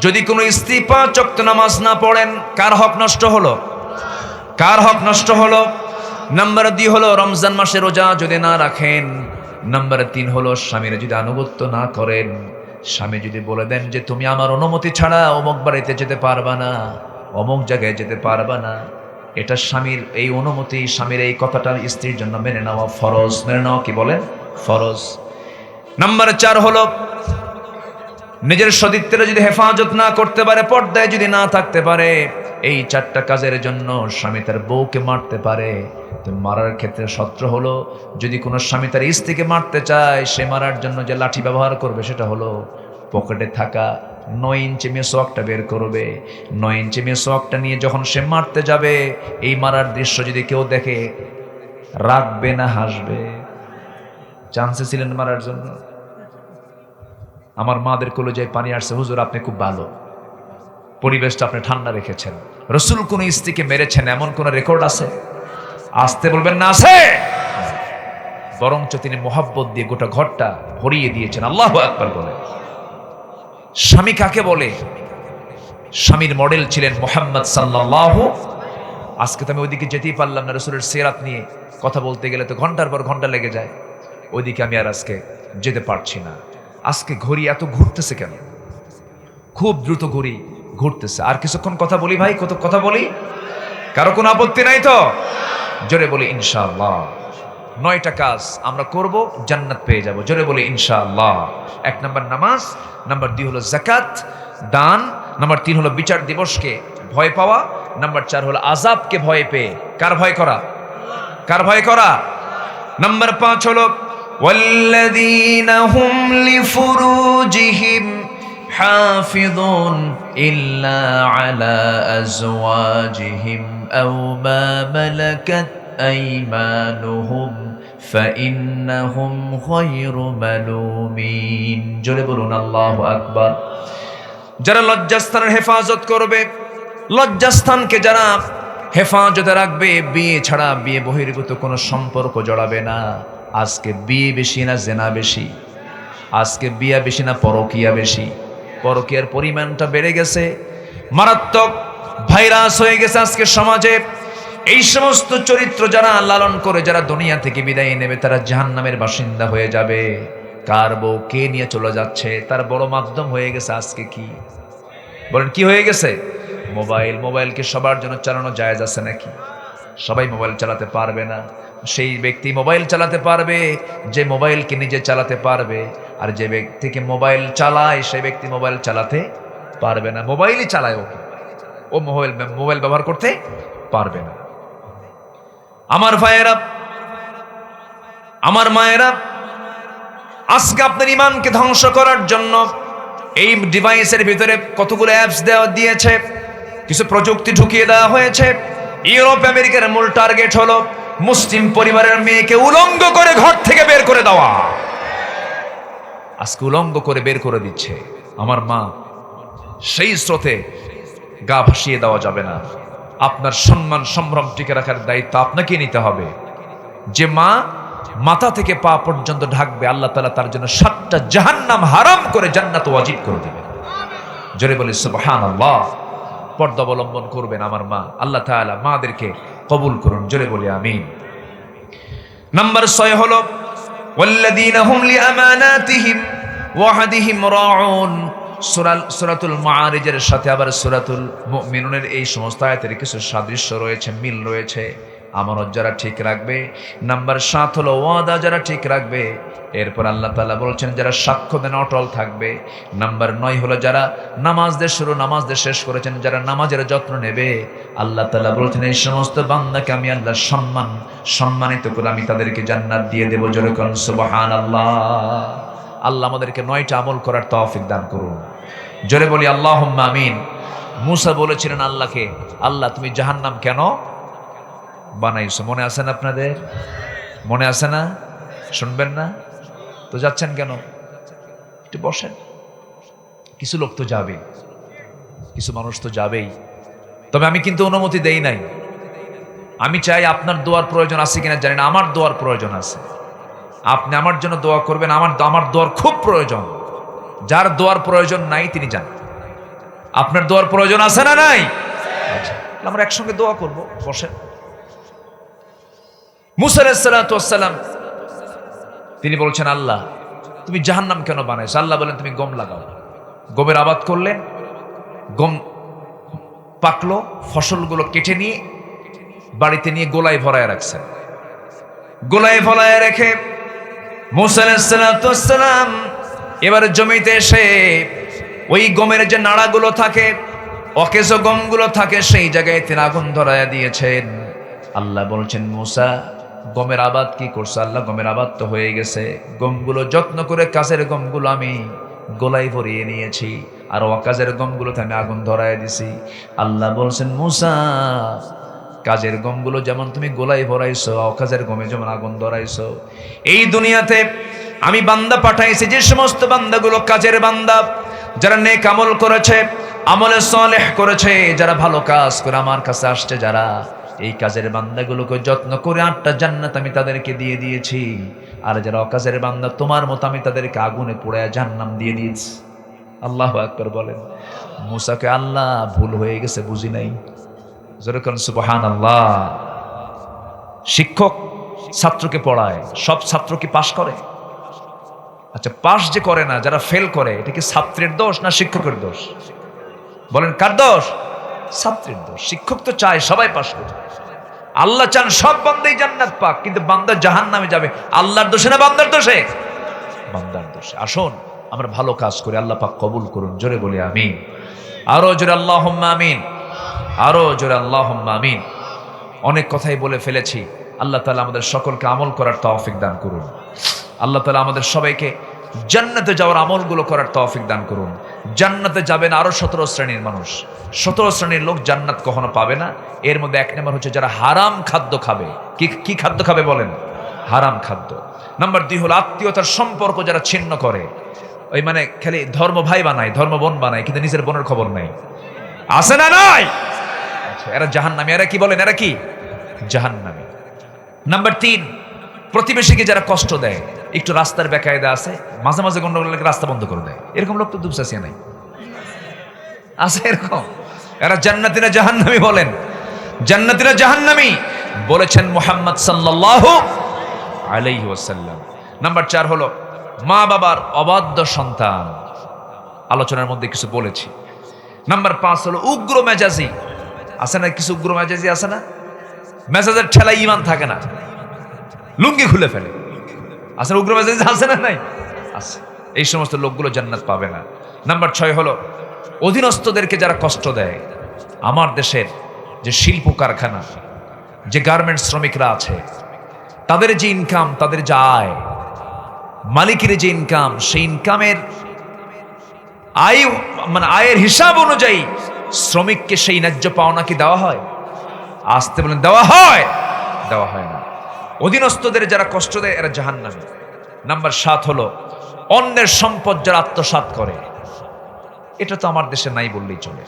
যদি কোনো স্ত্রী 5 ওয়াক্ত নামাজ না পড়েন, কার হক নষ্ট হলো? কার হক নষ্ট হলো? নাম্বার 2 হলো রমজান মাসে রোজা যদি না রাখেন। নাম্বার 3 হলো স্বামীর যদি আনুগত্য না করেন। স্বামী যদি বলে দেন যে তুমি আমার অনুমতি ছাড়া অমুক বাড়িতে যেতে পারবা না, অমুক জায়গায় যেতে পারবা না, এটা স্বামীর এই অনুমতি, স্বামীর এই কথাটা স্ত্রীর জন্য মেনে নেওয়া ফরজ। মেনে নেওয়া কি বলেন? ফরজ। নাম্বার 4 হলো নিজের সতীত্বের যদি হেফাজত না করতে পারে, পর্দায় যদি না থাকতে পারে, এই 4টা কাজের জন্য স্বামী তার বউকে মারতে পারে। তো মারার ক্ষেত্রে শর্ত হলো যদি কোনো স্বামী তার স্ত্রীকে মারতে চায়, সে মারার জন্য যে লাঠি ব্যবহার করবে সেটা হলো পকেটে থাকা 9 ইঞ্চি মেসোয়াকটা বের করবে। 9 ইঞ্চি মেসোয়াকটা নিয়ে যখন সে মারতে যাবে, এই মারার দৃশ্য যদি কেউ দেখে, রাখবে না হাসবে? চান্সে ছিলেন মারার জন্য? আমার মাদের কলেজায় পানি আসছে। হুজুর আপনি খুব ভালো, পরিবেশটা আপনি ঠান্ডা রেখেছেন। রসুল কোন স্ত্রীকে মেরেছেন এমন কোন রেকর্ড আছে? আসতে বলবেন না আছে, বরঞ্চ তিনি মোহাব্বত দিয়ে গোটা ঘরটা ভরিয়ে দিয়েছেন। আল্লাহু আকবার বলে। স্বামী কাকে বলে? স্বামীর মডেল ছিলেন মুহাম্মদ সাল্লাল্লাহু। আজকে তো আমি ওইদিকে যেতেই পারলাম না, রসুলের সিরাত নিয়ে কথা বলতে গেলে তো ঘন্টার পর ঘন্টা লেগে যায়। ওইদিকে আমি আর আজকে যেতে পারছি না। আজকে ঘড়ি এত ঘুরতেছে কেন? খুব দ্রুত ঘড়ি ঘুরতেছে। আর কিছুক্ষণ কথা বলি ভাই, কত কথা বলি? কারো কোনো আপত্তি নাই তো? জোরে বলি ইনশাআল্লাহ। 9টা কাজ আমরা করব, জান্নাত পেয়ে যাব। জোরে বলি ইনশাআল্লাহ। 1 নাম্বার নামাজ, নাম্বার 2 হলো যাকাত দান, নাম্বার 3 হলো বিচার দিবসকে ভয় পাওয়া, নাম্বার 4 হলো আযাবকে ভয় পেয়ে। কার ভয় করা? কার ভয় করা? নাম্বার 5 হলো ওয়াল্লাযীনা হুম লিফুরুজিহিম হাফিযুন ইল্লা আলা আজওয়াজিহিম আও মা মালাকাত আইমানুহুম ফাইন্নাহুম গায়রু মালুমিন। জোরে বলুন আল্লাহু আকবার। যারা লজ্জাস্থানের হেফাজত করবে, লজ্জাস্থানকে যারা হেফাজতে রাখবে, বিয়ে ছাড়া বিয়ে বহির্ভূত কোনো সম্পর্ক জড়াবে না। আজকে বিয়ে বেশি না জেনা বেশি? আজকে বিয়া বেশি না পরকিয়া বেশি? পরকিয়ার পরিমাণটা বেড়ে গেছে, মারাত্মক ভাইরাস হয়ে গেছে আজকে সমাজে। এই সমস্ত চরিত্র যারা লালন করে, যারা দুনিয়া থেকে বিদায় নেবে, তারা জাহান্নামের বাসিন্দা হয়ে যাবে। কার বউ কে নিয়ে চলে যাচ্ছে তার বড় মাধ্যম হয়ে গেছে আজকে। কি বলেন, কি হয়ে গেছে? মোবাইল। মোবাইলকে সবার জন্য চালানো জায়েজ আছে নাকি? সবাই মোবাইল চালাতে পারবে না। সেই ব্যক্তি মোবাইল চালাতে পারবে যে মোবাইলকে নিজে চালাতে পারবে, আর যে ব্যক্তিকে মোবাইল চালায় সেই ব্যক্তি মোবাইল চালাতে পারবে না। মোবাইলই চালায় ও মোবাইল ব্যবহার করতে পারবে না। আমার ভাইয়েরা, আমার মায়েরা, আজকে আপনার ইমানকে ধ্বংস করার জন্য এই ডিভাইসের ভিতরে কতগুলো অ্যাপস দেওয়া দিয়েছে, কিছু প্রযুক্তি ঢুকিয়ে দেওয়া হয়েছে। ইউরোপ আমেরিকার মূল টার্গেট হলো মুসলিম পরিবারের মেয়েকে উলঙ্গ করে ঘর থেকে বের করে দেওয়া। আজকে উলঙ্গ করে বের করে দিচ্ছে। আমার মা, সেই স্রোতে গা ভাসিয়ে দেওয়া যাবে না। আপনার সম্মান সম্ভ্রম টিকে রাখার দায়িত্ব আপনাকে নিতে হবে। যে মা মাথা থেকে পা পর্যন্ত ঢাকবে, আল্লাহ তাআলা তার জন্য 7টা জাহান্নাম হারাম করে জান্নাত ওয়াজিব করে দেবেন। জোরে বলি সুবহানাল্লাহ। পর্দা অবলম্বন করবেন আমার মা। আল্লাহ তাআলা মাদেরকে কবুল করুন। জোরে বলি আমিন। নাম্বার 6 হলো ওয়াল্লাযীনা হুম লিআমানাতিহিম ওয়া আহদিহিম রাউন। সূরাতুল মাআরিজের সাথে আবার সূরাতুল মুমিনুনের এই সমস্ত আয়াতের কিছু সাদৃশ্য রয়েছে, মিল রয়েছে। আমানত যারা ঠিক রাখবে। নাম্বার 7 হলো ওয়াদা যারা ঠিক রাখবে। এরপর আল্লাহ তাআলা বলছেন যারা সাক্ষ্য দেন অটল থাকবে। নাম্বার 9 হলো যারা নামাজদের শুরু নামাজদের শেষ করেছেন, যারা নামাজের যত্ন নেবে। আল্লাহ তাআলা বলছেন এই সমস্ত বান্দাকে আমি আল্লাহ সম্মানিত করে আমি তাদেরকে জান্নাত দিয়ে দেব। জোরে বলুন সুবহানাল্লাহ। আল্লাহ আমাদেরকে 9টা আমল করার তৌফিক দান করুন। জোরে বলি আল্লাহুম্মা আমিন। মুসা বলেছিলেন আল্লাহকে, আল্লাহ তুমি জাহান্নাম কেন বানাইছো? মনে আছে না আপনাদের? মনে আছে না? শুনবেন না তো? যাচ্ছেন কেন? একটু বসেন। কিছু লোক তো যাবে, কিছু মানুষ তো যাবেই, তবে আমি কিন্তু অনুমতি দেই নাই। আমি চাই আপনার দোয়ার প্রয়োজন আছে কিনা জানি না, আমার দোয়ার প্রয়োজন আছে। আপনি আমার জন্য দোয়া করবেন, আমার দোয়ার খুব প্রয়োজন। যার দোয়ার প্রয়োজন নাই তিনি যান। আপনার দোয়ার প্রয়োজন আছে না নাই? আচ্ছা, আমরা একসঙ্গে দোয়া করব, বসেন। মুসা আলাইহিস সালাতু ওয়াস সালাম তিনি বলছেন, আল্লাহ তুমি জাহান্নাম কেন বানাইছো? আল্লাহ বলেন তুমি গম লাগাও। গমের আবাদ করলেন, গম পাকলো, ফসলগুলো কেটে নিয়ে বাড়িতে নিয়ে গোলায় ভরায় রাখছেন। গোলায় ভরায় রেখে মুসা আলাইহিস সালাতু ওয়াস সালাম এবারে জমিতে এসে ওই গমের যে নাড়াগুলো থাকে, অকেজ গমগুলো থাকে, সেই জায়গায় তিনি আগুন ধরায় দিয়েছেন। আল্লাহ বলছেন, মুসা গমের আবাদ কি করছো? আল্লাহ গমের আবাদ তো হয়ে গেছে, গমগুলো যত্ন করে কাজের গমগুলো আমি গোলায় ভরিয়ে নিয়েছি, আর অকাজের গমগুলোতে আমি আগুন ধরায় দিছি। আল্লাহ বলছেন, মুসা কাজের গমগুলো যেমন তুমি গোলায় ভরাইছো, অকাজের গমে যেমন আগুন ধরাইছো, এই দুনিয়াতে আমি বান্দা পাঠাইছি, যে সমস্ত বান্দাগুলো কাজের বান্দা, যারা নেক আমল করেছে, আমলে সালেহ করেছে, যারা ভালো কাজ করে আমার কাছে আসছে, যারা এই কাজের বান্দাগুলোকে যত্ন করে 8টা জান্নাত আমি তাদেরকে দিয়ে দিয়েছি। আর যারা অকাজের বান্দা তোমার মতো, আমি তাদেরকে আগুনে পোড়ায় জাহান্নাম দিয়ে দিয়েছি। আল্লাহু আকবার বলেন। মুসাকে আল্লাহ ভুল হয়ে গেছে বুঝি নাই, যেরকম সুবহানাল্লাহ। শিক্ষক ছাত্রকে পড়ায়, সব ছাত্র কি পাশ করে? আচ্ছা, পাশ যে করে না, যারা ফেল করে, এটা কি ছাত্রের দোষ না শিক্ষকের দোষ? বলেন কার দোষ? ছাত্রের দোষ। শিক্ষক তো চায় সবাই পাশ করুক, আল্লাহ চান সব বান্দাই জান্নাত পাক, কিন্তু বান্দা জাহান্নামে যাবে। আল্লাহর দোষে না বান্দার দোষে? বান্দার দোষে। আসুন আমরা ভালো কাজ করি, আল্লাহ পাক কবুল করুন। জোরে বলি আমিন, আরো জোরে আল্লাহুম্মা আমিন, আরো জোরে আল্লাহুম্মা আমিন। অনেক কথাই বলে ফেলেছি, আল্লাহ তাআলা আমাদের সকলকে আমল করার তৌফিক দান করুন। আল্লাহ তাআলা আমাদের সবাইকে জান্নাতে যাওয়ার আমলগুলো করার তৌফিক দান করুন। জান্নাতে যাবেন আরো 17 শ্রেণীর মানুষ। 17 শ্রেণীর লোক জান্নাত কখনো পাবে না। এর মধ্যে 1 নম্বর হচ্ছে যারা হারাম খাদ্য খাবে। কি খাদ্য খাবে বলেন? হারাম খাদ্য। নাম্বার 2 হলো আত্মীয়তার সম্পর্ক যারা ছিন্ন করে, ওই মানে খালি ধর্ম ভাই বানায়, ধর্ম বোন বানায়, কিন্তু নিজের বোনের খবর নাই। আছে না নাই? আচ্ছা, এরা জাহান্নামী। এরা কি বলেন? এরা কি জাহান্নামী। নাম্বার 3, প্রতিবেশীকে যারা কষ্ট দেয়, একটু রাস্তার বেকায়দা আছে, মাঝে মাঝে গন্ডগোল লাগে রাস্তা বন্ধ করে দেয়, এরকম লোক তো দুপসাসিয়া নাই, আছে এরকম? এরা জান্নাতি না জাহান্নামী? বলেন জান্নাতি না জাহান্নামী? বলেছেন মুহাম্মদ সাল্লাল্লাহু আলাইহি ওয়াসাল্লাম। নাম্বার 4 হলো মা বাবার অবাধ্য সন্তান। আলোচনার মধ্যে কিছু বলেছি। নাম্বার 5 হলো উগ্র মেজাজি। আছে না কিছু উগ্র মেজাজি? আছে না? মেজাজের ঠেলায় ঈমান থাকে না, লুঙ্গি খুলে ফেলে। আছে উগ্র মেজাজি? আছে না নাই? আছে। এই সমস্ত লোকগুলো জান্নাত পাবে না। নাম্বার 6 হলো অধীনস্থদেরকে যারা কষ্ট দেয়। আমার দেশের যে শিল্প কারখানা, যে গার্মেন্টস শ্রমিকরা আছে, তাদের যে ইনকাম, তাদের যে আয়, মালিকের যে ইনকাম, সেই ইনকামের আয় মানে আয়ের হিসাব অনুযায়ী শ্রমিককে সেই ন্যায্য পাওনা কি দেওয়া হয়? আসতে বলেন, দেওয়া হয়? দেওয়া হয় না। অধীনস্থদের যারা কষ্ট দেয় এরা জাহান্নামী। নাম্বার 7 হলো অন্যের সম্পদ যারা আত্মসাৎ করে। এটা তো আমার দেশে নাই বললেই চলে।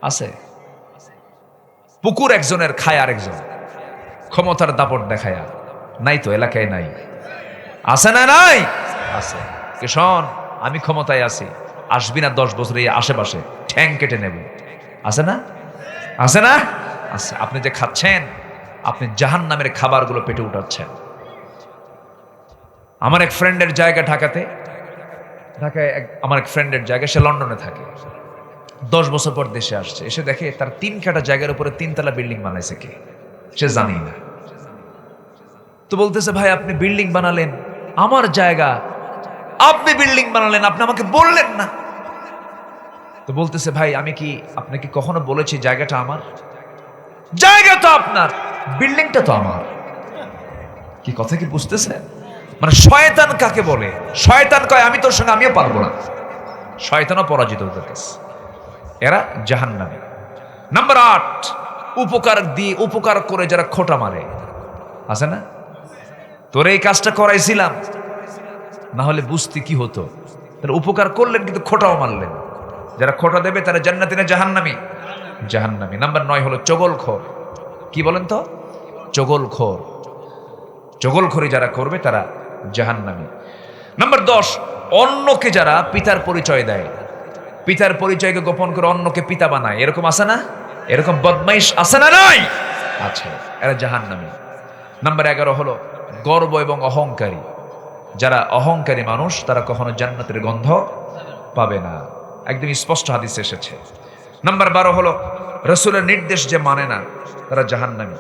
আছে? পুকুর একজনের, খায় আরেকজন, ক্ষমতার দাপট দেখায়। নাই তো, এলাকায় নাই। আছে না নাই? আছে। কিষণ আমি ক্ষমতায় আছি, আসবি না 10 বছর এই আশেপাশে ঠ্যাং কেটে নেব। আছে না? আছে না? আছে। আপনি যে খাচ্ছেন, আপনি জাহান্নামের খাবারগুলো পেটে উঠাচ্ছেন। আমার এক ফ্রেন্ডের জায়গা ঢাকায় আমার এক ফ্রেন্ডের জায়গা, সে লন্ডনে থাকে। 10 বছর পর দেশে আসছে। এসে দেখে তার 3 কাঠা জায়গার উপরে 3 তলা বিল্ডিং বানাইছে কে, সে জানি না। তো বলতেছে, ভাই আপনি বিল্ডিং বানালেন আমার জায়গা, আপনি বিল্ডিং বানালেন, আপনি আমাকে বললেন না। তো বলতেছে, ভাই আমি কি আপনাকে কখনো বলেছি জায়গাটা আমার? জায়গা তো আপনার, বিল্ডিংটা তো আমার। কি কথা কি বুঝতেছে? মানে শয়তান কাকে বলে? শয়তান কয় আমি তোর সঙ্গে আমিও পারবো না। শয়তানও পরাজিত হতে গেছে। এরা জাহান্নামী। নাম্বার 8, উপকার করে যারা খোঁটা মারে। আছে না? তোর এই কাজটা করাইছিলাম, না হলে বুঝতে কি হতো, তাহলে উপকার করলেন কিন্তু খোঁটাও মারলেন। যারা খোঁটা দেবে তারা জান্নাতি না জাহান্নামী? জাহান্নামী। নাম্বার 9 হলো চগলখোর। কি বলেন তো? চগলখোর। চগলখড়ি যারা করবে তারা জাহান্নামী। নাম্বার 10, অন্যকে যারা পিতার পরিচয় দেয়, পিতার পরিচয়কে গোপন করে অন্যকে পিতা বানায়, এরকম আছে না? এরকম বদমাইশ আছে না? নাই আছে, এরা জাহান্নামী। নাম্বার 11 হলো গর্ব এবং অহংকারী। যারা অহংকারী মানুষ তারা কখনো জান্নাতের গন্ধ পাবে না, একদম স্পষ্ট হাদিসে এসেছে। নাম্বার 12 হলো রাসূলের নির্দেশ যে মানে না, তারা জাহান্নামী।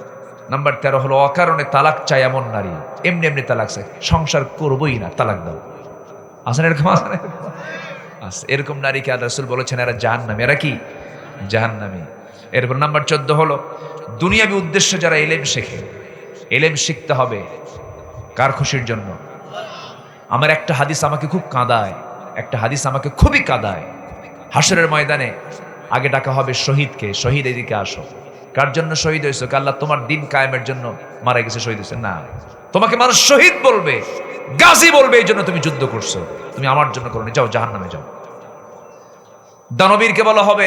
নাম্বার 13 হলো অকারণে তালাক চায় এমন নারী, এমনি এমনি তালাক চায়, সংসার করবই না, তালাক দাও। আসেন এরকম? আসেন এরকম নারীকে আল্লাহ রাসূল বলেছেন এরা জাহান্নামী। এরা কি? জাহান্নামী। এরপর নাম্বার 14 হলো দুনিয়াবী উদ্দেশ্যে যারা ইলম শেখে। ইলম শিখতে হবে কার খুশির জন্য? আমার একটা হাদিস আমাকে খুব কাঁদায়, একটা হাদিস আমাকে খুবই কাঁদায়। হাসরের ময়দানে আগে ডাকা হবে শহীদকে, শহীদ এদিকে আসো। কার জন্য শহীদ হয়েছো? আল্লাহ তোমার দিন কায়েমের জন্য মারা গেছে, শহীদ হয়েছে না। তোমাকে মানুষ শহীদ বলবে, গাজী বলবে, এই জন্য তুমি যুদ্ধ করছো, তুমি আমার জন্য করো, যাও জাহান্নামে যাও। দানবীরকে বলা হবে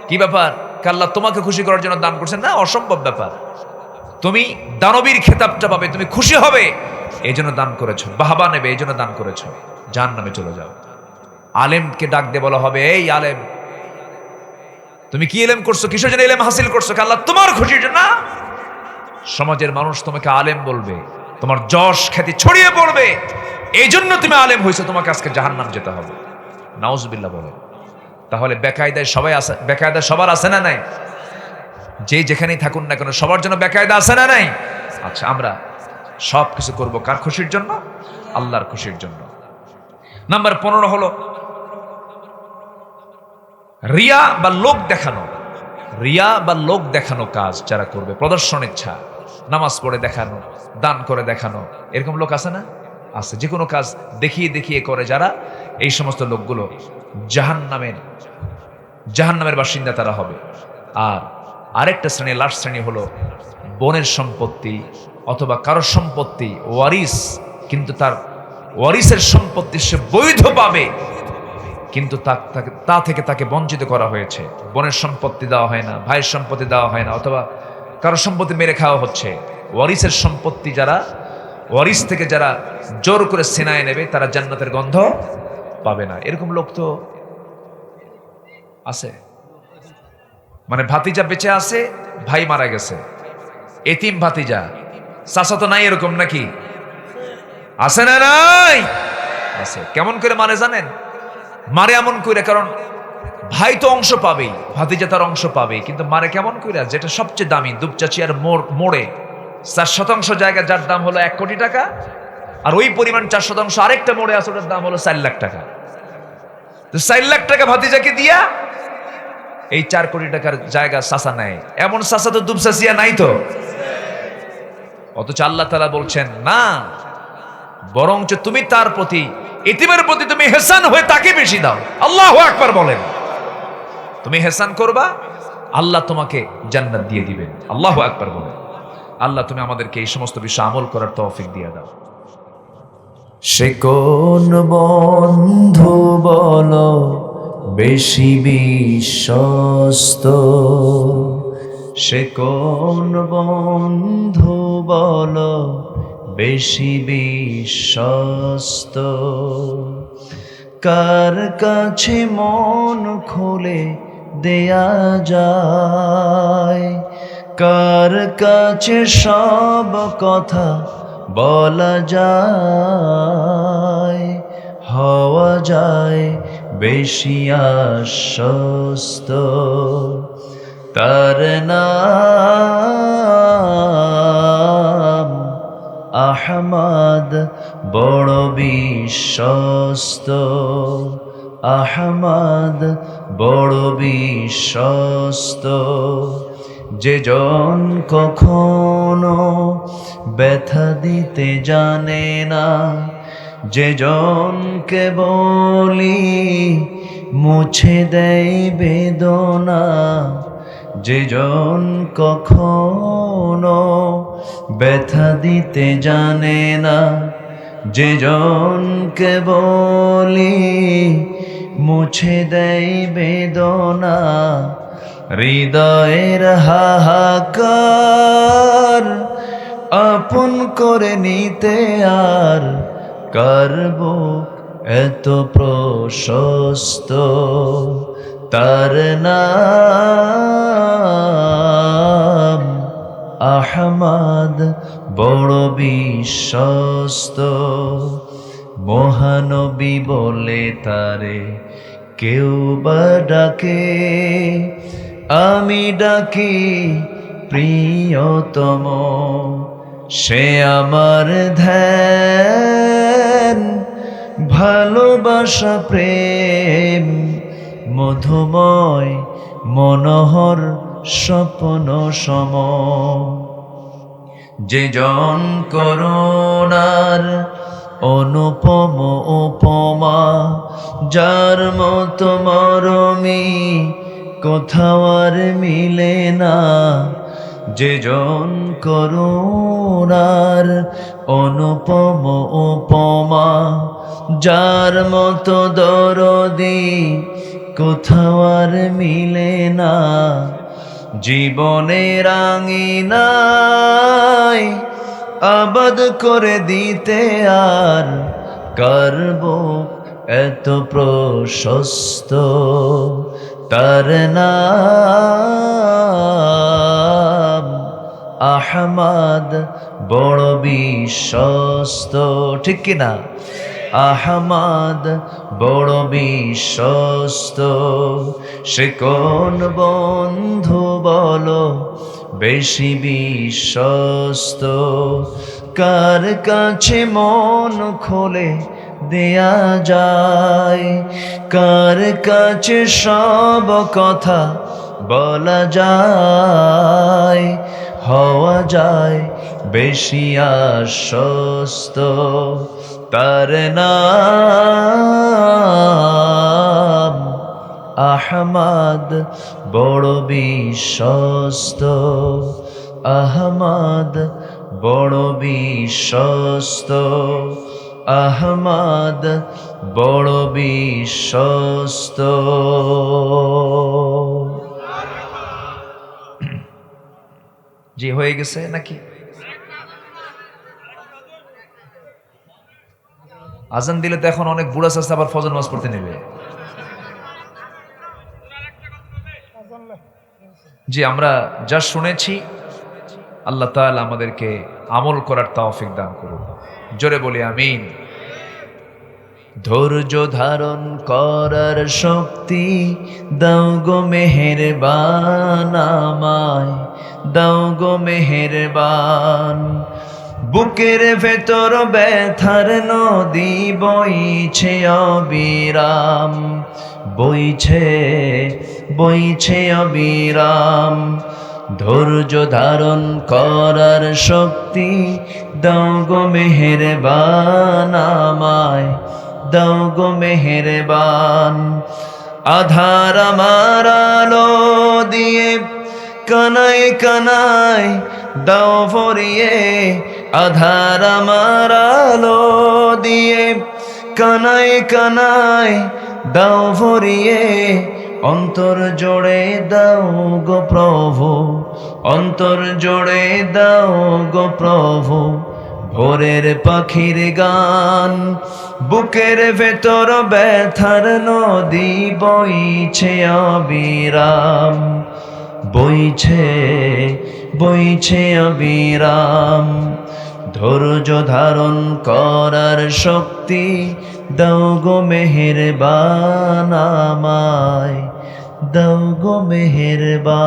কি ব্যাপার? আল্লাহ তোমাকে খুশি করার জন্য দান করছেন না, অসম্ভব ব্যাপার, তুমি দানবীর খেতাবটা পাবে, তুমি খুশি হবে এই জন্য দান করেছো, বাহবা নেবে এই জন্য দান করেছো, জাহান্নামে চলে যাও। আলেমকে ডাক দিয়ে বলা হবে, এই আলেম তুমি কি ইলম করছো, কিসের জন্য ইলম হাসিল করছো? আল্লাহ তোমার খুশির জন্য। সমাজের মানুষ তোমাকে আলেম বলবে, তোমার যশ খ্যাতি ছড়িয়ে পড়বে, এই জন্য তুমি আলেম হয়েছো, তোমাকে আজকে জাহান্নাম যেতে হবে। নাউজুবিল্লাহ বলে। তাহলে বেকায়দায় সবাই আছে, বেকায়দা সবার আছে না নাই? যে যেখানেই থাকুন না কেন সবার জন্য বেকায়দা আছে না নাই? আচ্ছা, আমরা সব কিছু করবো কার খুশির জন্য? আল্লাহর খুশির জন্য। নাম্বার 15 হলো রিয়া বা লোক দেখানো। রিয়া বা লোক দেখানো কাজ যারা করবে, প্রদর্শন ইচ্ছা, নামাজ পড়ে দেখানো, দান করে দেখানো, এরকম লোক আছে না? আছে। যে কোনো কাজ দেখিয়ে দেখিয়ে করে যারা, এই সমস্ত লোকগুলো জাহান্নামের বাসিন্দা তারা হবে। আর আরেকটা শ্রেণী, লাস্ট শ্রেণী হলো বোনের সম্পত্তি অথবা কারো সম্পত্তি ওয়ারিস, কিন্তু তার ওয়ারিসের সম্পত্তি সে বৈধ পাবে, কিন্তু তা থেকে তাকে বঞ্চিত করা হয়েছে। বোনের সম্পত্তি দেওয়া হয় না, ভাইয়ের সম্পত্তি দেওয়া হয় না, অথবা কারো সম্পত্তি মেরে খাওয়া হচ্ছে। ওয়ারিসের সম্পত্তি যারা, ওয়ারিস থেকে যারা জোর করে সিনায় নেবে তারা জান্নাতের গন্ধ পাবে না। এরকম লোক তো আছে। মানে ভাতিজা বেঁচে আছে, ভাই মারা গেছে, এতিম ভাতিজা, চাচা তো নাই, এরকম নাকি? আছে না নাই? আছে। কেমন করে মানে জানেন? মারে এমন কইরা, কারণ ভাই তো অংশ পাবেই, ভাতিজা তার অংশ পাবেই, কিন্তু মারে কেমন কইরা? যেটা সবচেয়ে দামি দুপচাচিয়ার মোড়ে 4% জায়গা যার দাম হলো 1 কোটি টাকা, আর ওই পরিমাণ 4% আরেকটা মোড়ে আছে, ওটার দাম হলো 4 লাখ টাকা। তো 4 লাখ টাকা ভাতিজাকে দিয়া এই 4 কোটি টাকার জায়গা চাচা নেয়। এমন চাচা তো দুপচাচিয়া নাই তো। অথচ আল্লাহ তাআলা বলছেন না, বরঞ্চ তুমি তার প্রতি, এতিমের প্রতি তুমি হেসান হয়ে তাকে বেশি দাও। আল্লাহু আকবার বলেন। তুমি হেসান করবা, আল্লাহ তোমাকে জান্নাত দিয়ে দিবেন। আল্লাহু আকবার বলেন। আল্লাহ তুমি আমাদেরকে এই সমস্ত বিষয় আমল করার তৌফিক দিয়ে দাও। সে কোন বন্ধু বলো বেশি বিশ্বস্ত? সে কোন বন্ধু বলো বেশি বিশ্বস্ত? কার কাছে মন খুলে দেয়া যায়, কার কাছে সব কথা বলা যায়, হওয়া যায় বেশি আশ্বস্ত? তার নাম আহমদ, বড় বিশ্বস্ত। আহমদ বড় বিশ্বস্ত। যেজন কখনো ব্যথা দিতে জানে না, যেজনকে বলি মুছে দেয় বেদনা, যেজন কখনো ব্যথা দিতে জানে না, যে জনকে বলি মুছে দেয় বেদনা, হৃদয়ের হাহাকার আপন করে নিতে আর কার বুক এত প্রশস্ত, তার নাম আহমদ বড় বিশ্বস্ত। মহানবী বলে তারে কেউ বা ডাকে, আমি ডাকি প্রিয়তম। সে আমার ধ্যান, ভালোবাসা, প্রেম, মধুময় মনোহর স্বপ্ন সম। যে জন করুণার অনুপম উপমা, যার মতো মরমি কোথাও আর মিলে না। যে জন করুণার অনুপম উপমা, যার মতো দরদি কোথাও আর মিলে না। জীবনের আঙিনায় আবাদ করে দিতে আর কার বুক এত প্রশস্ত, তার নাম আহমদ বড় বিশ্বস্ত। ঠিক কিনা? আহমদ বড় বিশ্বস্ত। সে কোন বন্ধু বলো বেশি বিশ্বস্ত, কার কাছে মন খোলে দেয়া যায়, কার কাছে সব কথা বলা যায়, হওয়া যায় বেশি আশ্বস্ত, তার নাম আহমদ বড় বিশ্বস্ত। আহমদ বড় বিশ্বস্ত, আহমদ বড় বিশ্বস্ত। জি, হয়ে গেছে নাকি? আজান দিলে তো এখন অনেক বুড়া চাচা আবার ফজর নামাজ পড়তে নেবে। জি, আমরা যা শুনেছি আল্লাহ তাআলা আমাদেরকে আমল করার তৌফিক দান করুন। জোরে বলি আমিন। ধৈর্য ধারণ করার শক্তি দাও গো মেহেরবান আমায়, দাও গো মেহেরবান। বুকের ভেতর ব্যথার নদী বইছে অবিরাম, বইছে বইছে অবিরাম। ধৈর্য ধারণ করার শক্তি দাও গো মেহেরবান আমায়, দাও গো মেহেরবান। আধার আমার আলো দিয়ে কানায় কানায় দাও ভরিয়ে, আধার আমার আলো দিয়ে কানায় কানায় দাও ভরিয়ে। অন্তর জোড়ে দাও গো প্রভু, অন্তর জোড়ে দাও গো প্রভু ভোরের পাখির গান। বুকের ভেতর ব্যথার নদী বইছে অবিরাম, বইছে বইছে অবিরাম। ধৈর্য ধারণ করার শক্তি দাও গো মেহেরবান আমায়, দাও গো মেহেরবান।